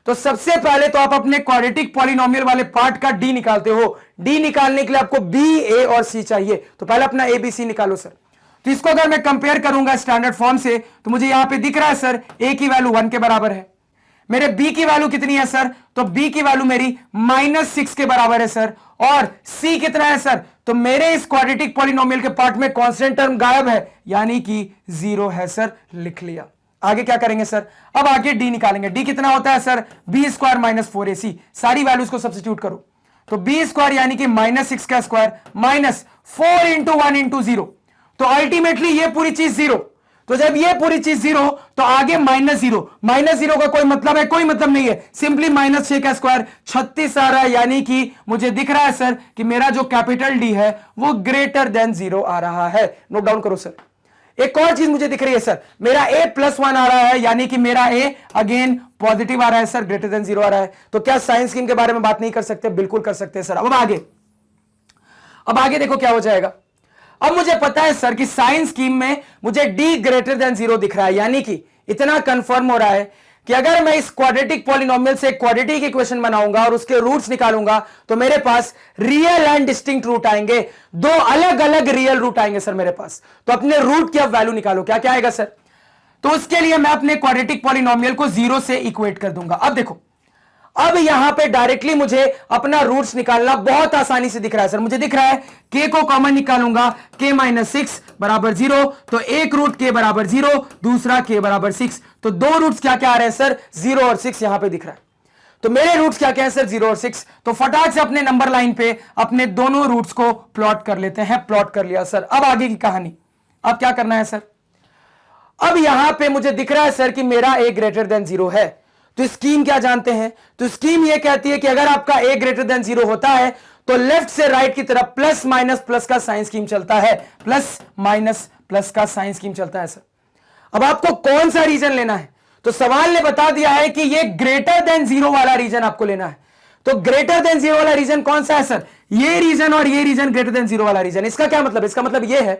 तो सबसे पहले तो आप अपने क्वाड्रेटिक पॉलिनोमियल वाले पार्ट का डी निकालते हो। डी निकालने के लिए आपको बी, ए और सी चाहिए, तो पहले अपना ए बी सी निकालो सर। तो इसको अगर मैं कंपेयर करूंगा स्टैंडर्ड फॉर्म से तो मुझे यहां पे दिख रहा है सर ए की वैल्यू 1 के बराबर है, मेरे बी की वैल्यू कितनी है सर, तो बी की वैल्यू मेरी -6 के बराबर है सर, और सी कितना है सर, तो मेरे इस क्वाड्रेटिक पॉलिनोमियल के पार्ट में कांस्टेंट टर्म गायब है यानी कि 0 है सर। लिख लिया। आगे क्या करेंगे सर, अब आगे डी निकालेंगे। डी कितना होता है sir, B square minus 4ac। सारी वैल्यूज को सब्स्टिट्यूट करो, तो बी स्क्वायर यानी कि -6 का स्क्वायर माइनस 4 इंटू 1 इंटू 0, तो अल्टीमेटली ये पूरी चीज 0। तो जब ये पूरी चीज 0 तो आगे -0, -0 का कोई मतलब है, कोई मतलब नहीं है, सिंपली -6 का स्क्वायर 36 आ रहा है, यानी कि मुझे दिख रहा है सर कि मेरा जो कैपिटल डी है वो ग्रेटर देन 0 आ रहा है। नोट डाउन करो सर। एक और चीज मुझे दिख रही है सर, मेरा a +1 आ रहा है, यानी कि मेरा a अगेन पॉजिटिव आ रहा है सर, ग्रेटर देन 0 आ रहा है। तो क्या साइंस स्कीम के बारे में बात नहीं कर सकते? बिल्कुल कर सकते हैं सर। अब आगे देखो क्या हो जाएगा। अब मुझे पता है सर कि साइंस स्कीम में मुझे d ग्रेटर देन 0 दिख रहा है, यानी कि इतना कंफर्म हो रहा है कि अगर मैं इस क्वाड्रेटिक पॉलिनोमियल से क्वाड्रेटिक इक्वेशन बनाऊंगा और उसके रूट्स निकालूंगा तो मेरे पास रियल एंड डिस्टिंक्ट रूट आएंगे, 2 अलग अलग रियल रूट आएंगे सर मेरे पास। तो अपने रूट की अब वैल्यू निकालो, क्या क्या आएगा सर, तो उसके लिए मैं अपने क्वाड्रेटिक पॉलिनोमियल को 0 से इक्वेट कर दूंगा। अब देखो, अब यहां पे डायरेक्टली मुझे अपना रूट्स निकालना बहुत आसानी से दिख रहा है सर। मुझे दिख रहा है k को कॉमन निकालूंगा, k -6 बराबर 0, तो एक रूट k बराबर 0, दूसरा k बराबर 6, तो 2 रूट्स क्या क्या आ रहे हैं सर, 0 और 6 यहां पे दिख रहा है। तो मेरे रूट्स क्या क्या है सर, 0 और 6। तो फटाक से अपने नंबर लाइन पे अपने दोनों रूट्स को प्लॉट कर लेते हैं। प्लॉट कर लिया सर। अब आगे की कहानी, अब क्या करना है सर, अब यहां पे मुझे दिख रहा है सर कि मेरा a ग्रेटर देन 0 है। तो स्कीम क्या जानते हैं, तो स्कीम ये कहती है कि अगर आपका a ग्रेटर देन 0 होता है तो लेफ्ट से राइट की तरफ प्लस माइनस प्लस का साइन स्कीम चलता है, प्लस माइनस प्लस का साइन स्कीम चलता है सर। अब आपको कौन सा रीजन लेना है, तो सवाल ने बता दिया है कि ये ग्रेटर देन 0 वाला रीजन आपको लेना है। तो ग्रेटर देन 0 वाला रीजन कौन सा है सर, ये रीजन और ये रीजन ग्रेटर देन 0 वाला रीजन। इसका क्या मतलब, इसका मतलब ये है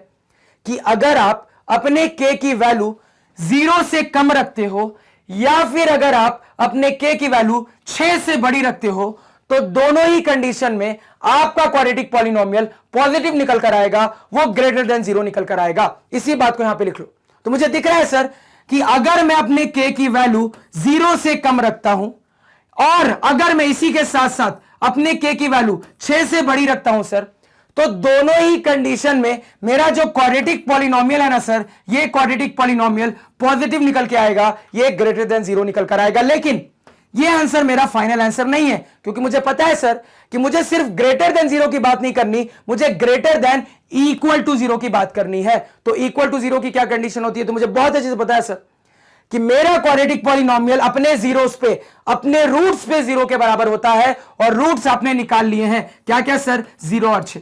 कि अगर आप अपने k की वैल्यू 0 से कम रखते हो या फिर अगर आप अपने k की वैल्यू 6 से बड़ी रखते हो तो दोनों ही कंडीशन में आपका क्वाड्रेटिक पॉलिनोमियल पॉजिटिव निकल कर आएगा, वो ग्रेटर देन 0 निकल कर आएगा। इसी बात को यहां पे लिख लो। तो मुझे दिख रहा है सर कि अगर मैं अपने k की वैल्यू 0 से कम रखता हूं और अगर मैं इसी के साथ साथ अपने k की वैल्यू 6 से बड़ी रखता हूं सर, तो दोनों ही कंडीशन में मेरा जो क्वाड्रेटिक पॉलिनोमियल है ना सर, ये क्वाड्रेटिक पॉलिनोमियल पॉजिटिव निकल के आएगा, ये ग्रेटर देन 0 निकल कर आएगा। लेकिन ये आंसर मेरा फाइनल आंसर नहीं है, क्योंकि मुझे पता है सर कि मुझे सिर्फ ग्रेटर देन 0 की बात नहीं करनी, मुझे ग्रेटर देन इक्वल टू 0 की बात करनी है। तो इक्वल टू 0 की क्या कंडीशन होती है, तो मुझे बहुत अच्छे से पता है सर कि मेरा क्वाड्रेटिक पॉलिनोमियल अपने जीरोस पे, अपने रूट्स पे 0 के बराबर होता है, और रूट्स आपने निकाल लिए हैं क्या क्या सर, 0 और 6।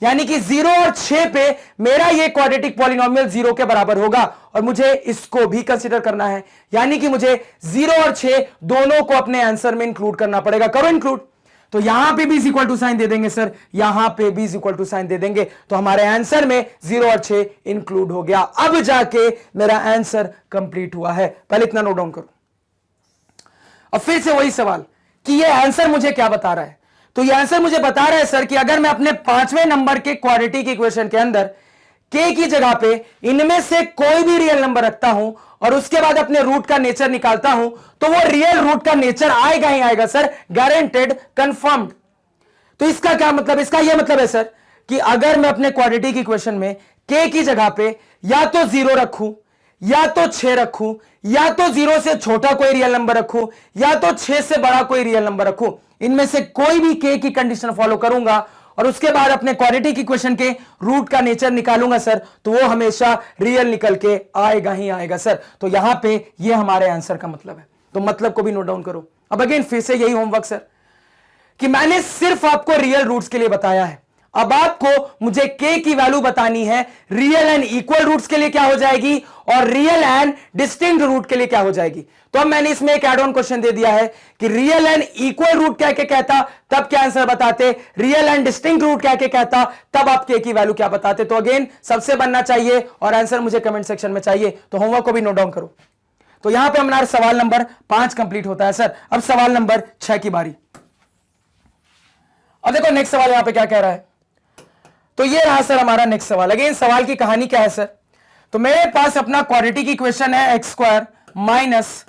यानी कि 0 और 6 पे मेरा ये क्वाड्रेटिक पॉलिनोमियल 0 के बराबर होगा, और मुझे इसको भी कंसीडर करना है। यानी कि मुझे 0 और 6 दोनों को अपने आंसर में इंक्लूड करना पड़ेगा। करो इंक्लूड, तो यहां पे भी इक्वल टू साइन दे देंगे सर, यहां पे भी इक्वल टू साइन दे देंगे, तो हमारे आंसर में 0 और 6 इंक्लूड हो गया। अब जाके मेरा आंसर कंप्लीट हुआ है। पहले इतना नोट डाउन करो। अब फिर से वही सवाल कि ये आंसर मुझे क्या बता रहा है, तो ये आंसर मुझे बता रहा है सर कि अगर मैं अपने 5वें नंबर के क्वाड्रेटिक इक्वेशन के अंदर k की जगह पे इनमें से कोई भी रियल नंबर रखता हूं और उसके बाद अपने रूट का नेचर निकालता हूं, तो वो रियल रूट का नेचर आएगा ही आएगा सर, गारंटेड, कंफर्म्ड। तो इसका क्या मतलब, इसका यह मतलब है सर कि अगर मैं अपने क्वाड्रेटिक इक्वेशन में k की जगह पे या तो 0 रखूं, या तो 6 रखूं, या तो 0 से छोटा कोई रियल नंबर रखूं, या तो 6 से बड़ा कोई रियल नंबर रखूं, इनमें से कोई भी k की कंडीशन फॉलो करूंगा और उसके बाद अपने क्वाड्रेटिक इक्वेशन के रूट का नेचर निकालूंगा सर, तो वो हमेशा रियल निकल के आएगा ही आएगा सर। तो यहां पे ये हमारे आंसर का मतलब है। तो मतलब को भी नोट डाउन करो। अब अगेन फिर से यही होमवर्क सर कि मैंने सिर्फ आपको रियल रूट्स के लिए बताया है, अब आपको मुझे k की वैल्यू बतानी है रियल एंड इक्वल रूट्स के लिए क्या हो जाएगी और रियल एंड डिस्टिंक्ट रूट के लिए क्या हो जाएगी। तो अब मैंने इसमें एक एड ऑन क्वेश्चन दे दिया है कि रियल एंड इक्वल रूट क्या कहता तब क्या आंसर बताते, रियल एंड डिस्टिंक्ट रूट क्या कहता तब आप k की वैल्यू क्या बताते। तो अगेन सबसे बनना चाहिए और आंसर मुझे कमेंट सेक्शन में चाहिए। तो होमवर्क को भी नोट डाउन करो। तो यहां पर हमारा सवाल नंबर 5 कंप्लीट होता है सर। अब सवाल नंबर 6 की बारी। अब देखो नेक्स्ट सवाल यहां पे क्या कह रहा है। तो ये रहा सर हमारा नेक्स्ट सवाल। अगेन सवाल की कहानी क्या है सर, तो मेरे पास अपना क्वाड्रेटिक इक्वेशन है x square minus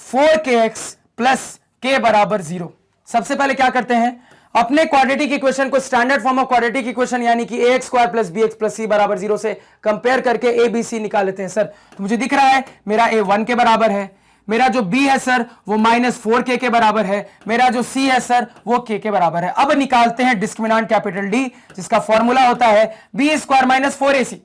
4kx plus k बराबर 0। सबसे पहले क्या करते हैं, अपने क्वाड्रेटिक इक्वेशन को standard form of quadratic equation यानी कि ax square plus bx plus c बराबर 0 से कंपेयर करके a b c निकाल लेते हैं सर। तो मुझे दिख रहा है मेरा a 1 के बराबर है, मेरा जो b है सर वो -4k के बराबर है, मेरा जो c है सर वो k के बराबर है। अब निकालते हैं डिस्क्रिमिनेंट कैपिटल D, जिसका फॉर्मूला होता है b स्क्वायर माइनस 4ac।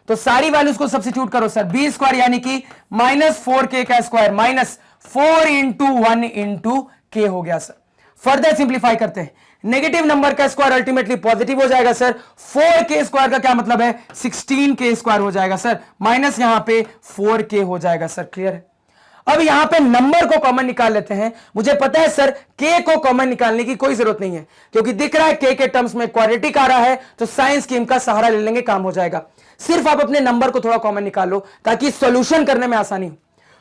तो सारी वैल्यूज को सब्स्टिट्यूट करो सर, b स्क्वायर यानी कि -4k का square minus 4 into 1 into k हो गया सर। फर्दर सिंप्लीफाई करते हैं, नेगेटिव नंबर का स्क्वायर अल्टीमेटली पॉजिटिव हो जाएगा सर। 4k स्क्वायर का क्या मतलब है, 16k स्क्वायर हो जाएगा सर, माइनस यहां पे 4k हो जाएगा सर। क्लियर है। अब यहां पे नंबर को कॉमन निकाल लेते हैं। मुझे पता है सर k को कॉमन निकालने की कोई जरूरत नहीं है, क्योंकि दिख रहा है k के टर्म्स में क्वाड्रेटिक आ रहा है, तो साइन स्कीम का सहारा ले लेंगे, काम हो जाएगा। सिर्फ आप अपने नंबर को थोड़ा कॉमन निकाल लो ताकि सॉल्यूशन करने में आसानी हो।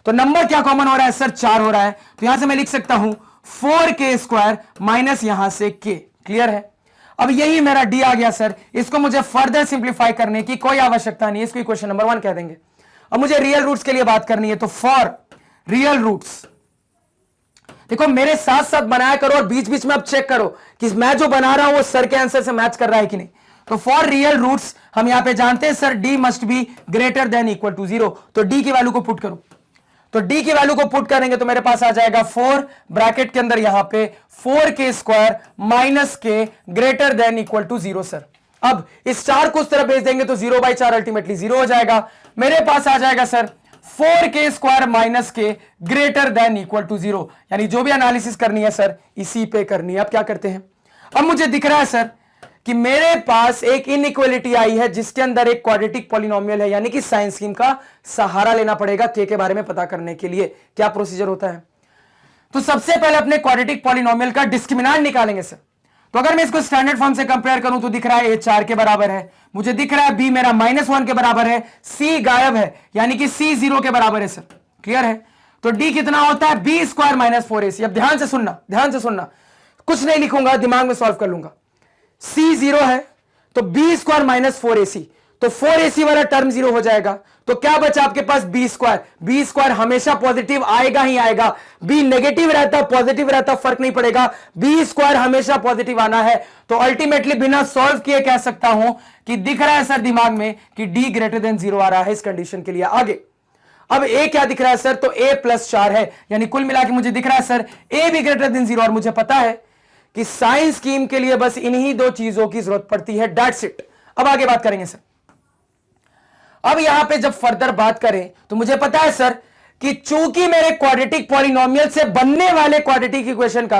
तो नंबर क्या कॉमन हो रहा है सर, 4 हो रहा है, तो यहां से मैं लिख सकता हूं 4k स्क्वायर माइनस यहां से k। क्लियर है। अब यही मेरा d आ गया सर, इसको मुझे फर्दर सिंप्लीफाई करने की कोई आवश्यकता नहीं, इसको इक्वेशन नंबर 1 कह देंगे। अब मुझे रियल रूट्स के लिए बात करनी है, तो फॉर रियल रूट्स, देखो मेरे साथ साथ बनाया करो और बीच बीच में अब चेक करो कि मैं जो बना रहा हूं वो सर के आंसर से मैच कर रहा है कि नहीं। तो फॉर रियल रूट्स हम यहां पे जानते हैं sir d must be greater than equal to 0, तो d की वैल्यू को पुट करो। तो डी की वैल्यू को पुट करेंगे तो मेरे पास आ जाएगा 4 ब्रैकेट के अंदर यहां पे 4k² minus k greater than equal to 0 sir. अब इस 4 को उस तरफ भेज देंगे तो 0/4 अल्टीमेटली 0 हो जाएगा। मेरे पास आ जाएगा sir 4k² minus k greater than equal to 0, यानी जो भी एनालिसिस करनी है सर इसी पे करनी है। अब क्या करते हैं, अब मुझे दिख रहा है सर कि मेरे पास एक इनइक्वालिटी आई है जिसके अंदर एक क्वाड्रेटिक पॉलिनोमियल है, यानी कि साइन स्कीम का सहारा लेना पड़ेगा के बारे में पता करने के लिए। क्या प्रोसीजर होता है, तो सबसे पहले अपने क्वाड्रेटिक पॉलिनोमियल का डिस्क्रिमिनेंट निकालेंगे सर। तो अगर मैं इसको स्टैंडर्ड फॉर्म से कंपेयर करूं तो दिख रहा है a 4 के बराबर है, मुझे दिख रहा है b मेरा -1 के बराबर है, c गायब है यानी कि c 0 के बराबर है सर। क्लियर है, तो d कितना होता है b² - 4ac। अब ध्यान से सुनना, कुछ नहीं लिखूंगा, दिमाग में सॉल्व कर लूंगा। c 0 है तो b² - 4ac, तो 4ac वाला टर्म 0 हो जाएगा। तो क्या बचा आपके पास b² हमेशा पॉजिटिव आएगा ही आएगा, b नेगेटिव रहता पॉजिटिव रहता फर्क नहीं पड़ेगा, b² हमेशा पॉजिटिव आना है। तो अल्टीमेटली बिना सॉल्व किए कह सकता हूं कि दिख रहा है सर दिमाग में कि d > 0 आ रहा है इस कंडीशन के लिए। आगे अब a क्या दिख रहा है सर, तो a + 4 है, यानी कुल मिला के मुझे दिख रहा है सर a भी > 0, और मुझे पता है कि साइन स्कीम के लिए बस इन्हीं दो चीजों की जरूरत पड़ती है, दैट्स इट। अब आगे बात करेंगे सर। अब यहां पे जब फर्दर बात करें तो मुझे पता है सर कि चूंकि मेरे क्वाड्रेटिक पॉलिनोमियल से बनने वाले क्वाड्रेटिक इक्वेशन का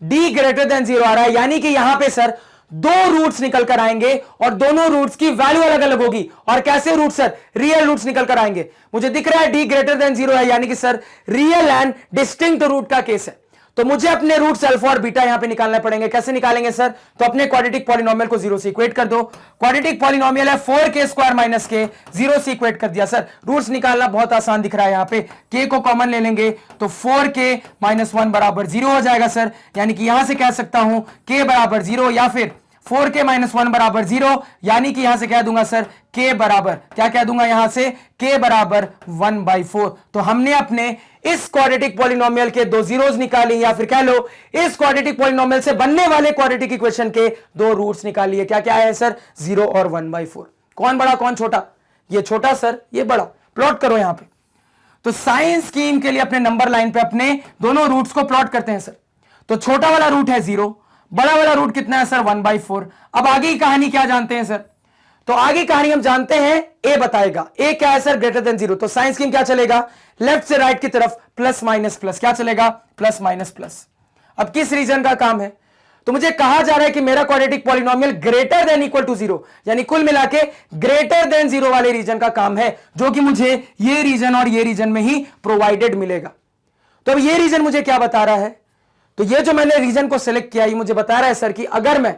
d > 0 आ रहा है, यानी कि यहां पे सर दो रूट्स निकल कर आएंगे और दोनों रूट्स की वैल्यू अलग अलग होगी। और कैसे रूट सर, रियल रूट्स निकल कर आएंगे। मुझे दिख रहा है d > 0 है, यानी कि sir real and distinct root का केस है। तो मुझे अपने रूट्स अल्फा और बीटा यहां पे निकालना पड़ेंगे। कैसे निकालेंगे सर, तो अपने क्वाड्रेटिक पॉलिनोमियल को 0 से इक्वेट कर दो। क्वाड्रेटिक पॉलिनोमियल है 4k² माइनस के, 0 से इक्वेट कर दिया सर। रूट्स निकालना बहुत आसान दिख रहा है, यहां पे k को कॉमन ले लेंगे तो 4k - 1 बराबर 0 हो जाएगा सर। यानी कि यहां से कह सकता हूं k बराबर 0 या फिर 4k - 1 बराबर 0, यानी कि यहां से कह दूंगा सर k बराबर, क्या कह दूंगा यहां से, k बराबर 1/4। तो हमने अपने इस क्वाड्रेटिक पॉलिनोमियल के दो जीरोस निकाली, या फिर कह लो इस क्वाड्रेटिक पॉलिनोमियल से बनने वाले क्वाड्रेटिक इक्वेशन के दो रूट्स निकाली है। क्या क्या है सर, 0 और 1/4। कौन बड़ा कौन छोटा, ये छोटा सर ये बड़ा। प्लॉट करो यहां पे। तो साइन स्कीम के लिए अपने नंबर लाइन पे अपने दोनों रूट्स को प्लॉट करते हैं सर। तो छोटा वाला रूट है 0, बड़ा वाला रूट कितना है सर 1/4। अब आगे की कहानी क्या जानते हैं सर, तो आगे कहानी हम जानते हैं a बताएगा। a क्या है सर, > 0। तो साइन स्कीम क्या चलेगा, लेफ्ट से राइट की तरफ प्लस माइनस प्लस, क्या चलेगा, प्लस माइनस प्लस। अब किस रीजन का काम है, तो मुझे कहा जा रहा है कि मेरा क्वाड्रेटिक पॉलिनोमियल > 0, यानी कुल मिला के > 0 वाले रीजन का काम है, जो कि मुझे ये रीजन और ये रीजन में ही प्रोवाइडेड मिलेगा। तो अब ये रीजन मुझे क्या बता रहा है, तो ये जो मैंने रीजन को सिलेक्ट किया ये मुझे बता रहा है सर कि अगर मैं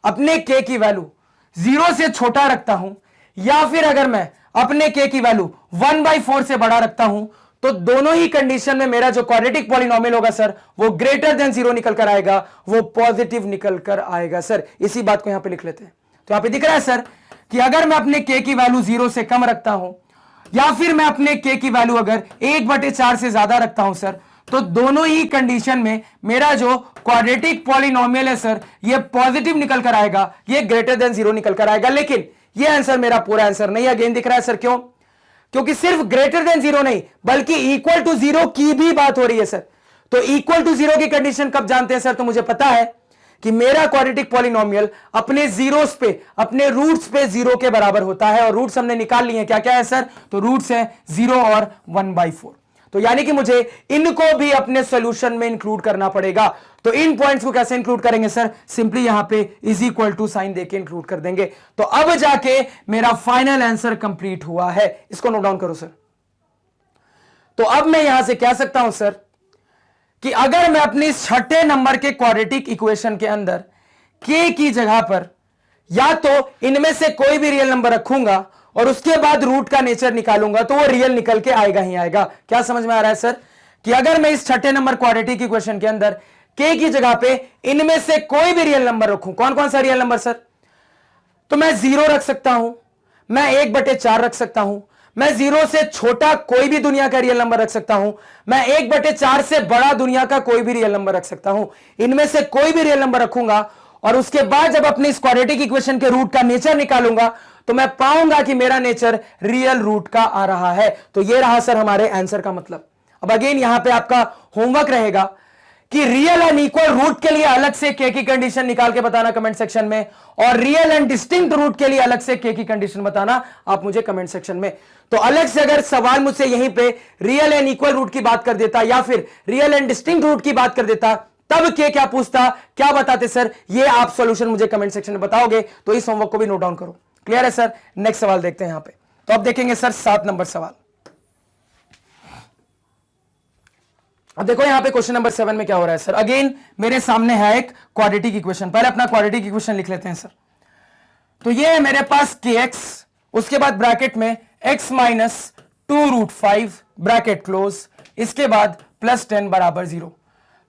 अपने k की वैल्यू 0 से छोटा रखता हूं या फिर अगर मैं अपने k की वैल्यू 1/4 से बड़ा रखता हूं, तो दोनों ही कंडीशन में मेरा जो क्वाड्रेटिक पॉलिनोमियल होगा सर वो > 0 निकल कर आएगा, वो पॉजिटिव निकल कर आएगा सर। इसी बात को यहां पे लिख लेते हैं। तो यहां पे दिख रहा है सर कि अगर मैं अपने k की वैल्यू 0 से कम रखता हूं या फिर मैं अपने k की वैल्यू अगर 1/4 से ज्यादा रखता हूं सर, तो दोनों ही कंडीशन में मेरा जो क्वाड्रेटिक पॉलिनोमियल है सर ये पॉजिटिव निकल कर आएगा, ये > 0 निकल कर आएगा। लेकिन ये आंसर मेरा पूरा आंसर नहीं है। अगेन दिख रहा है सर, क्यों, क्योंकि सिर्फ > 0 नहीं बल्कि = 0 की भी बात हो रही है सर। तो = 0 की कंडीशन कब जानते हैं सर, तो मुझे पता है कि मेरा क्वाड्रेटिक पॉलिनोमियल अपने जीरोस पे, अपने रूट्स पे 0 के बराबर होता है। और रूट्स हमने निकाल लिए हैं, क्या क्या है सर, तो रूट्स है 0 और 1/4। तो यानी कि मुझे इनको भी अपने सॉल्यूशन में इंक्लूड करना पड़ेगा। तो इन पॉइंट्स को कैसे इंक्लूड करेंगे सर, सिंपली यहां पे = साइन देके इंक्लूड कर देंगे। तो अब जाके मेरा फाइनल आंसर कंप्लीट हुआ है। इसको नोट डाउन करो सर। तो अब मैं यहां से कह सकता हूं सर कि अगर मैं अपनी छठे नंबर के क्वाड्रेटिक इक्वेशन के अंदर k की जगह पर या तो इनमें से कोई भी रियल नंबर रखूंगा और उसके बाद रूट का नेचर निकालूंगा, तो वो रियल निकल के आएगा ही आएगा। क्या समझ में आ रहा है सर, कि अगर मैं इस छठे नंबर क्वाड्रेटिक इक्वेशन के अंदर k की जगह पे इनमें से कोई भी रियल नंबर रखूं, कौन कौन सा रियल नंबर सर, तो मैं 0 रख सकता हूं, मैं 1/4 रख सकता हूं, मैं 0 से छोटा कोई भी दुनिया का रियल नंबर रख सकता हूं, मैं 1/4 से बड़ा दुनिया का कोई भी रियल नंबर रख सकता हूं। इनमें से कोई भी रियल नंबर रखूंगा और उसके बाद जब अपने इस क्वाड्रेटिक इक्वेशन के रूट का नेचर निकालूंगा तो मैं पाऊंगा कि मेरा नेचर रियल रूट का आ रहा है। तो ये रहा सर हमारे आंसर का मतलब। अब अगेन यहां पे आपका होमवर्क रहेगा कि रियल एंड इक्वल रूट के लिए अलग से के की कंडीशन निकाल के बताना कमेंट सेक्शन में, और रियल एंड डिस्टिंक्ट रूट के लिए अलग से के की कंडीशन बताना आप मुझे कमेंट सेक्शन में। तो अलग से अगर सवाल मुझसे यहीं पे रियल एंड इक्वल रूट की बात कर देता या फिर रियल एंड डिस्टिंक्ट रूट की बात कर देता, तब के क्या पूछता, क्या बताते सर, ये आप सॉल्यूशन मुझे कमेंट सेक्शन में बताओगे। तो इस होमवर्क को भी नोट डाउन करो। क्लियर है सर? नेक्स्ट सवाल देखते हैं यहां पे। तो अब देखेंगे सर 7 नंबर सवाल। अब देखो यहां पे क्वेश्चन नंबर 7 में क्या हो रहा है सर। अगेन मेरे सामने है एक क्वाड्रेटिक इक्वेशन। पहले अपना क्वाड्रेटिक इक्वेशन लिख लेते हैं सर। तो ये है मेरे पास kx, उसके बाद ब्रैकेट में x माइनस 2√5 ब्रैकेट क्लोज, इसके बाद +10 बराबर 0।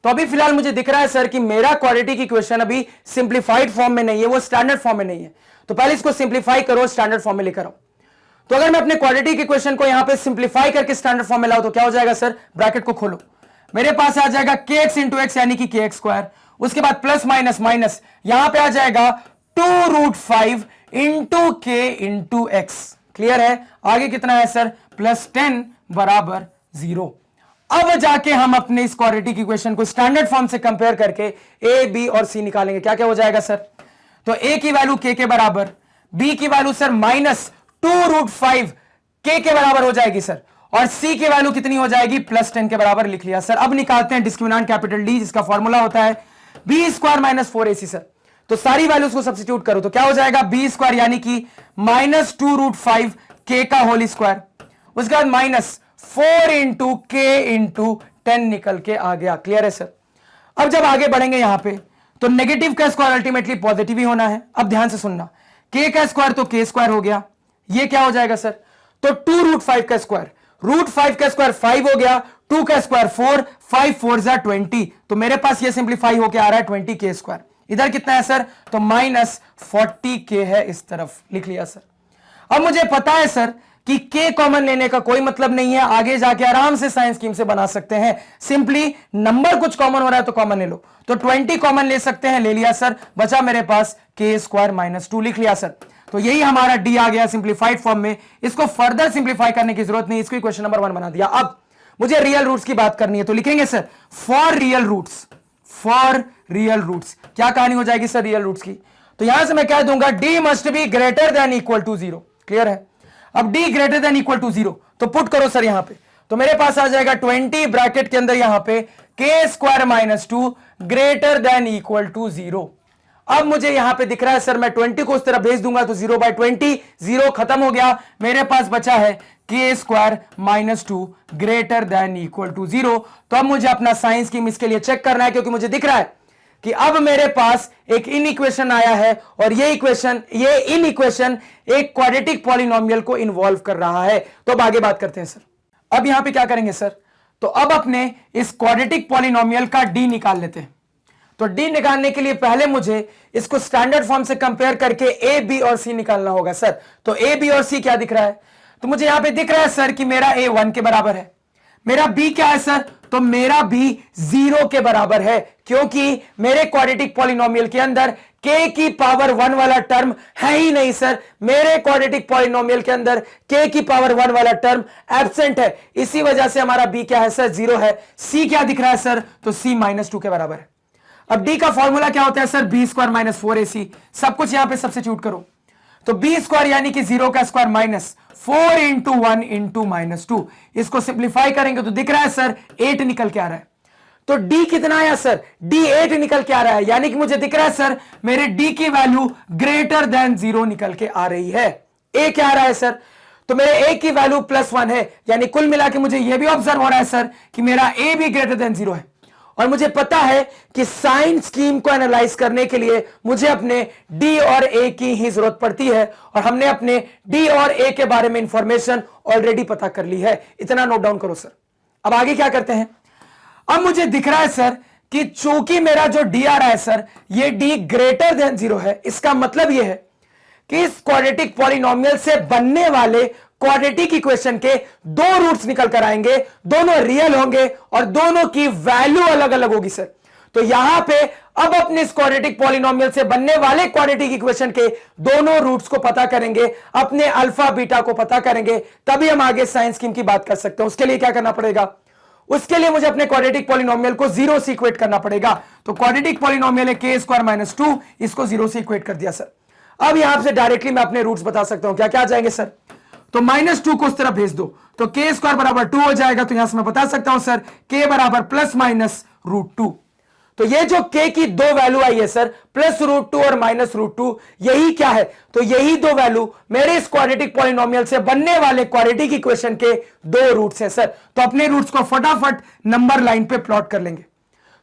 तो अभी फिलहाल मुझे दिख रहा है सर कि मेरा क्वाड्रेटिक इक्वेशन अभी सिंप्लीफाइड फॉर्म में नहीं है, वो स्टैंडर्ड फॉर्म में नहीं है। तो पहले इसको सिंप्लीफाई करो, स्टैंडर्ड फॉर्म में लेकर आओ। तो अगर मैं अपने क्वाड्रेटिक इक्वेशन को यहां पे सिंप्लीफाई करके स्टैंडर्ड फॉर्म में लाऊं तो क्या हो जाएगा सर, ब्रैकेट को खोलो, मेरे पास आ जाएगा kx इंटू एक्स यानी कि kx स्क्वायर, उसके बाद प्लस माइनस माइनस यहां पे आ जाएगा 2√5 इंटू के इंटू एक्स। क्लियर है? आगे कितना है सर, +10 बराबर 0। अब जाके हम अपने इस क्वाड्रेटिक इक्वेशन को स्टैंडर्ड फॉर्म से कंपेयर करके ए बी और सी निकालेंगे। क्या क्या हो जाएगा सर, तो a की वैल्यू k के बराबर, b की वैल्यू सर -2√5 k के बराबर हो जाएगी सर, और c की वैल्यू कितनी हो जाएगी, +10 के बराबर लिख लिया सर। अब निकालते हैं डिस्क्रिमिनेंट कैपिटल D, जिसका फॉर्मूला होता है b² - 4ac सर। तो सारी वैल्यूज को सब्स्टिट्यूट करो तो क्या हो जाएगा, b² यानी कि -2√5 k का होल स्क्वायर, उसके बाद -4 इंटू के इंटू 10 निकल के आ गया। क्लियर है सर? अब जब आगे बढ़ेंगे यहां पे तो नेगेटिव का स्क्वायर अल्टीमेटली पॉजिटिव ही होना है। अब ध्यान से सुनना, k का स्क्वायर तो k² हो गया, ये क्या हो जाएगा सर, तो 2√5 का स्क्वायर, √5 का स्क्वायर 5 हो गया, 2 का स्क्वायर 4, 5 4 जा 20। तो मेरे पास ये सिंप्लीफाई होके आ रहा है 20k²। इधर कितना है सर, तो -40k है, इस तरफ लिख लिया सर। अब मुझे पता है सर कि k कॉमन लेने का कोई मतलब नहीं है, आगे जाके आराम से साइंस स्कीम से बना सकते हैं। सिंपली नंबर कुछ कॉमन हो रहा है तो कॉमन ले लो, तो 20 कॉमन ले सकते हैं, ले लिया सर, बचा मेरे पास k² - 2 लिख लिया सर। तो यही हमारा d आ गया सिंप्लीफाइड फॉर्म में। इसको फर्दर सिंप्लीफाई करने की जरूरत नहीं, इसको क्वेश्चन नंबर 1 बना दिया। अब मुझे रियल रूट्स की बात करनी है तो लिखेंगे sir for real roots, for real roots. क्या कहानी हो जाएगी सर रियल रूट्स की, तो यहां से मैं कह दूंगा d must be greater than equal to 0। Clear है? अब d greater than equal to 0 तो पुट करो सर यहां पे, तो मेरे पास आ जाएगा 20 ब्रैकेट के अंदर यहां पे k² - 2 greater than equal to 0। अब मुझे यहां पे दिख रहा है सर, मैं 20 को उस तरह भेज दूंगा तो 0/20, 0 खत्म हो गया, मेरे पास बचा है k² - 2 greater than equal to 0। तो अब मुझे अपना साइंस स्कीम इसके लिए चेक करना है, क्योंकि मुझे दिख रहा है कि अब मेरे पास एक इन इक्वेशन आया है, और ये इन इक्वेशन एक क्वाड्रेटिक पॉलिनोमियल को इन्वॉल्व कर रहा है। तो अब आगे बात करते हैं सर। अब यहां पे क्या करेंगे सर, तो अब अपने इस क्वाड्रेटिक पॉलिनोमियल का d निकाल लेते हैं। तो d निकालने के लिए पहले मुझे इसको स्टैंडर्ड फॉर्म से कंपेयर करके a b और c निकालना होगा सर। तो a b और c क्या दिख रहा है, तो मुझे यहां पे दिख रहा है सर कि मेरा a 1 के बराबर है, मेरा b क्या है सर, तो मेरा b 0 के बराबर है, क्योंकि मेरे क्वाड्रेटिक पॉलिनोमियल के अंदर k की पावर 1 वाला टर्म है ही नहीं सर। मेरे क्वाड्रेटिक पॉलिनोमियल के अंदर k की पावर 1 वाला टर्म एब्सेंट है, इसी वजह से हमारा b क्या है सर, 0 है। c क्या दिख रहा है सर, तो c -2 के बराबर है। अब d का फॉर्मूला क्या होता है सर, b² - 4ac। सब कुछ यहां पे सब्स्टिट्यूट करो, तो b² यानी कि 0 का स्क्वायर -4 इंटू 1 इंटू -2। इसको सिंप्लीफाई करेंगे तो दिख रहा है सर 8 निकल के आ रहा है। तो d कितना आया सर, d 8 निकल के आ रहा है, यानी कि मुझे दिख रहा है सर मेरे d की वैल्यू ग्रेटर देन 0 निकल के आ रही है। a क्या आ रहा है सर, तो मेरे a की वैल्यू +1 है, यानी कुल मिला के मुझे यह भी ऑब्जर्व हो रहा है सर कि मेरा a भी ग्रेटर देन 0 है। और मुझे पता है कि साइंस स्कीम को एनालाइज करने के लिए मुझे अपने d और a की ही जरूरत पड़ती है, और हमने अपने d और a के बारे में इंफॉर्मेशन ऑलरेडी पता कर ली है। इतना नोट डाउन करो सर। अब आगे क्या करते हैं, अब मुझे दिख रहा है सर कि चूंकि मेरा जो d आ रहा है सर, ये d ग्रेटर देन 0 है। इसका मतलब यह है कि इस क्वाड्रेटिक पॉलिनोमियल से बनने वाले क्वाड्रेटिक इक्वेशन के 2 रूट्स निकल कर आएंगे, दोनों रियल होंगे और दोनों की वैल्यू अलग अलग होगी सर। तो यहां पे अब अपने इस क्वाड्रेटिक पॉलिनोमियल से बनने वाले क्वाड्रेटिक इक्वेशन के दोनों रूट्स को पता करेंगे, अपने अल्फा बीटा को पता करेंगे, तभी हम आगे साइंस स्कीम की बात कर सकते हैं। उसके लिए क्या करना पड़ेगा, उसके लिए मुझे अपने क्वाड्रेटिक पॉलिनोमियल को जीरो से इक्वेट करना पड़ेगा। तो क्वाड्रेटिक पॉलिनोमियल है के स्क्वायर माइनस 2, इसको जीरो से इक्वेट कर दिया सर। अब यहां से डायरेक्टली मैं अपने रूट्स बता सकता हूं, क्या क्या आ जाएंगे सर? तो -2 को उस तरफ भेज दो तो के स्क्वायर बराबर 2 हो जाएगा। तो यहां से मैं बता सकता हूं सर के बराबर +-√2। तो ये जो k की दो वैल्यू आई है सर, +√2 और -√2, यही क्या है? तो यही दो वैल्यू मेरे इस क्वाड्रेटिक पॉलिनोमियल से बनने वाले क्वाड्रेटिक इक्वेशन के दो रूट्स हैं सर। तो अपने रूट्स को फटाफट नंबर लाइन पे प्लॉट कर लेंगे।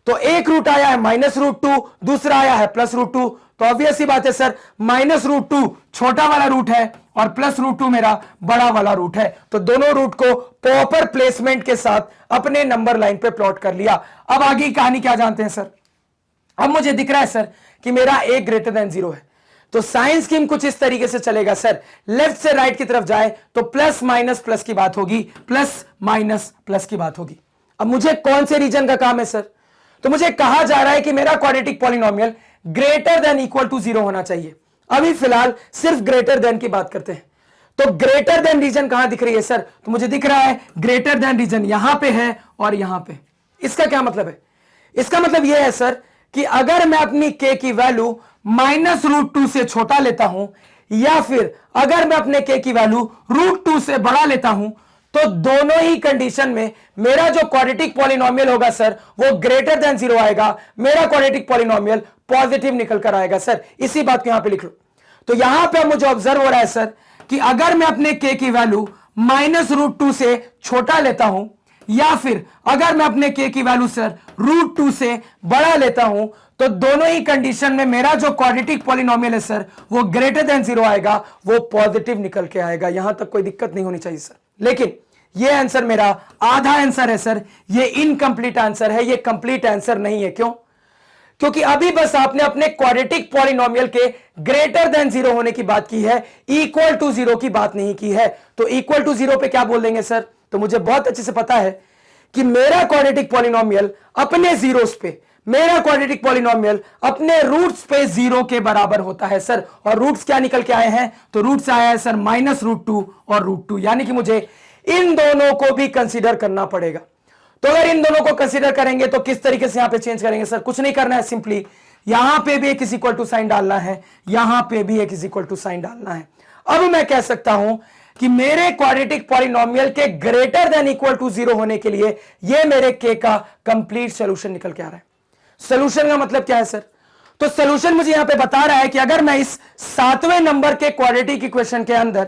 तो एक रूट आया है -√2, दूसरा आया है +√2। तो ऑब्वियस सी बात है सर, -√2 छोटा वाला रूट है और +√2 मेरा बड़ा वाला रूट है। तो दोनों रूट को प्रॉपर प्लेसमेंट के साथ अपने नंबर लाइन पे प्लॉट कर लिया। अब आगे की कहानी क्या जानते हैं सर? अब मुझे दिख रहा है सर कि मेरा a > 0 है। तो साइंस स्कीम कुछ इस तरीके से चलेगा सर, लेफ्ट से राइट की तरफ जाए तो प्लस माइनस प्लस की बात होगी, प्लस माइनस प्लस की बात होगी। अब मुझे कौन से रीजन का काम है सर? तो मुझे कहा जा रहा है कि मेरा quadratic polynomial greater than equal to 0 होना चाहिए। अभी फिलहाल सिर्फ ग्रेटर देन की बात करते हैं। तो ग्रेटर देन रीजन कहां दिख रही है सर? तो मुझे दिख रहा है ग्रेटर देन रीजन यहां पे है और यहां पे। इसका क्या मतलब है? इसका मतलब यह है सर कि अगर मैं अपनी k की वैल्यू -√2 से छोटा लेता हूं या फिर अगर मैं अपने k की वैल्यू √2 से बड़ा लेता हूं, तो दोनों ही कंडीशन में मेरा जो क्वाड्रेटिक पॉलिनोमियल होगा सर वो ग्रेटर देन 0 आएगा। मेरा क्वाड्रेटिक पॉलिनोमियल पॉजिटिव निकल कर आएगा सर। इसी बात को यहां पे लिख लो। तो यहां पे मुझे ऑब्जर्व हो रहा है सर कि अगर मैं अपने k की वैल्यू -√2 से छोटा लेता हूं या फिर अगर मैं अपने k की वैल्यू सर √2 से बड़ा लेता हूं, तो दोनों ही कंडीशन में मेरा जो क्वाड्रेटिक पॉलिनोमियल है सर वो ग्रेटर देन 0 आएगा, वो पॉजिटिव निकल के आएगा। यहां तक कोई दिक्कत नहीं होनी चाहिए सर। लेकिन ये आंसर मेरा आधा आंसर है सर, ये इनकंप्लीट आंसर है, ये कंप्लीट आंसर नहीं है। क्यों? क्योंकि अभी बस आपने अपने क्वाड्रेटिक पॉलिनोमियल के ग्रेटर देन 0 होने की बात की है, इक्वल टू 0 की बात नहीं की है। तो इक्वल टू 0 पे क्या बोल देंगे सर? तो मुझे बहुत अच्छे से पता है कि मेरा क्वाड्रेटिक पॉलिनोमियल अपने जीरोस पे, मेरा क्वाड्रेटिक पॉलिनोमियल अपने रूट्स पे 0 के बराबर होता है सर। और रूट्स क्या निकल के आए हैं? तो रूट्स आया है सर -√2 और √2, यानी कि मुझे इन दोनों को भी कंसीडर करना पड़ेगा। तो अगर इन दोनों को कंसीडर करेंगे तो किस तरीके से यहां पे चेंज करेंगे सर? कुछ नहीं करना है, सिंपली यहां पे भी एक इक्वल टू साइन डालना है, यहां पे भी एक इक्वल टू साइन डालना है। अब मैं कह सकता हूं कि मेरे क्वाड्रेटिक पॉलिनोमियल के ग्रेटर देन इक्वल टू 0 होने के लिए ये मेरे k का कंप्लीट सॉल्यूशन निकल के आ रहा है। सॉल्यूशन का मतलब क्या है सर? तो सॉल्यूशन मुझे यहां पे बता रहा है कि अगर मैं इस 7वें नंबर के क्वाड्रेटिक इक्वेशन के अंदर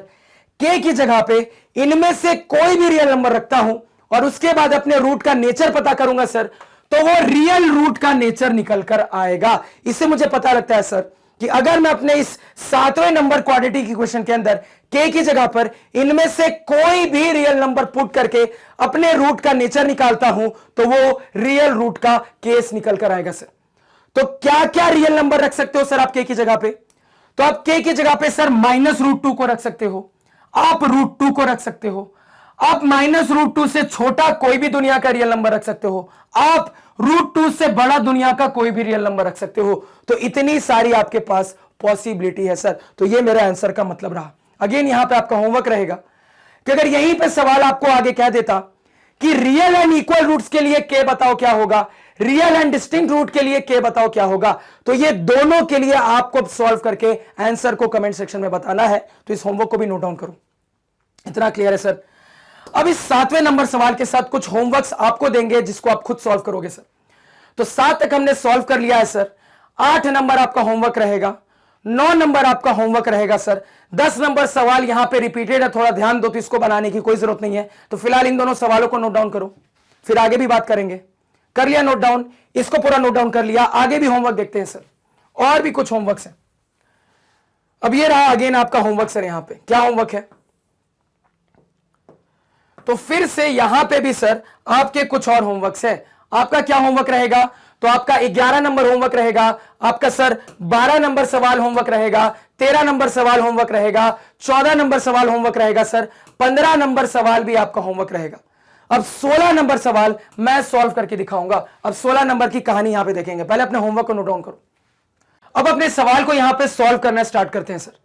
k की जगह पे इनमें से कोई भी रियल नंबर रखता हूं और उसके बाद अपने रूट का नेचर पता करूंगा सर, तो वो रियल रूट का नेचर निकल कर आएगा। इससे मुझे पता लगता है सर कि अगर मैं अपने इस 7वें नंबर क्वाड्रेटिक इक्वेशन के अंदर k की जगह पर इनमें से कोई भी रियल नंबर पुट करके अपने रूट का नेचर निकालता हूं, तो वो रियल रूट का केस निकल कर आएगा सर। तो क्या क्या रियल नंबर रख सकते हो सर आप k की जगह पे? तो आप k की जगह पे सर -√2 को रख सकते हो, आप √2 को रख सकते हो, आप -√2 से छोटा कोई भी दुनिया का रियल नंबर रख सकते हो, आप √2 से बड़ा दुनिया का कोई भी रियल नंबर रख सकते हो। तो इतनी सारी आपके पास पॉसिबिलिटी है सर। तो ये मेरे आंसर का मतलब रहा। अगेन यहां पे आपका होमवर्क रहेगा कि अगर यहीं पे सवाल आपको आगे कह देता कि रियल एंड इक्वल रूट्स के लिए k बताओ क्या होगा, रियल एंड डिस्टिंक्ट रूट के लिए k बताओ क्या होगा, तो ये दोनों के लिए आपको सॉल्व करके आंसर को कमेंट सेक्शन में बताना है। तो इस होमवर्क को भी नोट डाउन करो। इतना क्लियर है सर? अब इस 7वें नंबर सवाल के साथ कुछ होमवर्क्स आपको देंगे जिसको आप खुद सॉल्व करोगे सर। तो 7 तक हमने सॉल्व कर लिया है सर। 8 नंबर आपका होमवर्क रहेगा, 9 नंबर आपका होमवर्क रहेगा सर। 10 नंबर सवाल यहां पे रिपीटेड है, थोड़ा ध्यान दो, तो इसको बनाने की कोई जरूरत नहीं है। तो फिलहाल इन दोनों सवालों को नोट डाउन करो, फिर आगे भी बात करेंगे। कर लिया नोट डाउन? इसको पूरा नोट डाउन कर लिया, आगे भी होमवर्क देखते हैं सर। और भी कुछ होमवर्क है। अब ये रहा अगेन आपका होमवर्क सर। यहां पे क्या होमवर्क है? तो फिर से यहां पे भी सर आपके कुछ और होमवर्क्स है। आपका क्या होमवर्क रहेगा? तो आपका 11 नंबर होमवर्क रहेगा, आपका सर 12 नंबर सवाल होमवर्क रहेगा, 13 नंबर सवाल होमवर्क रहेगा, 14 नंबर सवाल होमवर्क रहेगा सर, 15 नंबर सवाल भी आपका होमवर्क रहेगा। अब 16 नंबर सवाल मैं सॉल्व करके दिखाऊंगा। अब 16 नंबर की कहानी यहां पे देखेंगे। पहले अपने होमवर्क को नोट डाउन करो। अब अपने सवाल को यहां पे सॉल्व करना स्टार्ट करते हैं सर।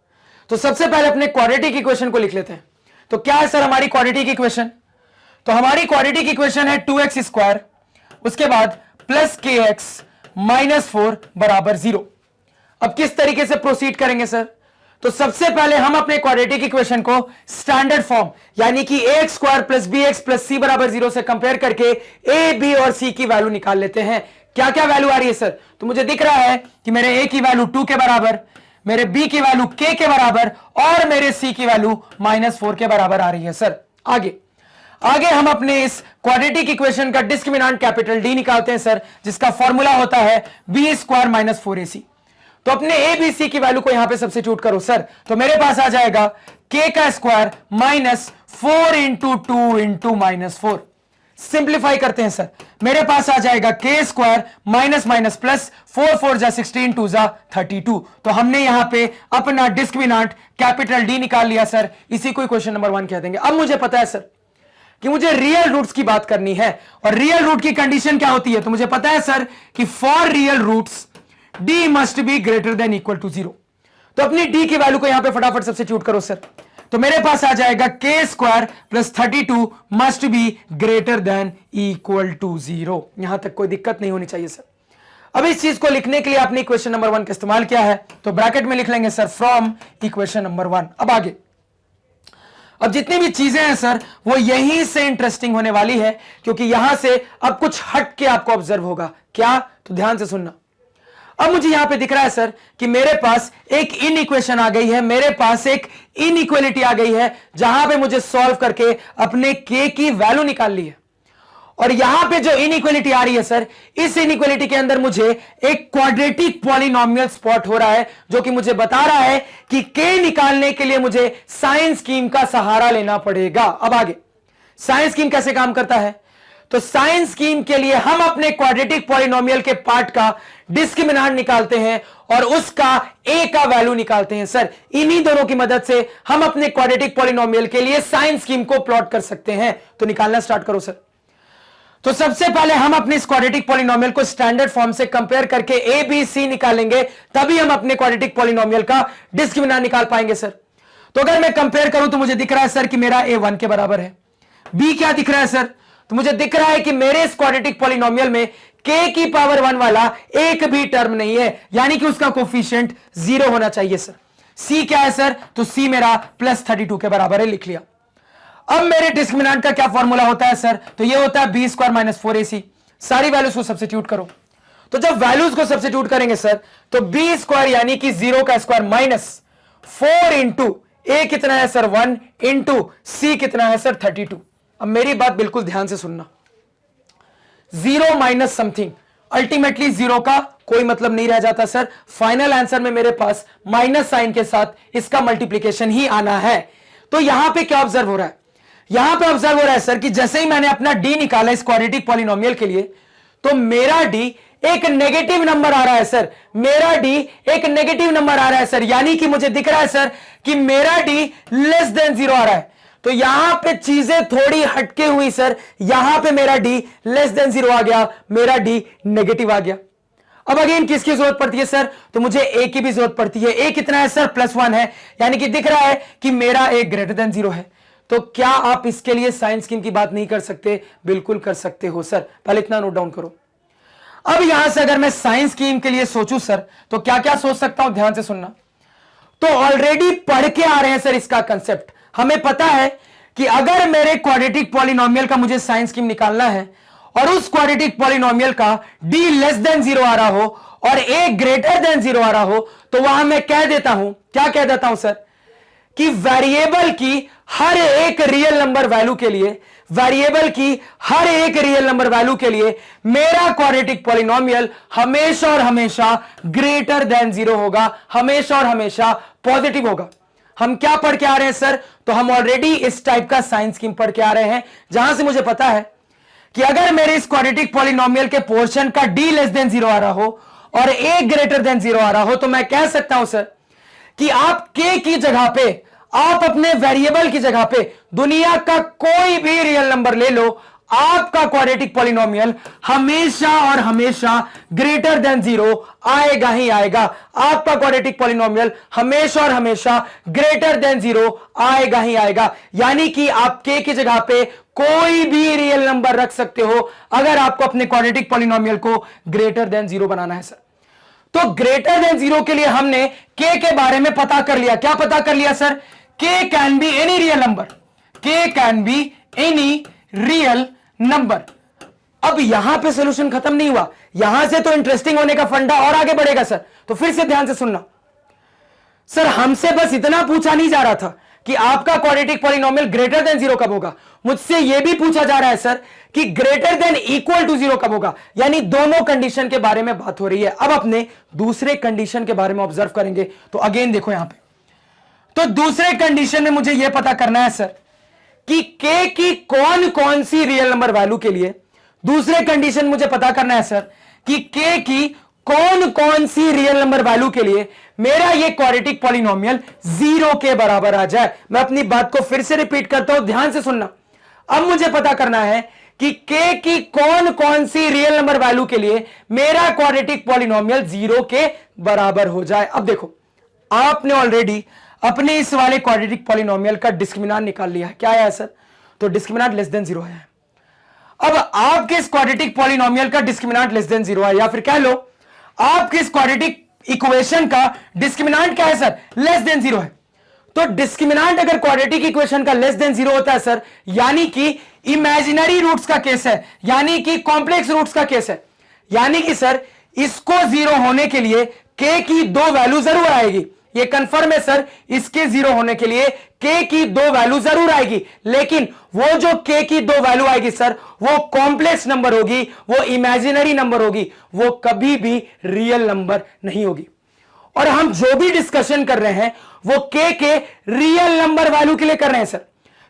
तो सबसे पहले अपने क्वाड्रेटिक इक्वेशन को लिख लेते हैं। तो क्या है सर हमारी क्वाड्रेटिक इक्वेशन? तो हमारी क्वाड्रेटिक इक्वेशन है 2x², उसके बाद प्लस kx माइनस 4 बराबर 0। अब किस तरीके से प्रोसीड करेंगे सर? तो सबसे पहले हम अपने क्वाड्रेटिक इक्वेशन को स्टैंडर्ड फॉर्म यानी कि ax² plus bx plus c बराबर 0 से कंपेयर करके a, b और c की वैल्यू निकाल लेते हैं। क्या क्या वैल्यू आ रही है सर? तो मुझे दिख रहा है कि मेरे a की वैल्यू 2 के बराबर, मेरे b की वैल्यू k के बराबर और मेरे c की वैल्यू -4 के बराबर आ रही है सर। आगे हम अपने इस क्वाड्रेटिक इक्वेशन का डिस्क्रिमिनेंट कैपिटल D निकालते हैं सर, जिसका फॉर्मूला होता है b² - 4ac। तो अपने a b c की वैल्यू को यहां पे सब्स्टिट्यूट करो सर, तो मेरे पास आ जाएगा k का स्क्वायर -4 × 2 × -4। सिंप्लीफाई करते हैं सर, मेरे पास आ जाएगा k² माइनस प्लस 4 4 जा 16 2 जा 32। तो हमने यहां पे अपना डिस्क्रिमिनेंट कैपिटल D निकाल लिया सर, इसी को क्वेश्चन नंबर 1 कह देंगे। अब मुझे पता है सर कि मुझे रियल रूट्स की बात करनी है, और रियल रूट की कंडीशन क्या होती है? तो मुझे पता है सर कि for real roots d must be greater than equal to 0। तो अपनी d की वैल्यू को यहां पे फटाफट सब्स्टिट्यूट करो सर, तो मेरे पास आ जाएगा k² plus 32 must be greater than equal to 0। यहां तक कोई दिक्कत नहीं होनी चाहिए सर। अब इस चीज को लिखने के लिए आपने इक्वेशन नंबर 1 का इस्तेमाल किया है, तो ब्रैकेट में लिख लेंगे सर फ्रॉम इक्वेशन नंबर 1। अब आगे, अब जितनी भी चीजें हैं सर वो यहीं से इंटरेस्टिंग होने वाली है, क्योंकि यहां से अब कुछ हट के आपको ऑब्जर्व होगा। क्या? तो ध्यान से सुनना। अब मुझे यहां पे दिख रहा है सर कि मेरे पास एक इन इक्वेशन आ गई है, मेरे पास एक इनइक्वालिटी आ गई है, जहां पे मुझे सॉल्व करके अपने k की वैल्यू निकाल ली है। और यहां पे जो इनइक्वालिटी आ रही है सर, इस इनइक्वालिटी के अंदर मुझे एक क्वाड्रेटिक पॉलिनोमियल स्पॉट हो रहा है, जो कि मुझे बता रहा है कि k निकालने के लिए मुझे साइन स्कीम का सहारा लेना पड़ेगा। अब आगे साइन स्कीम कैसे काम करता है? तो साइन स्कीम के लिए हम अपने क्वाड्रेटिक पॉलिनोमियल के पार्ट का डिस्क्रिमिनेंट निकालते हैं और उसका a का वैल्यू निकालते हैं सर। इन्हीं दोनों की मदद से हम अपने क्वाड्रेटिक पॉलिनोमियल के लिए साइन स्कीम को प्लॉट कर सकते हैं। तो निकालना स्टार्ट करो सर। तो सबसे पहले हम अपने इस क्वाड्रेटिक पॉलिनोमियल को स्टैंडर्ड फॉर्म से कंपेयर करके a b c निकालेंगे, तभी हम अपने क्वाड्रेटिक पॉलिनोमियल का डिस्क्रिमिनेंट निकाल पाएंगे सर। तो अगर मैं कंपेयर करूं तो मुझे दिख रहा है सर कि मेरा a 1 के बराबर है। b क्या दिख रहा है सर? तो मुझे दिख रहा है कि मेरे इस क्वाड्रेटिक पॉलिनोमियल में k की पावर 1 वाला एक भी टर्म नहीं है, यानी कि उसका कोफिशिएंट 0 होना चाहिए सर। c क्या है सर? तो c मेरा +32 के बराबर है, लिख लिया। अब मेरे डिस्क्रिमिनेंट का क्या फॉर्मूला होता है सर? तो ये होता है b² - 4ac। सारी वैल्यूज को सब्स्टिट्यूट करो। तो जब वैल्यूज को सब्स्टिट्यूट करेंगे सर, तो b² यानी कि 0 का स्क्वायर -4 इंटू a कितना है सर? 1 इंटू c कितना है सर? 32। अब मेरी बात बिल्कुल ध्यान से सुनना, 0 माइनस समथिंग अल्टीमेटली 0 का कोई मतलब नहीं रह जाता सर। फाइनल आंसर में मेरे पास माइनस साइन के साथ इसका मल्टीप्लीकेशन ही आना है। तो यहां पे क्या ऑब्जर्व हो रहा है? यहां पे ऑब्जर्व हो रहा है सर कि जैसे ही मैंने अपना d निकाला इस क्वाड्रेटिक पॉलिनोमियल के लिए, तो मेरा d एक नेगेटिव नंबर आ रहा है सर। मेरा d एक नेगेटिव नंबर आ रहा है सर, यानी कि मुझे दिख रहा है सर कि मेरा d लेस देन 0 आ रहा है। तो यहां पे चीजें थोड़ी हटके हुई सर, यहां पे मेरा d लेस देन 0 आ गया, मेरा d नेगेटिव आ गया। अब अगेन किसकी जरूरत पड़ती है सर? तो मुझे a की भी जरूरत पड़ती है। a कितना है सर? +1 है, यानी कि दिख रहा है कि मेरा a ग्रेटर देन 0 है। तो क्या आप इसके लिए साइन स्कीम की बात नहीं कर सकते? बिल्कुल कर सकते हो सर, पहले इतना नोट डाउन करो। अब यहां से अगर मैं साइन स्कीम के लिए सोचूं सर, तो क्या क्या सोच सकता हूं? ध्यान से सुनना। तो ऑलरेडी पढ़ के आ रहे हैं सर इसका कंसेप्ट। हमें पता है कि अगर मेरे क्वाड्रेटिक पॉलिनोमियल का मुझे साइन स्कीम निकालना है और उस क्वाड्रेटिक पॉलिनोमियल का d लेस देन 0 आ रहा हो और a ग्रेटर देन 0 आ रहा हो, तो वहां मैं कह देता हूं, क्या कह देता हूं सर, कि वेरिएबल की हर एक रियल नंबर वैल्यू के लिए, वेरिएबल की हर एक रियल नंबर वैल्यू के लिए मेरा क्वाड्रेटिक पॉलिनोमियल हमेशा और हमेशा ग्रेटर देन 0 होगा, हमेशा और हमेशा पॉजिटिव होगा। हम क्या पढ़ के आ रहे हैं सर? तो हम ऑलरेडी इस टाइप का साइन स्कीम पढ़ के आ रहे हैं, जहां से मुझे पता है कि अगर मेरे इस क्वाड्रेटिक पॉलिनोमियल के पोर्शन का d लेस देन 0 आ रहा हो और a ग्रेटर देन 0 आ रहा हो, तो मैं कह सकता हूं सर कि आप k की जगह पे, आप अपने वेरिएबल की जगह पे दुनिया का कोई भी रियल नंबर ले लो, आपका क्वाड्रेटिक पॉलिनोमियल हमेशा और हमेशा ग्रेटर देन 0 आएगा ही आएगा। आपका क्वाड्रेटिक पॉलिनोमियल हमेशा और हमेशा ग्रेटर देन 0 आएगा ही आएगा, यानी कि आप k की जगह पे कोई भी रियल नंबर रख सकते हो अगर आपको अपने क्वाड्रेटिक पॉलिनोमियल को ग्रेटर देन 0 बनाना है सर। तो ग्रेटर देन 0 के लिए हमने k के बारे में पता कर लिया। क्या पता कर लिया sir? k can be any real number, k can be any real number. अब यहां पे सॉल्यूशन खत्म नहीं हुआ, यहां से तो इंटरेस्टिंग होने का फंडा और आगे बढ़ेगा सर। तो फिर से ध्यान से सुनना सर, हमसे बस इतना पूछा नहीं जा रहा था कि आपका क्वाड्रेटिक पॉलिनोमियल ग्रेटर देन 0 कब होगा, मुझसे यह भी पूछा जा रहा है सर कि ग्रेटर देन इक्वल टू 0 कब होगा। यानी दोनों कंडीशन के बारे में बात हो रही है। अब अपने दूसरे कंडीशन के बारे में ऑब्जर्व करेंगे। तो अगेन देखो यहां पे, तो दूसरे कंडीशन में मुझे यह पता करना है सर कि k की कौन कौन सी रियल नंबर वैल्यू के लिए, दूसरे कंडीशन मुझे पता करना है सर कि k की कौन कौन सी रियल नंबर वैल्यू के लिए मेरा ये क्वाड्रेटिक पॉलिनोमियल 0 के बराबर आ जाए। मैं अपनी बात को फिर से रिपीट करता हूं, ध्यान से सुनना। अब मुझे पता करना है कि k की कौन कौन सी रियल नंबर वैल्यू के लिए मेरा क्वाड्रेटिक पॉलिनोमियल 0 के बराबर हो जाए। अब देखो, आपने ऑलरेडी अपने इस वाले क्वाड्रेटिक पॉलिनोमियल का डिस्क्रिमिनेंट निकाल लिया है। क्या आया है सर? तो डिस्क्रिमिनेंट लेस देन 0 है। अब आपके इस क्वाड्रेटिक पॉलिनोमियल का डिस्क्रिमिनेंट लेस देन 0 है, या फिर कह लो आपके इस क्वाड्रेटिक इक्वेशन का डिस्क्रिमिनेंट क्या है सर? लेस देन 0 है। तो डिस्क्रिमिनेंट अगर क्वाड्रेटिक इक्वेशन का लेस देन 0 होता है सर, यानी कि इमेजिनरी रूट्स का केस है, यानी कि कॉम्प्लेक्स रूट्स का केस है। यानी कि सर इसको 0 होने के लिए k की 2 वैल्यू जरूर आएगी। ये कंफर्म है सर, इसके 0 होने के लिए k की 2 वैल्यू जरूर आएगी। लेकिन वो जो k की 2 वैल्यू आएगी सर, वो कॉम्प्लेक्स नंबर होगी, वो इमेजिनरी नंबर होगी, वो कभी भी रियल नंबर नहीं होगी। और हम जो भी डिस्कशन कर रहे हैं वो k के रियल नंबर वैल्यू के लिए कर रहे हैं सर।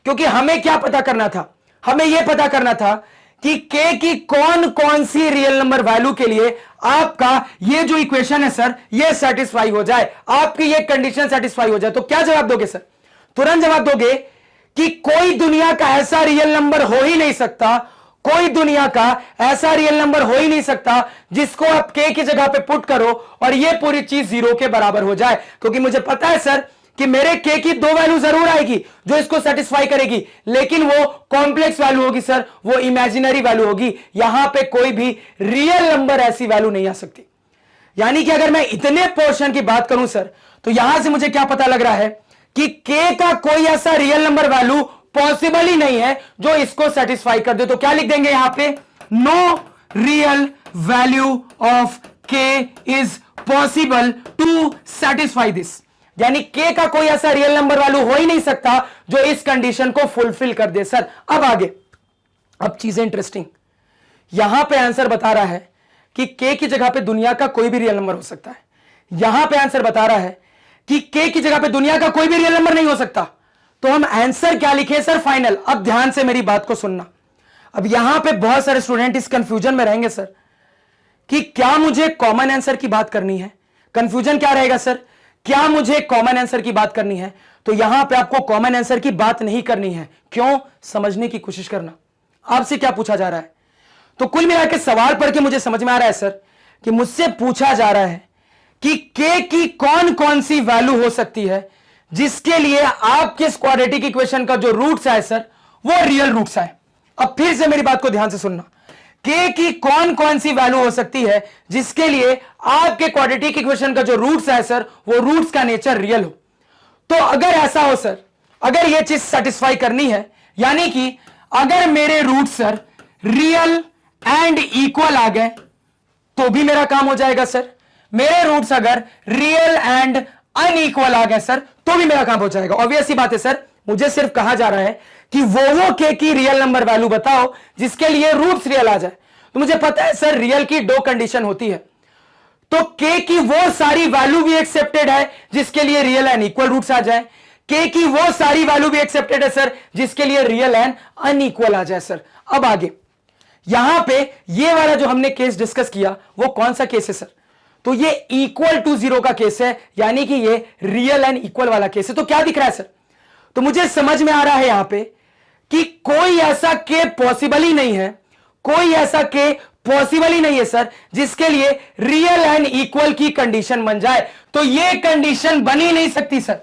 क्योंकि हमें क्या पता करना था? हमें यह पता करना था कि k की कौन कौन सी रियल नंबर वैल्यू के लिए आपका ये जो इक्वेशन है सर, ये सेटिस्फाई हो जाए, आपकी ये कंडीशन सेटिस्फाई हो जाए। तो क्या जवाब दोगे सर? तुरंत जवाब दोगे कि कोई दुनिया का ऐसा रियल नंबर हो ही नहीं सकता, कोई दुनिया का ऐसा रियल नंबर हो ही नहीं सकता जिसको आप k की जगह पे पुट करो और ये पूरी चीज 0 के बराबर हो जाए। क्योंकि मुझे पता है सर कि मेरे k की 2 वैल्यू जरूर आएगी जो इसको सेटिस्फाई करेगी, लेकिन वो कॉम्प्लेक्स वैल्यू होगी सर, वो इमेजिनरी वैल्यू होगी। यहां पे कोई भी रियल नंबर ऐसी वैल्यू नहीं आ सकती। यानी कि अगर मैं इतने पोर्शन की बात करूं सर, तो यहां से मुझे क्या पता लग रहा है कि k का कोई ऐसा रियल नंबर वैल्यू पॉसिबल ही नहीं है जो इसको सेटिस्फाई कर दे। तो क्या लिख देंगे यहां पे? No real value of k is possible to satisfy this. यानी k का कोई ऐसा रियल नंबर वैल्यू हो ही नहीं सकता जो इस कंडीशन को फुलफिल कर दे सर। अब आगे, अब चीजें इंटरेस्टिंग। यहां पे आंसर बता रहा है कि k की जगह पे दुनिया का कोई भी रियल नंबर हो सकता है। यहां पे आंसर बता रहा है कि k की जगह पे दुनिया का कोई भी रियल नंबर नहीं हो सकता। तो हम आंसर क्या लिखे सर? फाइनल। अब ध्यान से मेरी बात को सुनना। अब यहां पे बहुत सारे स्टूडेंट इस कंफ्यूजन में रहेंगे सर कि क्या मुझे कॉमन आंसर की बात करनी है। कंफ्यूजन क्या रहेगा सर? क्या मुझे कॉमन आंसर की बात करनी है? तो यहां पे आपको कॉमन आंसर की बात नहीं करनी है। क्यों? समझने की कोशिश करना। आपसे क्या पूछा जा रहा है? तो कुल मिलाकर सवाल पढ़ के मुझे समझ में आ रहा है सर कि मुझसे पूछा जा रहा है कि k की कौन कौन सी वैल्यू हो सकती है जिसके लिए आपके क्वाड्रेटिक इक्वेशन का जो रूट्स है सर, वो रियल रूट्स है। अब फिर से मेरी बात को ध्यान से सुनना। k की कौन कौन सी वैल्यू हो सकती है जिसके लिए आपके क्वाड्रेटिक इक्वेशन का जो रूट्स है सर, वो रूट्स का नेचर रियल हो। तो अगर ऐसा हो सर, अगर ये चीज सेटिस्फाई करनी है, यानी कि अगर मेरे roots sir real and equal आ गए तो भी मेरा काम हो जाएगा सर। मेरे रूट्स अगर रियल एंड अनइक्वल आ गए सर तो भी मेरा काम हो जाएगा। ऑब्वियस सी बात है सर, मुझे सिर्फ कहा जा रहा है कि वो k की रियल नंबर वैल्यू बताओ जिसके लिए रूट्स रियल आ जाए। तो मुझे पता है सर रियल की 2 कंडीशन होती है। तो k की वो सारी वैल्यू भी एक्सेप्टेड है जिसके लिए रियल एंड इक्वल रूट्स आ जाए, k की वो सारी वैल्यू भी एक्सेप्टेड है सर जिसके लिए रियल एंड अनइक्वल आ जाए सर। अब आगे यहां पे ये वाला जो हमने केस डिस्कस किया वो कौन सा केस है सर? तो ये इक्वल टू 0 का केस है, यानी कि ये रियल एंड इक्वल वाला केस है। तो क्या दिख रहा है सर? तो मुझे समझ में आ रहा है यहां पे कि कोई ऐसा k पॉसिबल ही नहीं है, कोई ऐसा k पॉसिबल ही नहीं है सर जिसके लिए रियल एंड इक्वल की कंडीशन बन जाए। तो ये कंडीशन बन ही नहीं सकती सर।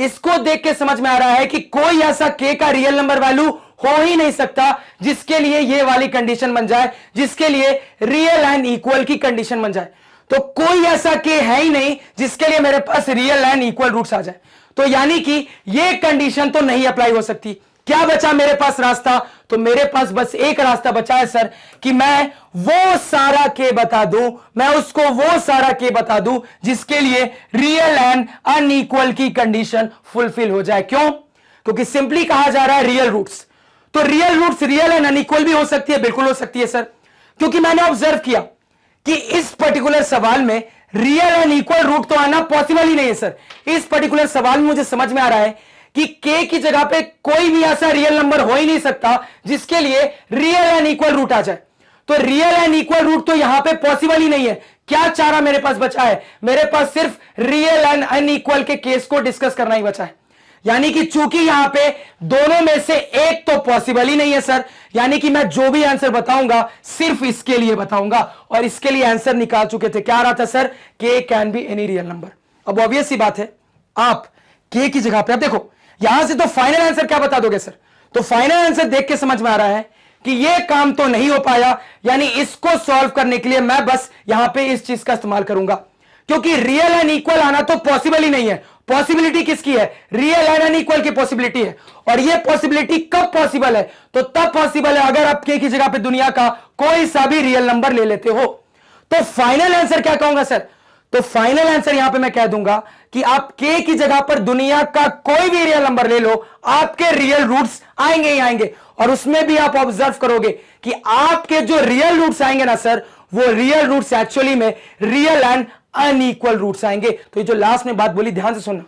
इसको देख के समझ में आ रहा है कि कोई ऐसा k का रियल नंबर वैल्यू हो ही नहीं सकता जिसके लिए ये वाली कंडीशन बन जाए, जिसके लिए रियल एंड इक्वल की कंडीशन बन जाए। तो कोई ऐसा k है ही नहीं जिसके लिए मेरे पास रियल एंड इक्वल रूट्स आ जाए। तो यानी कि ये कंडीशन तो नहीं अप्लाई हो सकती। क्या बचा मेरे पास रास्ता? तो मेरे पास बस एक रास्ता बचा है सर कि मैं वो सारा k बता दूं, मैं उसको वो सारा k बता दूं जिसके लिए रियल एंड अनइक्वल की कंडीशन फुलफिल हो जाए। क्यों? क्योंकि सिंपली कहा जा रहा है रियल रूट्स। तो real roots real and unequal भी हो सकती है, बिल्कुल हो सकती है सर, क्योंकि मैंने ऑब्जर्व किया कि इस पर्टिकुलर सवाल में रियल एंड इक्वल रूट तो आना पॉसिबल ही नहीं है सर। इस पर्टिकुलर सवाल में मुझे समझ में आ रहा है कि k की जगह पे कोई भी ऐसा रियल नंबर हो ही नहीं सकता जिसके लिए रियल एंड इक्वल रूट आ जाए। तो रियल एंड इक्वल रूट तो यहां पे पॉसिबल ही नहीं है। क्या चारा मेरे पास बचा है? मेरे पास सिर्फ रियल एंड अनइक्वल के केस को डिस्कस करना ही बचा है। यानी कि चूंकि यहां पे दोनों में से एक तो पॉसिबल ही नहीं है सर, यानी कि मैं जो भी आंसर बताऊंगा सिर्फ इसके लिए बताऊंगा, और इसके लिए आंसर निकाल चुके थे। क्या आ रहा था sir? k can be any real number. अब ऑब्वियस सी बात है, आप k की जगह पे, अब देखो यहां से तो फाइनल आंसर क्या बता दोगे सर? तो फाइनल आंसर देख के समझ में आ रहा है कि यह काम तो नहीं हो पाया, यानी इसको सॉल्व करने के लिए मैं बस यहां पे इस चीज का इस्तेमाल करूंगा, क्योंकि रियल एंड इक्वल आना तो पॉसिबल ही नहीं है। पॉसिबिलिटी किसकी है? रियल एंड अनइक्वल की पॉसिबिलिटी है। और ये पॉसिबिलिटी कब पॉसिबल है? तो तब पॉसिबल है अगर आप k की जगह पे दुनिया का कोई सा भी रियल नंबर ले लेते हो। तो फाइनल आंसर क्या कहूंगा सर? तो फाइनल आंसर यहां पे मैं कह दूंगा कि आप k की जगह पर दुनिया का कोई भी रियल नंबर ले लो, आपके रियल रूट्स आएंगे ही आएंगे। और उसमें भी आप ऑब्जर्व करोगे कि आपके जो रियल रूट्स आएंगे ना सर, वो रियल रूट्स एक्चुअली में रियल एंड अनइक्वल रूट्स आएंगे। तो ये जो लास्ट में बात बोली ध्यान से सुनना।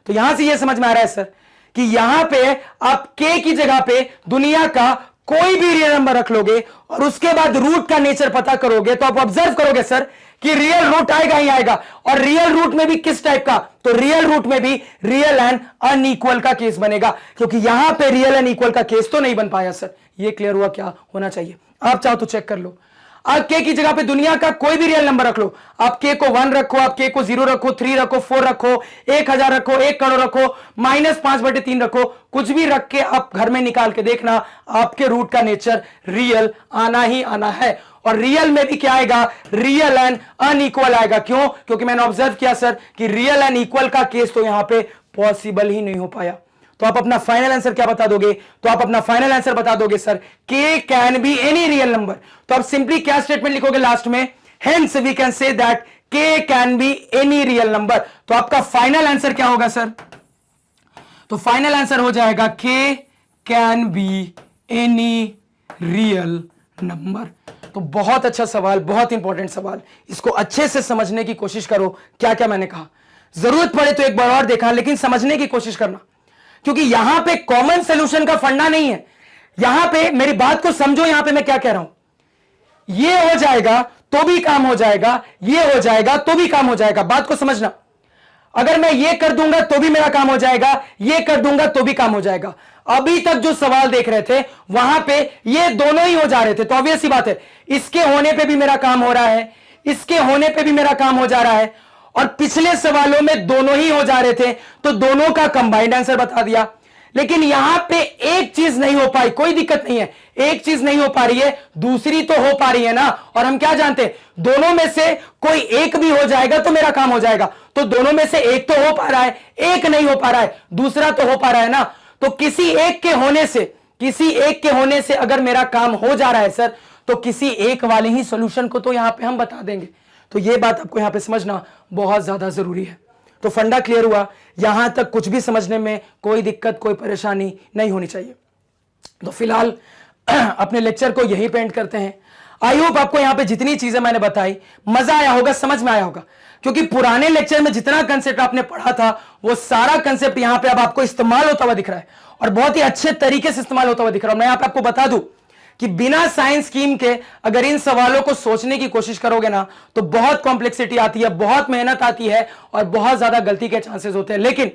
तो यहां से ये समझ में आ रहा है सर कि यहां पे आप k की जगह पे दुनिया का कोई भी रियल नंबर रख लोगे और उसके बाद रूट का नेचर पता करोगे, तो आप ऑब्जर्व करोगे सर कि रियल रूट आएगा ही आएगा। और रियल रूट में भी किस टाइप का? तो रियल रूट में भी रियल एंड अनइक्वल का केस बनेगा, क्योंकि यहां पे रियल एंड इक्वल का केस तो नहीं बन पाया सर। ये क्लियर हुआ क्या होना चाहिए? आप चाहो तो चेक कर लो। आप k की जगह पे दुनिया का कोई भी रियल नंबर रख लो। आप k को 1 रखो, आप k को 0 रखो, 3 रखो, 4 रखो, 1000 रखो, 1 करोड़ रखो, -5/3 रखो, कुछ भी रख के आप घर में निकाल के देखना, आपके रूट का नेचर रियल आना ही आना है। और रियल में भी क्या आएगा? रियल एंड अनइक्वल आएगा। क्यों? क्योंकि मैंने ऑब्जर्व किया सर कि रियल एंड इक्वल का केस तो यहां पे पॉसिबल ही नहीं हो पाया। तो आप अपना फाइनल आंसर क्या बता दोगे? तो आप अपना फाइनल आंसर बता दोगे sir k can be any real number. तो आप सिंपली क्या स्टेटमेंट लिखोगे लास्ट में? Hence we can say that k can be any real number. तो आपका फाइनल आंसर क्या होगा सर? तो फाइनल आंसर हो जाएगा k can be any real number. तो बहुत अच्छा सवाल, बहुत इंपॉर्टेंट सवाल। इसको अच्छे से समझने की कोशिश करो। क्या क्या मैंने कहा, जरूरत पड़े तो एक बार और देखा, लेकिन समझने की कोशिश करना, क्योंकि यहां पे कॉमन सॉल्यूशन का फंडा नहीं है। यहां पे मेरी बात को समझो, यहां पे मैं क्या कह रहा हूं। ये हो जाएगा तो भी काम हो जाएगा, ये हो जाएगा तो भी काम हो जाएगा। बात को समझना। अगर मैं ये कर दूंगा तो भी मेरा काम हो जाएगा, ये कर दूंगा तो भी काम हो जाएगा। अभी तक जो सवाल देख रहे थे वहां पे ये दोनों ही हो जा रहे थे। तो ऑब्वियस सी बात है, इसके होने पे भी मेरा काम हो रहा है, इसके होने पे भी मेरा काम हो जा रहा है, और पिछले सवालों में दोनों ही हो जा रहे थे, तो दोनों का कंबाइंड आंसर बता दिया। लेकिन यहां पे एक चीज नहीं हो पाई, कोई दिक्कत नहीं है, एक चीज नहीं हो पा रही है, दूसरी तो हो पा रही है ना। और हम क्या जानते हैं, दोनों में से कोई एक भी हो जाएगा तो मेरा काम हो जाएगा। तो दोनों में से एक तो हो पा रहा है, एक नहीं हो पा रहा है, दूसरा तो हो पा रहा है ना। तो किसी एक के होने से अगर मेरा काम हो जा रहा है सर, तो किसी एक वाले ही सॉल्यूशन को तो यहां पे हम बता देंगे। तो ये बात आपको यहां पे समझना बहुत ज्यादा जरूरी है। तो फंडा क्लियर हुआ, यहां तक कुछ भी समझने में कोई दिक्कत, कोई परेशानी नहीं होनी चाहिए। तो फिलहाल अपने लेक्चर को यहीं पे एंड करते हैं। आई होप आपको यहां पे जितनी चीजें मैंने बताई मजा आया होगा, समझ में आया होगा, क्योंकि पुराने लेक्चर में जितना कंसेप्ट आपने पढ़ा था वो सारा कंसेप्ट यहां पे अब आपको इस्तेमाल होता हुआ दिख रहा है, और बहुत ही अच्छे तरीके से इस्तेमाल होता हुआ दिख रहा है। मैं यहां पे आपको बता दूं कि बिना साइंस स्कीम के अगर इन सवालों को सोचने की कोशिश करोगे ना, तो बहुत कॉम्प्लेक्सिटी आती है, बहुत मेहनत आती है, और बहुत ज्यादा गलती के चांसेस होते हैं। लेकिन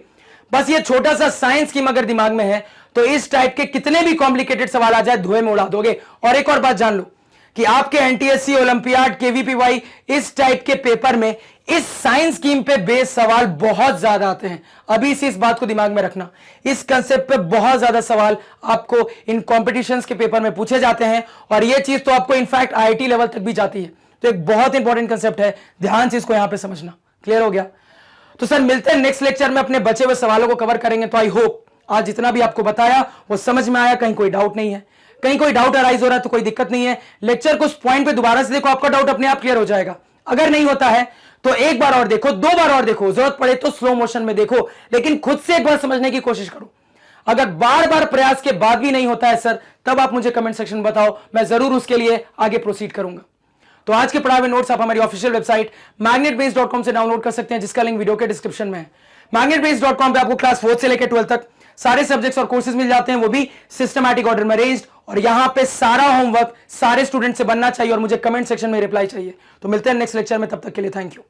बस ये छोटा सा साइंस स्कीम अगर दिमाग में है तो इस टाइप के कितने भी कॉम्प्लिकेटेड सवाल आ जाए धुएं में उड़ा दोगे। और एक और बात जान लो कि आपके एनटीएससी, ओलंपियाड, केवीपीवाई इस टाइप के पेपर में इस साइंस स्कीम पे बेस सवाल बहुत ज्यादा आते हैं। अभी से इस बात को दिमाग में रखना, इस कंसेप्ट पे बहुत ज्यादा सवाल आपको इन कॉम्पिटिशन्स के पेपर में पूछे जाते हैं और यह चीज तो आपको इनफैक्ट आईआईटी लेवल तक भी जाती है। तो एक बहुत इंपॉर्टेंट कंसेप्ट है, ध्यान से इसको यहां पे समझना। क्लियर हो गया? तो सर मिलते हैं नेक्स्ट लेक्चर में, अपने बचे हुए सवालों को कवर करेंगे। तो आई होप आज जितना भी आपको बताया वो समझ में आया, कहीं कोई डाउट नहीं है, कहीं कोई डाउट अराइज हो रहा है तो कोई दिक्कत नहीं है। लेक्चर को उस पॉइंट पे दोबारा से देखो, आपका डाउट अपने आप क्लियर हो जाएगा। अगर नहीं होता है तो एक बार और देखो, 2 बार और देखो, जरूरत पड़े तो स्लो मोशन में देखो, लेकिन खुद से एक बार समझने की कोशिश करो। अगर बार बार प्रयास के बाद भी नहीं होता है सर, तब आप मुझे कमेंट सेक्शन में बताओ, मैं जरूर उसके लिए आगे प्रोसीड करूंगा। तो आज के पढ़ाए हुए नोट्स आप हमारी ऑफिशियल वेबसाइट magnetbase.com से डाउनलोड कर सकते हैं, जिसका लिंक वीडियो के डिस्क्रिप्शन में है। magnetbase.com पे आपको क्लास 4 से लेकर 12 तक सारे सब्जेक्ट्स और कोर्सेज मिल जाते हैं, वो भी सिस्टमैटिक ऑर्डर में अरेंज्ड। और यहां पे सारा होमवर्क सारे स्टूडेंट से बनना चाहिए और मुझे कमेंट सेक्शन में रिप्लाई चाहिए। तो मिलते हैं नेक्स्ट लेक्चर में, तब तक के लिए थैंक यू।